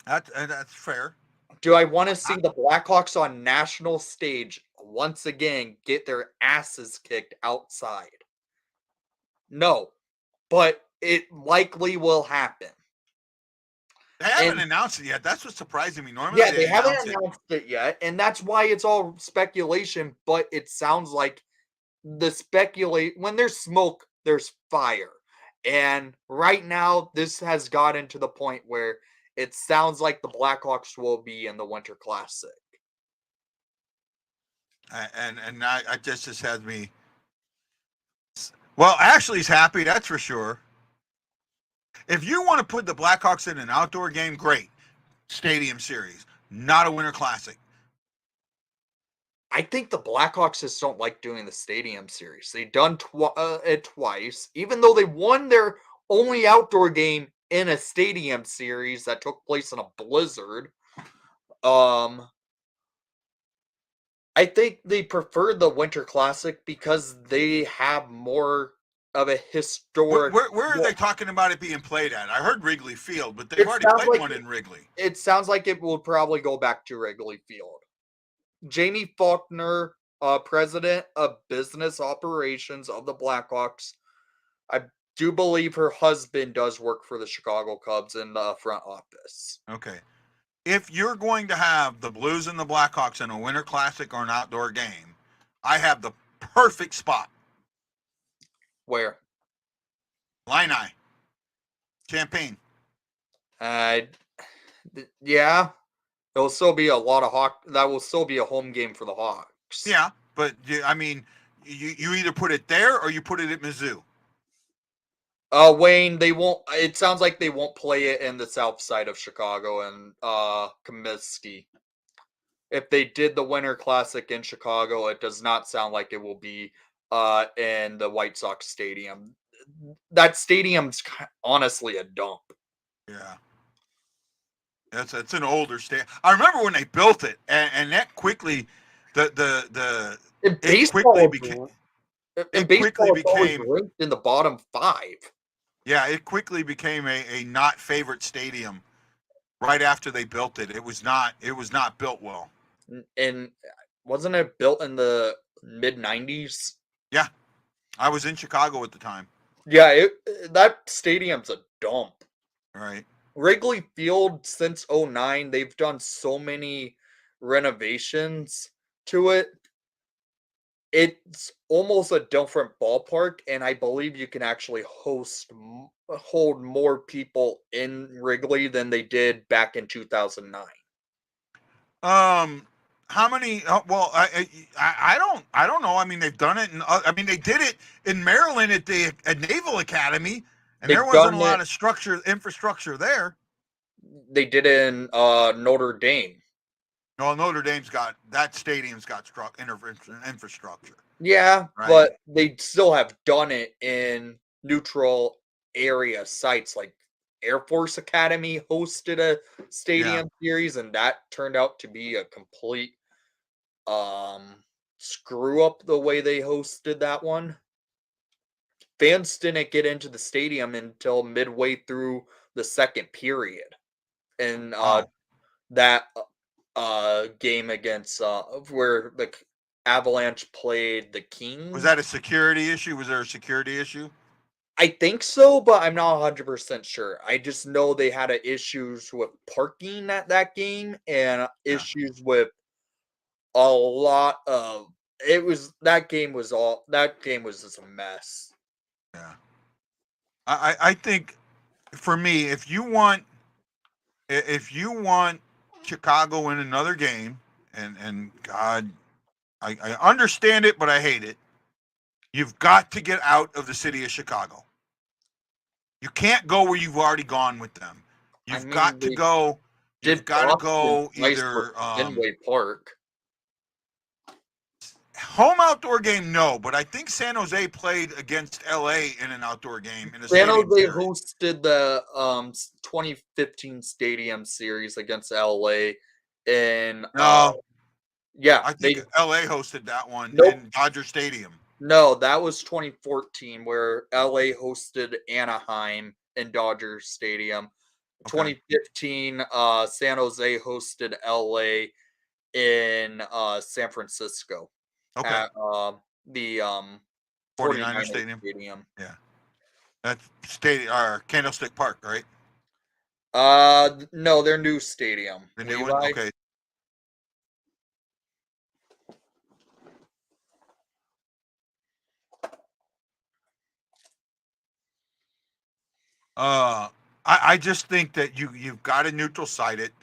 That's fair. Do I want to see the Blackhawks on national stage once again get their asses kicked outside? No, but it likely will happen. They haven't announced it yet. That's what's surprising me. Normally, Yeah, they haven't announced it yet, and that's why it's all speculation. But it sounds like when there's smoke, there's fire, and right now this has gotten to the point where it sounds like the Blackhawks will be in the Winter Classic. And I just has me. Well, Ashley's happy, that's for sure. If you want to put the Blackhawks in an outdoor game, great. Stadium series, not a Winter Classic. I think the Blackhawks just don't like doing the Stadium series. They've done it twice, even though they won their only outdoor game in a Stadium series that took place in a blizzard. I think they prefer the Winter Classic because they have more of a historic. Where are they talking about it being played at? I heard Wrigley Field, but they've already played one in Wrigley. It sounds like it will probably go back to Wrigley Field. Jamie Faulkner, president of business operations of the Blackhawks, I do believe her husband does work for the Chicago Cubs in the front office. Okay. If you're going to have the Blues and the Blackhawks in a Winter Classic or an outdoor game, I have the perfect spot. Where? Illini. Champaign. Yeah. There'll still be a lot of that will still be a home game for the Hawks. Yeah, but I mean, you either put it there or you put it at Mizzou. Wayne, they won't. It sounds like they won't play it in the south side of Chicago and Comiskey. If they did the Winter Classic in Chicago, it does not sound like it will be in the White Sox Stadium. That stadium's honestly a dump. Yeah. It's an older stadium. I remember when they built it, and that quickly, it quickly became ranked in the bottom 5. Yeah, it quickly became a not favorite stadium right after they built it. It was not built well. And wasn't it built in the mid 90s? Yeah. I was in Chicago at the time. Yeah, that stadium's a dump. Right. Wrigley Field since 2009, they've done so many renovations to it. It's almost a different ballpark, and I believe you can actually hold more people in Wrigley than they did back in 2009. How many? Well, I don't know. I mean, they've done it. They did it in Maryland at Naval Academy, and there wasn't a lot of infrastructure there. They did it in Notre Dame. No, Notre Dame's got that stadium's got infrastructure. Yeah, right? But they still have done it in neutral area sites like Air Force Academy hosted a stadium series, and that turned out to be a complete screw up the way they hosted that one. Fans didn't get into the stadium until midway through the second period. And that game against where the Avalanche played the Kings. Was that a security issue? Was there a security issue? I think so, but I'm not 100% sure. I just know they had issues with parking at that game and issues with a lot of that game was just a mess. Yeah. I think for me, if you want Chicago in another game, and God, I understand it, but I hate it. You've got to get out of the city of Chicago. You can't go where you've already gone with them. You've got to they go. You've did got to Boston go twice either with Midway Park. home outdoor game. No, but I think San Jose played against LA in an outdoor game in a San stadium Jose series. hosted the 2015 Stadium Series against LA, and No, yeah, I think LA hosted that one Nope. in Dodger Stadium. No, that was 2014 where LA hosted Anaheim in Dodger Stadium. Okay. 2015, San Jose hosted LA in San Francisco Okay. at the 49er 49ers Stadium. Yeah. That's stadium or Candlestick Park, right? No, their new stadium. The new Levi. one? Okay. I just think that you've got to neutral site it.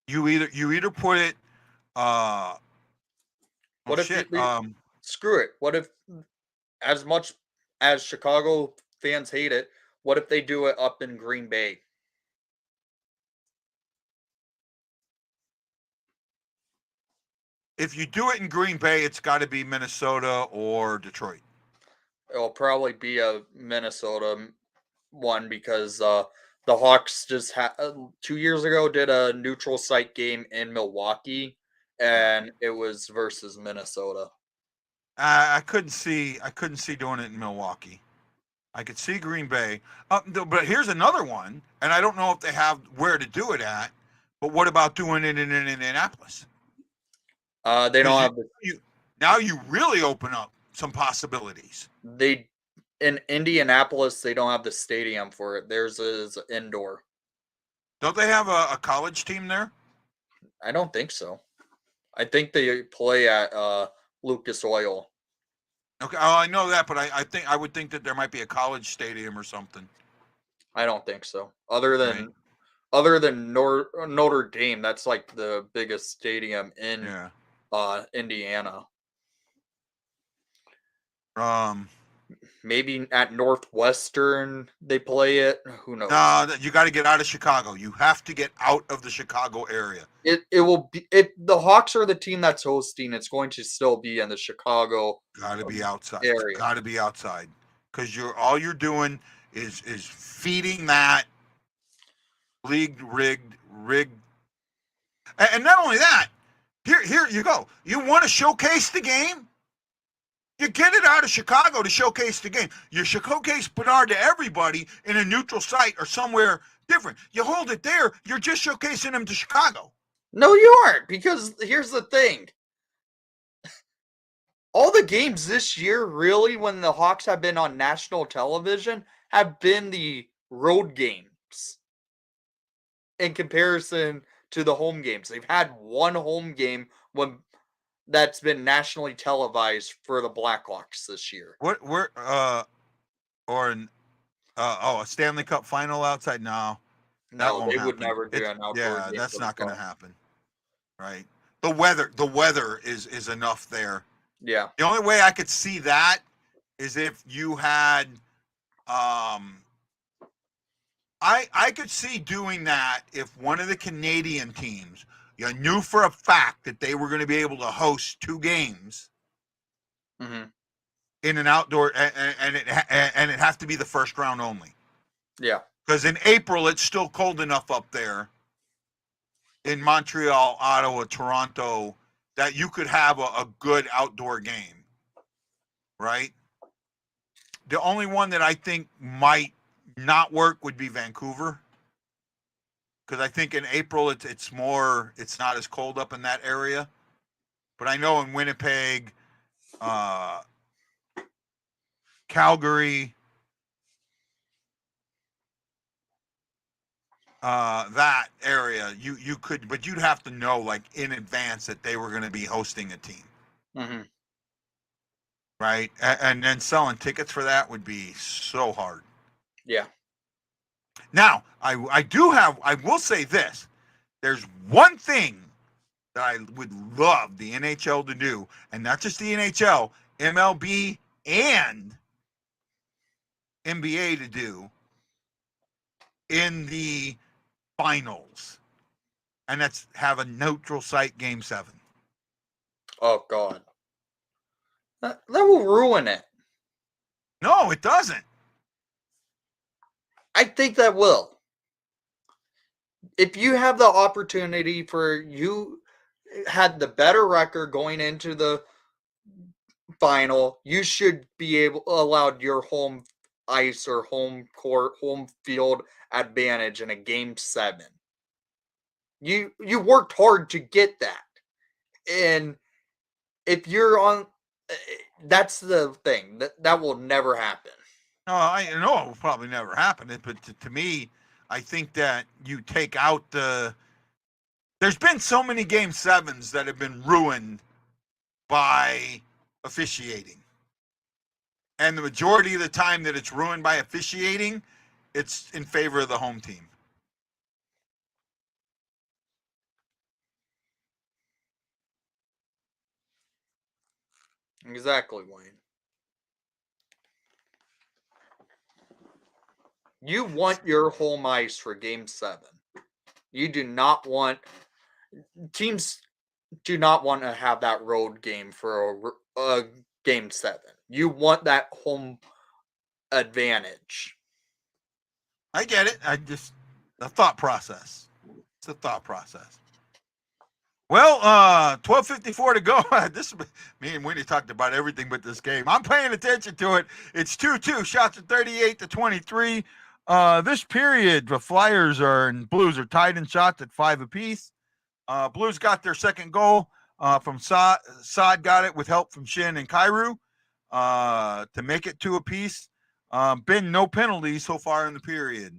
You either put it What if shit. screw it? What if, as much as Chicago fans hate it, what if they do it up in Green Bay? If you do it in Green Bay, it's got to be Minnesota or Detroit. It'll probably be a Minnesota one because the Hawks just 2 years ago did a neutral site game in Milwaukee, and it was versus Minnesota. I couldn't see doing it in Milwaukee. I could see Green Bay. But here's another one, and I don't know if they have where to do it at. But what about doing it in Indianapolis? They don't have now you really open up some possibilities. They in Indianapolis they don't have the stadium for it. Theirs is indoor. Don't they have a college team there? I don't think so. I think they play at Lucas Oil. Okay, oh, I know that, but I would think that there might be a college stadium or something. I don't think so. Other than Notre Dame, that's like the biggest stadium in Indiana. Maybe at Northwestern they play it. Who knows? No, you got to get out of Chicago. You have to get out of the Chicago area. It will be if the Hawks are the team that's hosting. It's going to still be in the Chicago. Got to be outside. Area. Got to be outside because all you're doing is feeding that rigged, and not only that. Here you go. You want to showcase the game? You get it out of Chicago to showcase the game. You showcase Bernard to everybody in a neutral site or somewhere different. You hold it there, you're just showcasing him to Chicago. No, you aren't, because here's the thing. All the games this year, really, when the Hawks have been on national television, have been the road games in comparison to the home games. They've had one home game that's been nationally televised for the Blackhawks this year. A Stanley Cup final outside? No, they would never do an outdoor game. Yeah, that's not going to happen. Right. The weather is enough there. Yeah. The only way I could see that is if you had, I could see doing that if one of the Canadian teams, you knew for a fact that they were going to be able to host 2 games in an outdoor, and it has to be the first round only. Yeah. Because in April, it's still cold enough up there in Montreal, Ottawa, Toronto, that you could have a good outdoor game, right? The only one that I think might not work would be Vancouver, because I think in April it's not as cold up in that area. But I know in Winnipeg, Calgary, that area, you could, but you'd have to know like in advance that they were going to be hosting a team, right? And then selling tickets for that would be so hard. Yeah. Now, I will say this: there's one thing that I would love the NHL to do, and not just the NHL, MLB and NBA to do in the finals, and that's have a neutral site Game 7. Oh God, that will ruin it. No, it doesn't. I think that will. If you have the opportunity for you had the better record going into the final, you should be allowed your home ice or home court, home field advantage in a Game 7. You worked hard to get that, and if you're on, that's the thing that will never happen. No, I know it will probably never happen. But to me, I think that you take out the. There's been so many Game 7s that have been ruined by officiating. And the majority of the time that it's ruined by officiating, it's in favor of the home team. Exactly, Wayne. You want your home ice for Game 7. You do not want teams do not want to have that road game for a Game 7. You want that home advantage. I get it. The thought process. It's a thought process. Well, 12:54 to go. Me and Winnie talked about everything but this game. I'm paying attention to it. It's 2-2. Shots at 38-23. This period, the Flyers and Blues are tied in shots at 5 apiece. Blues got their second goal from Saad. Saad got it with help from Schenn and Kyrou to make it 2 apiece. Been no penalties so far in the period.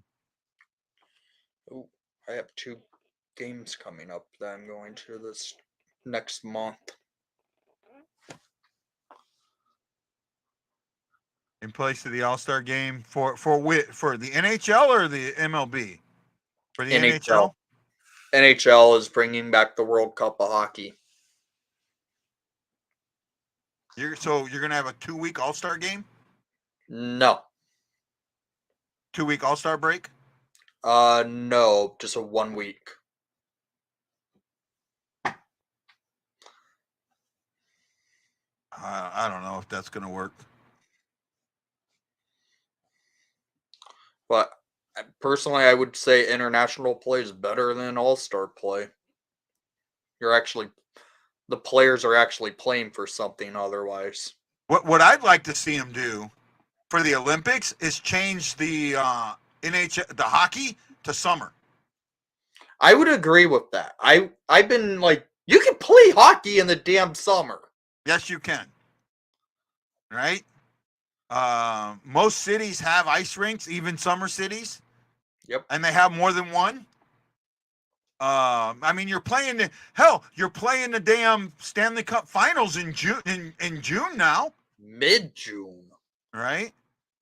Ooh, I have 2 games coming up that I'm going to this next month. In place of the All-Star game for the NHL or the MLB? For the NHL? NHL is bringing back the World Cup of hockey. So you're gonna have a 2-week All-Star game? No. 2-week All-Star break? No, just a 1 week. I don't know if that's gonna work. But personally, I would say international play is better than all-star play. The players are actually playing for something otherwise. What I'd like to see them do for the Olympics is change the the hockey to summer. I would agree with that. I've been like, you can play hockey in the damn summer. Yes, you can. Right? Most cities have ice rinks, even summer cities. Yep. And they have more than one. I mean, you're playing the damn Stanley Cup Finals in June. In June now, mid-June, right?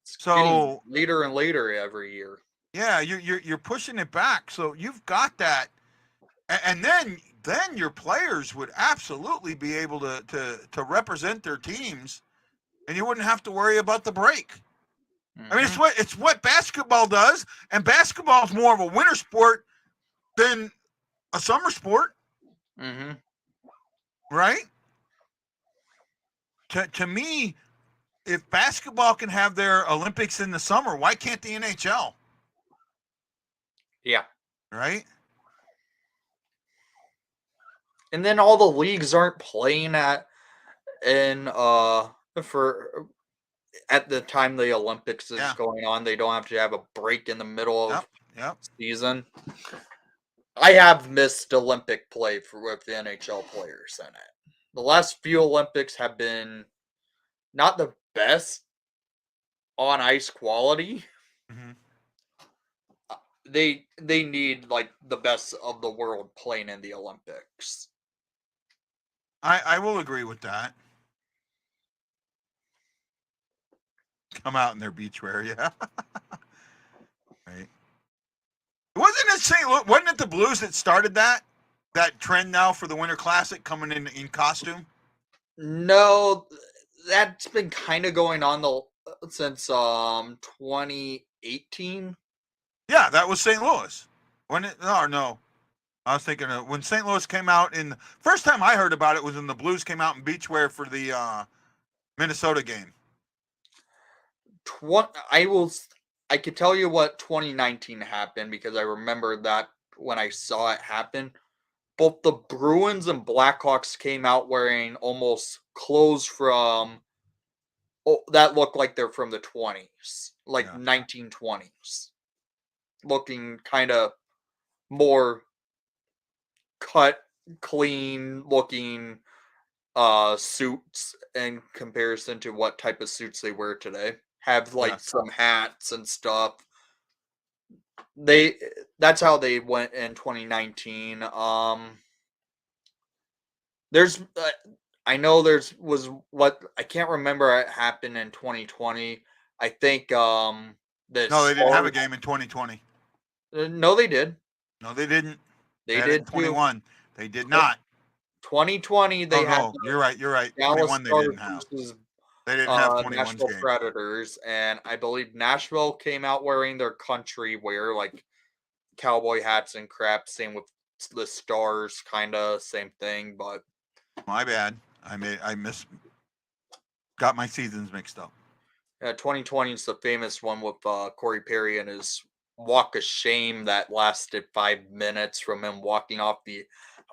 So later and later every year. Yeah, you're pushing it back. So you've got that, and then your players would absolutely be able to represent their teams, and you wouldn't have to worry about the break. Mm-hmm. I mean, it's what basketball does, and basketball is more of a winter sport than a summer sport. Mm-hmm. Right? To me, if basketball can have their Olympics in the summer, why can't the NHL? Yeah. Right? And then all the leagues aren't playing at the time the Olympics is going on. They don't have to have a break in the middle of season. I have missed Olympic play with the NHL players in it. The last few Olympics have been not the best on ice quality. Mm-hmm. They need like the best of the world playing in the Olympics. I will agree with that. Come out in their beachwear, yeah. Right. Wasn't it the Blues that started that? that trend now for the Winter Classic coming in costume? No, that's been kind of going on since 2018. Yeah, that was St. Louis. No. I was thinking of when St. Louis came out in first time I heard about it was when the Blues came out in beachwear for the Minnesota game. I could tell you what 2019 happened because I remember that when I saw it happen. Both the Bruins and Blackhawks came out wearing almost clothes from that look like they're from the 20s, like Yeah. 1920s, looking kind of more cut, clean looking suits in comparison to what type of suits they wear today. Have Yeah. like some hats and stuff. They That's how they went in 2019. There's I know there's was what I can't remember it happened in 2020. I think the No, they didn't have a Stars game in 2020. no they did. No, they didn't. They They had it in did too. 21. They did not. 2020 Oh they had no, you're right. You're right. Dallas 21 they Stars didn't have. versus They didn't have 21's Nashville game. Predators, and I believe Nashville came out wearing their country wear, like cowboy hats and crap. Same with the Stars, kind of same thing. But My bad. Got my seasons mixed up. 2020 is the famous one with Corey Perry and his walk of shame that lasted 5 minutes from him walking off the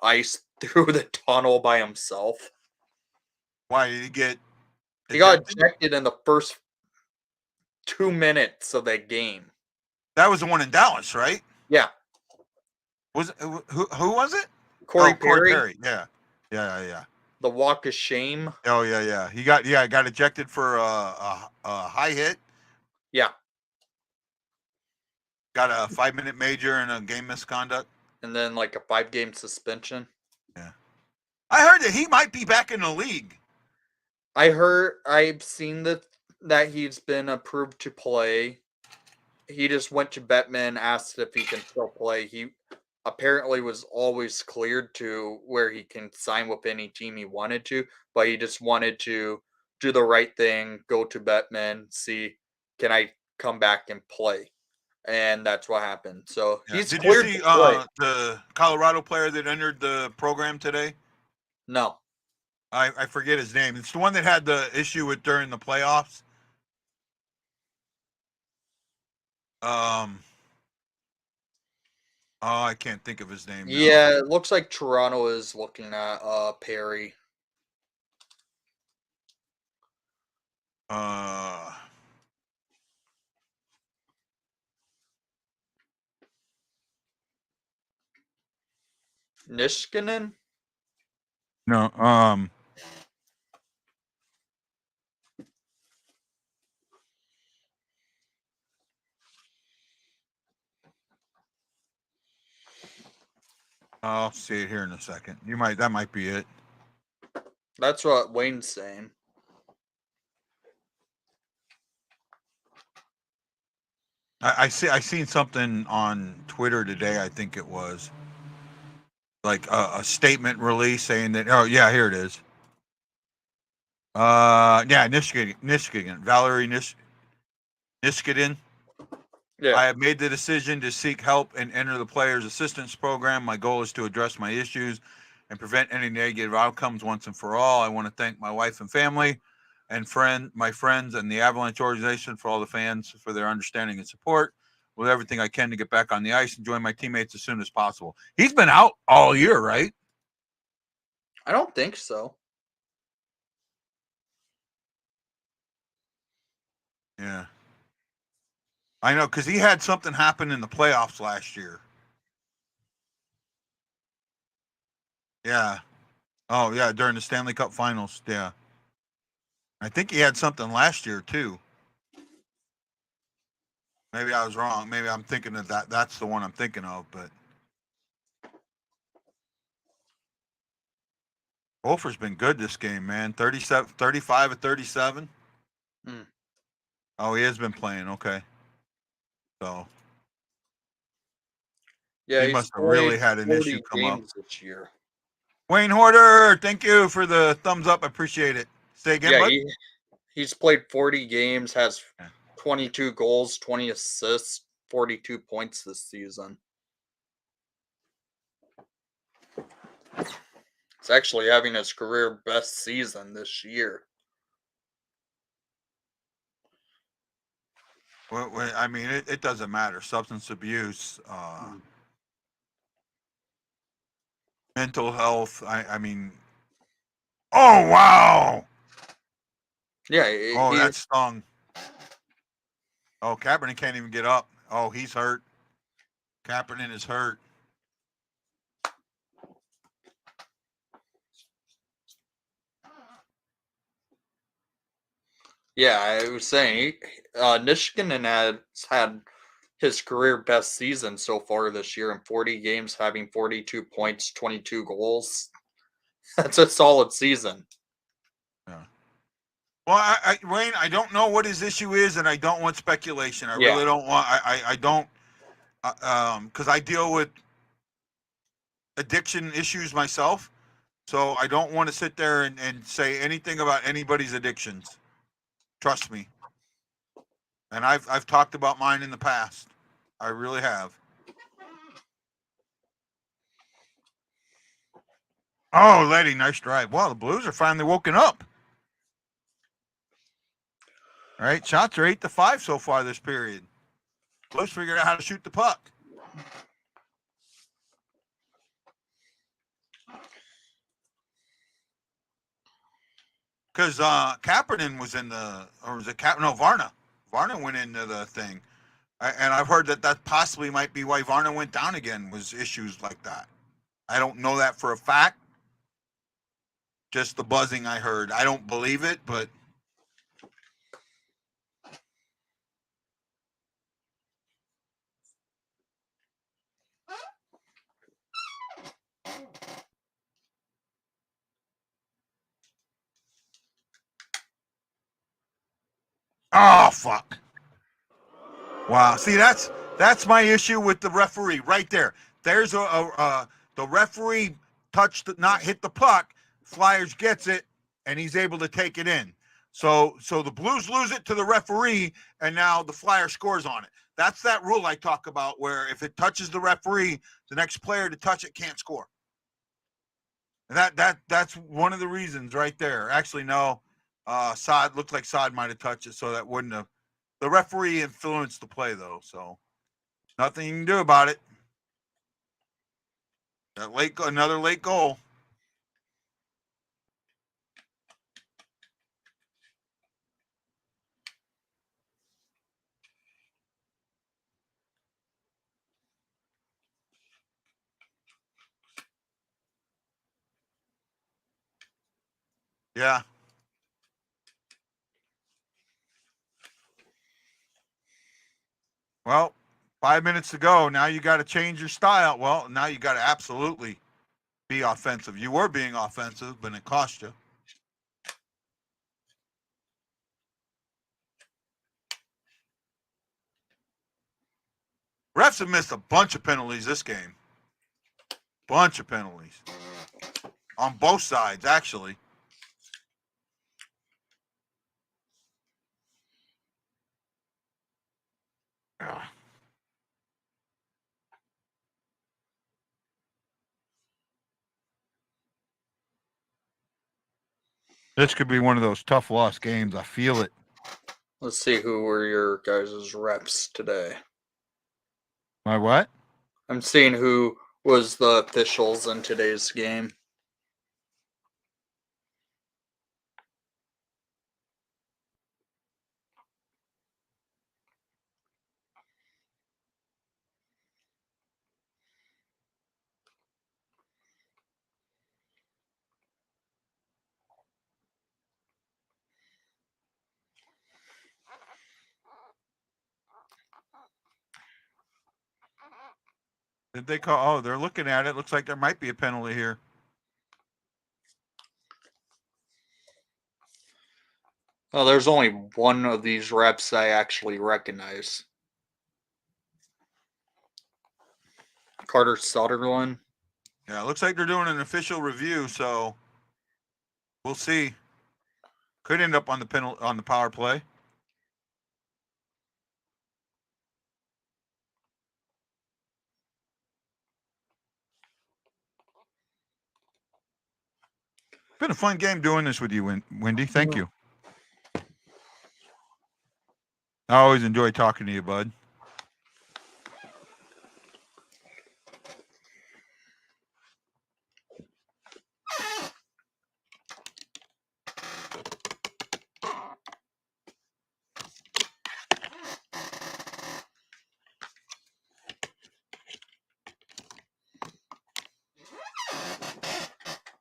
ice through the tunnel by himself. Why did he get He got ejected? ejected in the first 2 minutes of that game. That was the one in Dallas, right? Yeah, Was who was it? Corey Corey Perry, Perry. Yeah. the walk of shame. Oh yeah. He got ejected for a high hit. Yeah, Got a 5-minute major and a game misconduct. and then like a 5-game suspension. Yeah. I heard that he might be back in the league. I've seen that he's been approved to play. He just went to Bettman, asked if he can still play. He apparently was always cleared to where he can sign with any team he wanted to, but he just wanted to do the right thing, go to Bettman, see can I come back and play. And that's what happened. So Yeah. he's Did you cleared see to play. the Colorado player that entered the program today? No. I forget his name. It's the one that had the issue with during the playoffs. Oh, I can't think of his name now. Yeah, it looks like Toronto is looking at Perry. Niskanen? No. I'll see it here in a second. That might be it. That's what Wayne's saying. I seen something on Twitter today. I think it was like a statement release saying that. Oh yeah, here it is. Yeah, Niskanen, Valerie Niskanen. Yeah. I have made the decision to seek help and enter the players' assistance program. My goal is to address my issues and prevent any negative outcomes once and for all. I want to thank my wife and family and my friends and the Avalanche organization for all the fans for their understanding and support. With everything I can to get back on the ice and join my teammates as soon as possible. He's been out all year, right? I don't think so. Yeah. I know, because he had something happen in the playoffs last year. Yeah. Oh, yeah, during the Stanley Cup Finals. Yeah. I think he had something last year, too. Maybe I was wrong. Maybe I'm thinking of that. That's the one I'm thinking of, but Hofer's been good this game, man. 35 of 37. Hmm. Oh, he has been playing. Okay. So. Yeah, He he's must have really played had an issue 40 come up. games this year. Wayne Horder, thank you for the thumbs up. I appreciate it. Say again, Yeah, bud. he's played 40 games, has Yeah. 22 goals, 20 assists, 42 points this season. He's actually having his career best season this year. Well, I mean, it doesn't matter. Substance abuse, mental health. I mean, oh, wow. Yeah, Oh, that he's stung. Oh, Kaepernick can't even get up. Oh, he's hurt. Kaepernick is hurt. yeah. I was saying, Niskanen has had his career best season so far this year in 40 games, having 42 points, 22 goals. That's a solid season. Yeah. Well, Wayne, I don't know what his issue is, and I don't want speculation. I Yeah. really don't want. I don't, because I deal with addiction issues myself, so I don't want to sit there and say anything about anybody's addictions. Trust me. And I've talked about mine in the past. I really have. Oh, Letty, nice drive. Wow, the Blues are finally woken up. All right, shots are 8-5 so far this period. Blues figured out how to shoot the puck. Because Kaepernick was in the, or was it no, Varna. Varna went into the thing. And I've heard that possibly might be why Varna went down again, was issues like that. I don't know that for a fact. Just the buzzing I heard. I don't believe it, but oh fuck. Wow. See, that's my issue with the referee right there. There's the referee touched, not hit the puck. Flyers gets it, and he's able to take it in. So the Blues lose it to the referee, and now the Flyer scores on it. That's that rule I talk about, where if it touches the referee, the next player to touch it can't score. And that's one of the reasons right there. Actually, no, Saad looked like Saad might have touched it, so that wouldn't have. The referee influenced the play, though, so nothing you can do about it. Another late goal. Yeah. Well, 5 minutes to go. Now you got to change your style. Well, now you got to absolutely be offensive. You were being offensive, but it cost you. Refs have missed a bunch of penalties this game. Bunch of penalties. On both sides, actually. This could be one of those tough loss games. I feel it. Let's see who were your guys' reps today. My what? I'm seeing who was the officials in today's game. Did they call? Oh, they're looking at it. Looks like there might be a penalty here. Oh, there's only one of these reps I actually recognize. Carter Sutherland. Yeah, it looks like they're doing an official review, so we'll see. Could end up on the power play. Been a fun game doing this with you, Wendy. Thank you. I always enjoy talking to you, bud.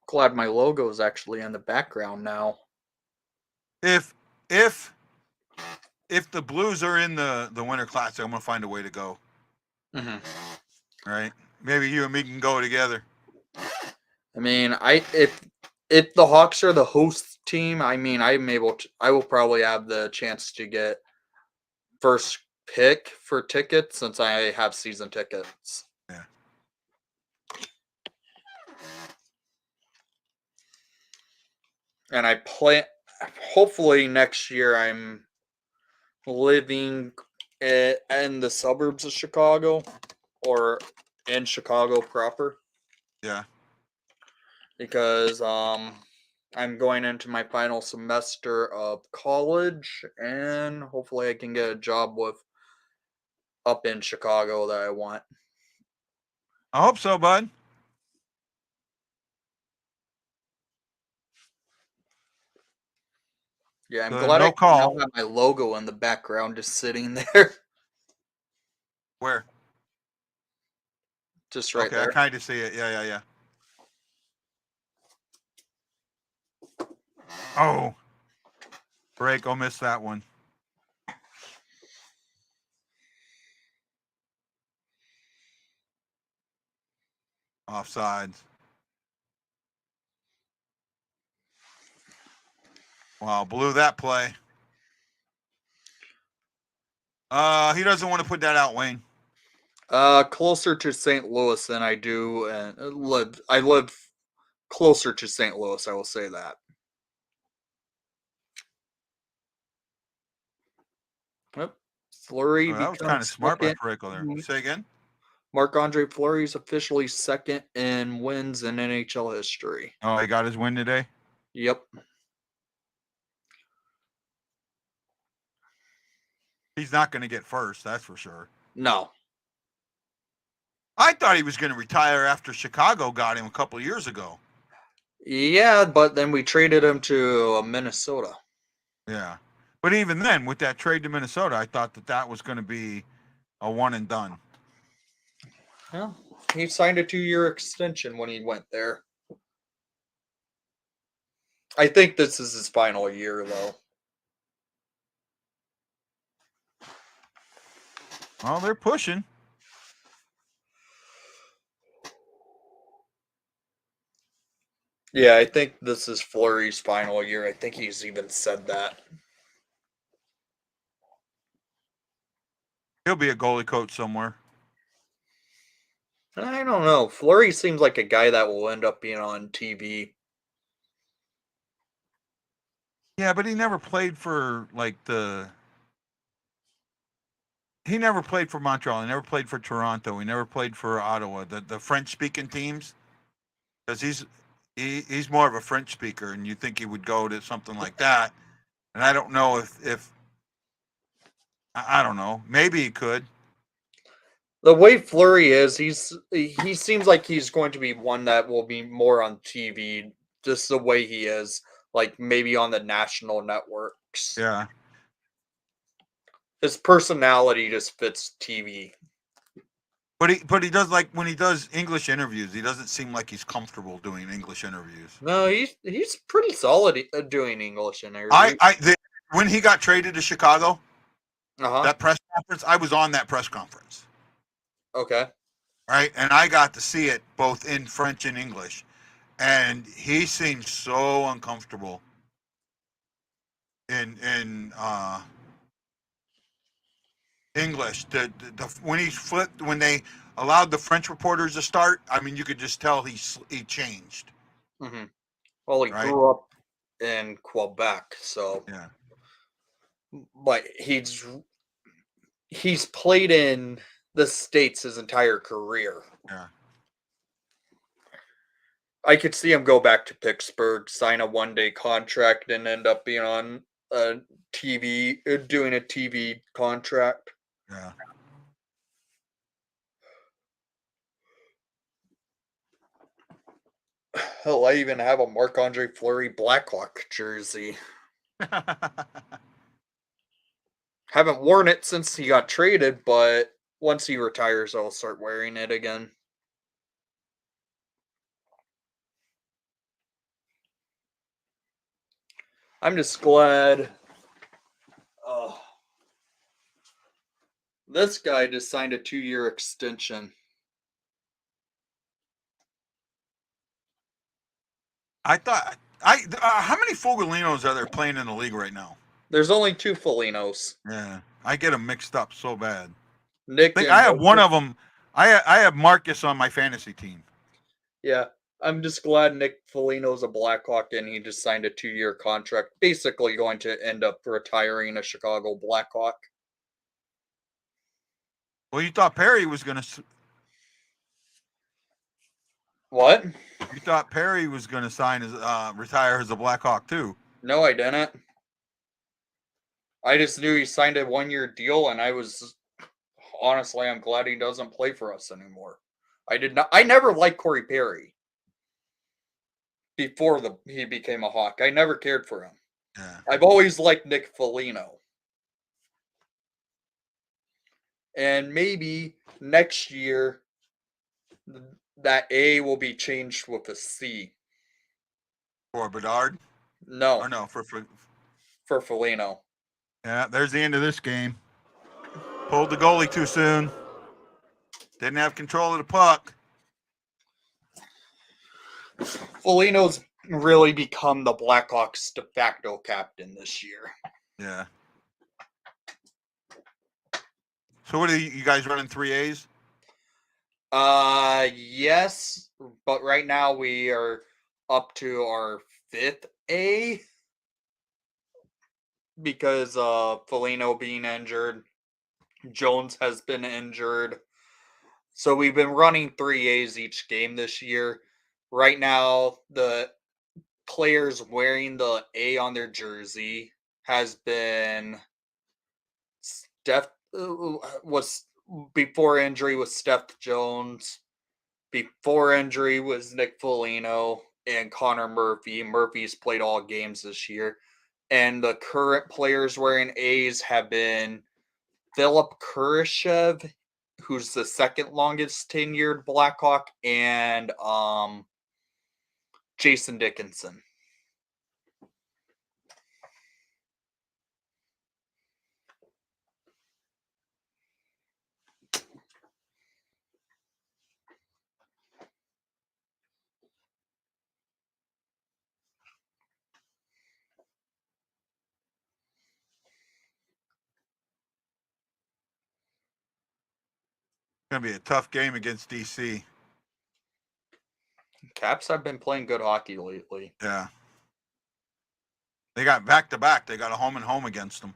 Glad my logo is actually in the background now. If the Blues are in the Winter Classic, I'm gonna find a way to go. Mm-hmm. All right, maybe you and me can go together. I mean, if the Hawks are the host team, I mean, I will probably have the chance to get first pick for tickets since I have season tickets. Yeah. And I plan. Hopefully next year I'm living in the suburbs of Chicago or in Chicago proper. Yeah. Because I'm going into my final semester of college and hopefully I can get a job with up in Chicago that I want. I hope so, bud. Yeah, I'm So glad no I can now call. have my logo in the background just sitting there. Where? Just right Okay, there. I kind of see it. Yeah. Oh, break. I'll miss that one. Offsides. Wow, blew that play. He doesn't want to put that out, Wayne. Closer to St. Louis than I do, and I live closer to St. Louis. I will say that. Yep. Fleury Oh, that was kind of becomes smart by second. Pareko there. Say again? Marc-Andre Fleury is officially second in wins in NHL history. Oh, he got his win today? Yep. He's not going to get first, that's for sure. No. I thought he was going to retire after Chicago got him a couple of years ago. Yeah, but then we traded him to Minnesota. Yeah. But even then, with that trade to Minnesota, I thought that was going to be a one and done. Yeah. He signed a 2-year extension when he went there. I think this is his final year, though. Well, they're pushing. Yeah, I think this is Fleury's final year. I think he's even said that. He'll be a goalie coach somewhere. I don't know. Fleury seems like a guy that will end up being on TV. Yeah, but he never played for he never played for Montreal. He never played for Toronto. He never played for Ottawa, the French speaking teams. Because he's more of a French speaker, and you think he would go to something like that. And I don't know if I don't know. Maybe he could. The way Fleury is, he seems like he's going to be one that will be more on TV. Just the way he is, like maybe on the national networks. Yeah. His personality just fits TV. But he does, like, when he does English interviews, he doesn't seem like he's comfortable doing English interviews. No, he's pretty solid doing English interviews. When he got traded to Chicago, Uh-huh. that press conference, I was on that press conference. Okay. Right, and I got to see it both in French and English, and he seemed so uncomfortable in English. When he flipped, when they allowed the French reporters to start, I mean, you could just tell he changed. Mm-hmm. Well, he right? grew up in Quebec, so Yeah. but he's played in the States his entire career. Yeah. I could see him go back to Pittsburgh, sign a one-day contract, and end up being on a TV, doing a TV contract. Yeah. Hell, I even have a Marc-Andre Fleury Blackhawk jersey. Haven't worn it since he got traded, but once he retires, I'll start wearing it again. I'm just glad. This guy just signed a 2-year extension. I thought how many Fogolinos are there playing in the league right now? There's only 2 Felinos. Yeah, I get them mixed up so bad. Nick I, and I have one of them. I have Marcus on my fantasy team. Yeah, I'm just glad Nick Foligno's a Blackhawk and he just signed a 2-year contract, basically going to end up retiring a Chicago Blackhawk. Well, you thought Perry was going to. What? You thought Perry was going to sign as retire as a Blackhawk too. No, I didn't. I just knew he signed a 1-year deal, and I was honestly, I'm glad he doesn't play for us anymore. I never liked Corey Perry before he became a Hawk. I never cared for him. Yeah. I've always liked Nick Foligno. And maybe next year that A will be changed with a C. For Bedard? No. Or no, for Foligno. Yeah, there's the end of this game. Pulled the goalie too soon. Didn't have control of the puck. Foligno's really become the Blackhawks' de facto captain this year. Yeah. So what are you guys running 3As? Yes, but right now we are up to our 5th A because Foligno being injured, Jones has been injured. So we've been running 3As each game this year. Right now, the players wearing the A on their jersey has been Steph was before injury was Steph Jones. Before injury was Nick Foligno and Connor Murphy. Murphy's played all games this year. And the current players wearing A's have been Philip Kurashev, who's the second longest tenured Blackhawk, and Jason Dickinson. Gonna be a tough game against DC. Caps have been playing good hockey lately. Yeah. They got back-to-back. They got a home and home against them.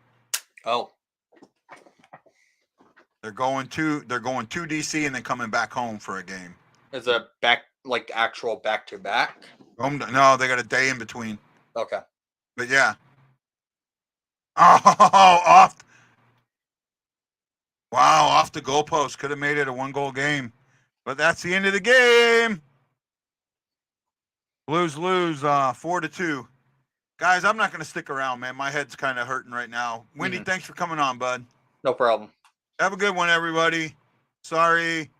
Oh. They're going to DC and then coming back home for a game. Is it actual back-to-back? No, they got a day in between. Okay. But yeah. Oh, off. Wow, off the goalpost. Could have made it a 1-goal game. But that's the end of the game. Blues lose 4-2. Guys, I'm not going to stick around, man. My head's kind of hurting right now. Wendy, thanks for coming on, bud. No problem. Have a good one, everybody. Sorry.